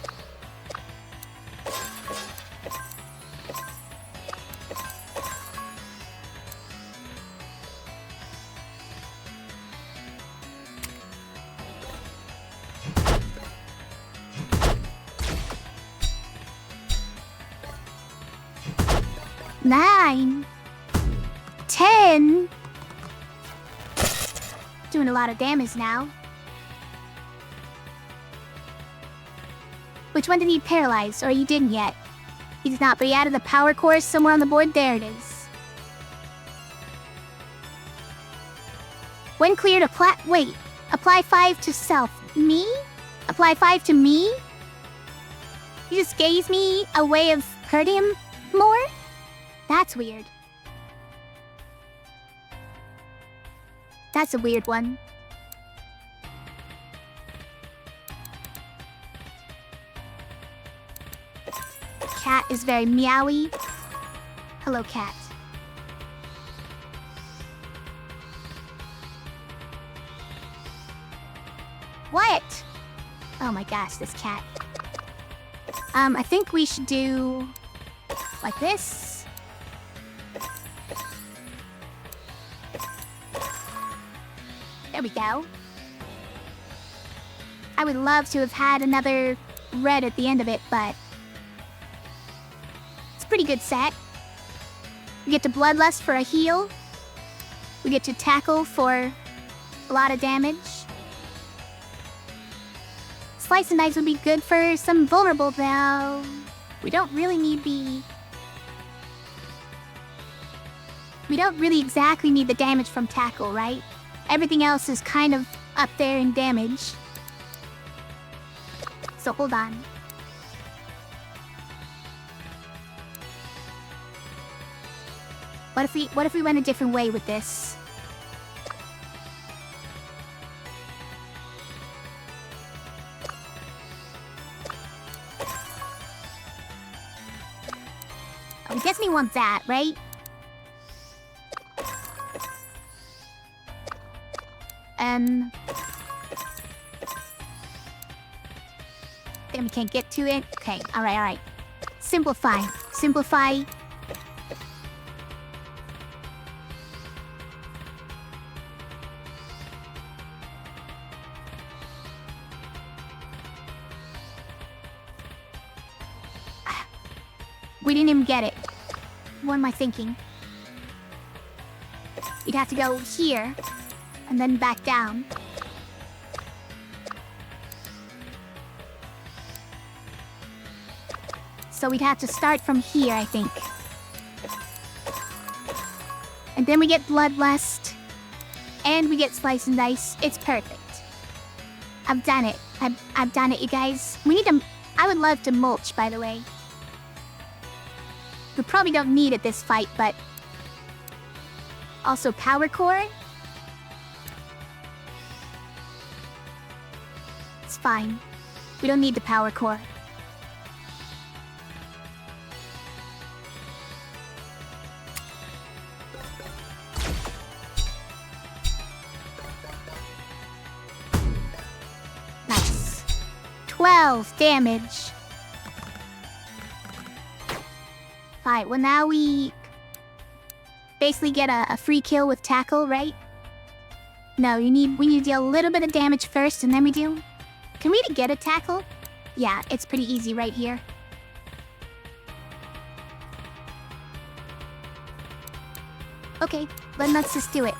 Nine. 10. Doing a lot of damage now. Which one did he paralyze? Or you didn't yet? He did not, but he added the power core somewhere on the board. There it is. When cleared, apply 5 to self. Me? Apply 5 to me? You just gave me a way of hurting him more? That's weird. That's a weird one. Cat is very meowy. Hello, cat. What? Oh my gosh, this cat. I think we should do like this. There we go. I would love to have had another red at the end of it, but it's a pretty good set. We get to Bloodlust for a heal. We get to Tackle for a lot of damage. Slice and Dice would be good for some vulnerable, though. We don't really need the... We don't really exactly need the damage from Tackle, right? Everything else is kind of up there in damage. So hold on. What if we went a different way with this? I'm guessing he wants that, right? Then we can't get to it. Okay, alright. Simplify. We didn't even get it. What am I thinking? You'd have to go here, and then back down. So we'd have to start from here, I think. And then we get Bloodlust. And we get Slice and Dice. It's perfect. I've done it. I've done it, you guys. We need to... I would love to mulch, by the way. We probably don't need it this fight, but... Also, Power Core. It's fine. We don't need the Power Core. Nice. 12 damage. Alright, well now we... basically get a free kill with Tackle, right? No, we need to deal a little bit of damage first, and then we do... Can we get a Tackle? Yeah, it's pretty easy right here. Okay, then let's just do it.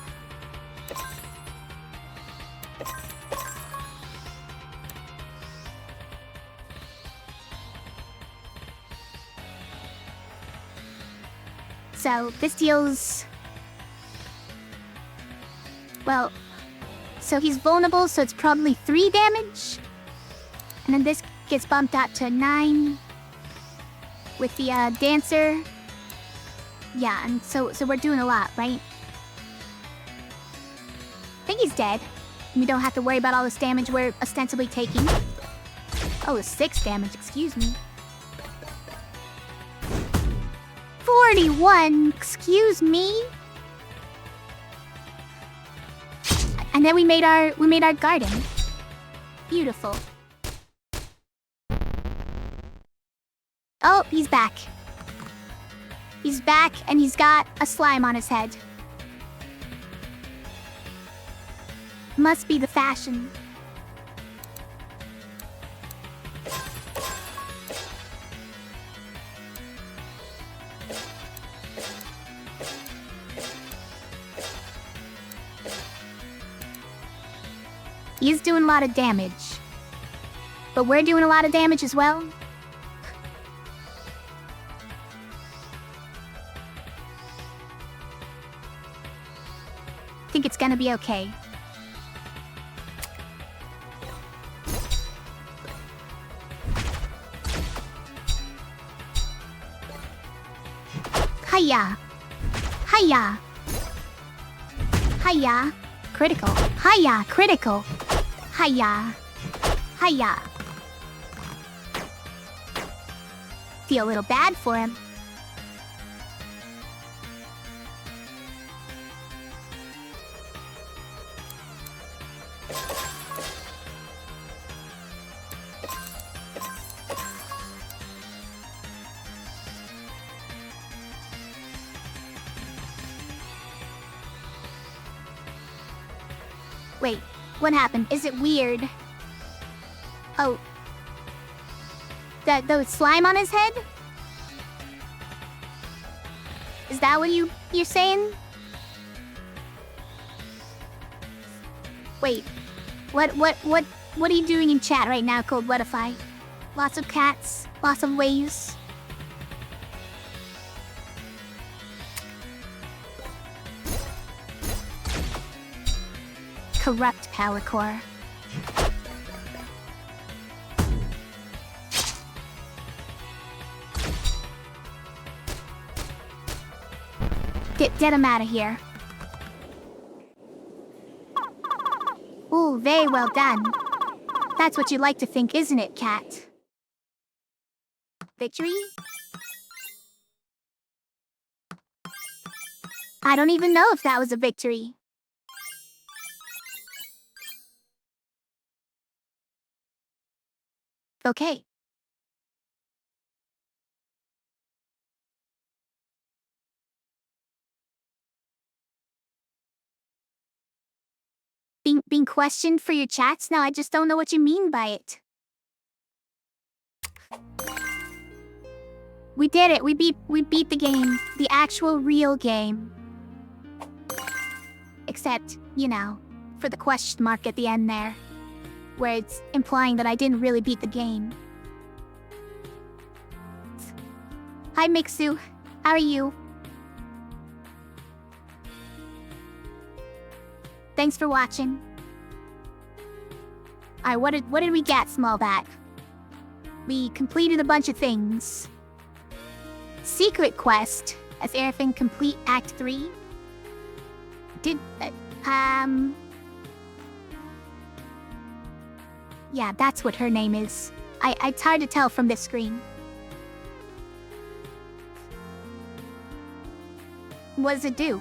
So, this deals... Well... So he's vulnerable, so it's probably 3 damage? And then this gets bumped out to 9... with the, Dancer. Yeah, and so we're doing a lot, right? I think he's dead. We don't have to worry about all this damage we're ostensibly taking. Oh, 6 damage, excuse me. 41, excuse me. And then we made our garden. Beautiful. Oh, he's back. He's back and he's got a slime on his head. Must be the fashion. He's doing a lot of damage. But we're doing a lot of damage as well. I think it's gonna be okay. Hiya! Hiya! Hiya! Critical. Hiya! Critical! Hiya! Hiya! Feel a little bad for him. Wait, what happened? Is it weird? Oh. The slime on his head? Is that what you're saying? Wait. What are you doing in chat right now, Cold Whatify? Lots of cats, lots of waves. Corrupt Power Core. Get him out of here. Ooh, very well done. That's what you like to think, isn't it, Cat? Victory? I don't even know if that was a victory. Okay. Being questioned for your chats now, I just don't know what you mean by it. We did it. We beat the game. The actual real game. Except, you know, for the question mark at the end there, where it's implying that I didn't really beat the game. Hi, Mixu. How are you? Thanks for watching. Alright, what did we get, Smallback? We completed a bunch of things. Secret quest as Erefin complete Act 3. Yeah, that's what her name is. It's hard to tell from this screen. What does it do?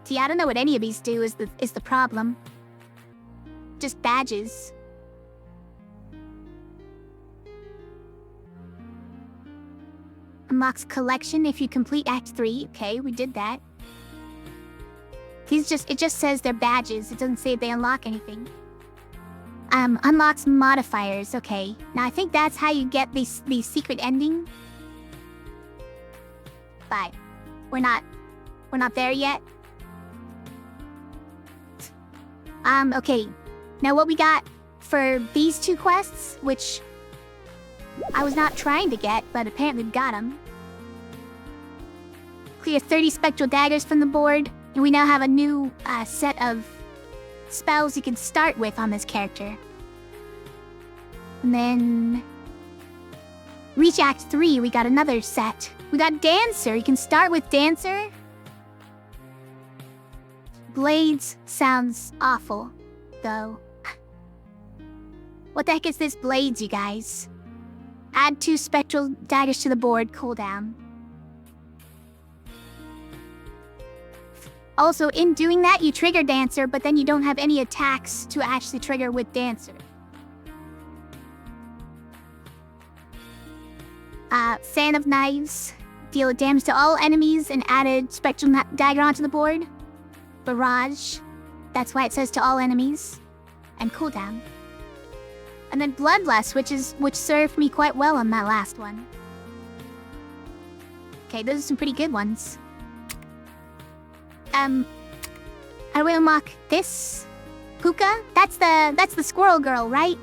See, I don't know what any of these do is the problem. Just badges. Unlocks collection if you complete Act 3. Okay, we did that. It just says they're badges. It doesn't say they unlock anything. Unlocks modifiers. Okay. Now I think that's how you get these secret ending. But we're not there yet. Okay. Now what we got for these two quests, which I was not trying to get, but apparently we got them. Clear 30 spectral daggers from the board, and we now have a new set of spells you can start with on this character. And then reach Act 3, we got another set. We got Dancer. You can start with Dancer. Blades sounds awful, though. What the heck is this Blades, you guys? Add 2 spectral daggers to the board, cooldown. Also, in doing that, you trigger Dancer, but then you don't have any attacks to actually trigger with Dancer. Fan of Knives. Deal damage to all enemies and added spectral dagger onto the board. Barrage. That's why it says to all enemies. And cooldown. And then Bloodlust, which served me quite well on that last one. Okay, those are some pretty good ones. I will unlock this. Puka? That's the squirrel girl, right?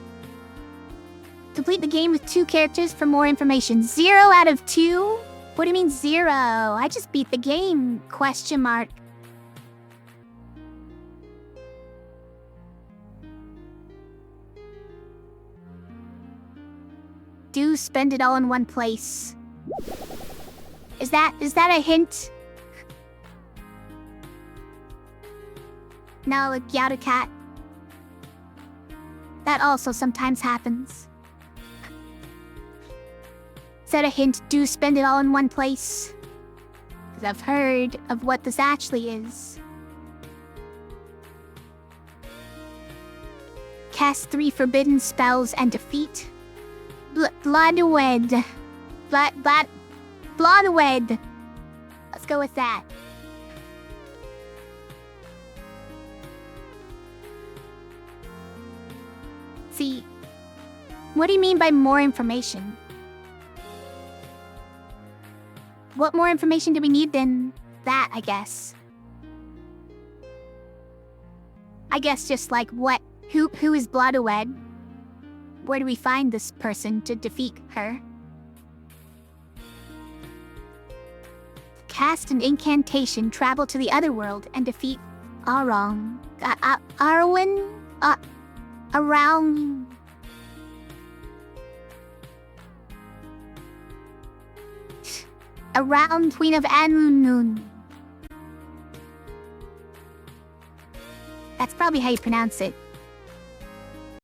Complete the game with 2 characters for more information. 0 out of 2? What do you mean 0? I just beat the game, question mark. Do spend it all in one place. Is that a hint? No, a Gyauda cat. That also sometimes happens. Is that a hint? Do spend it all in one place? Because I've heard of what this actually is. Cast 3 forbidden spells and defeat. Bloodwed. Bloodwed. Let's go with that. See, what do you mean by more information? What more information do we need than that, I guess? I guess just like who is Bloodwed? Where do we find this person to defeat her? Cast an incantation, travel to the other world, and defeat Arong. Arwen? Around. Around Queen of Anlun. That's probably how you pronounce it.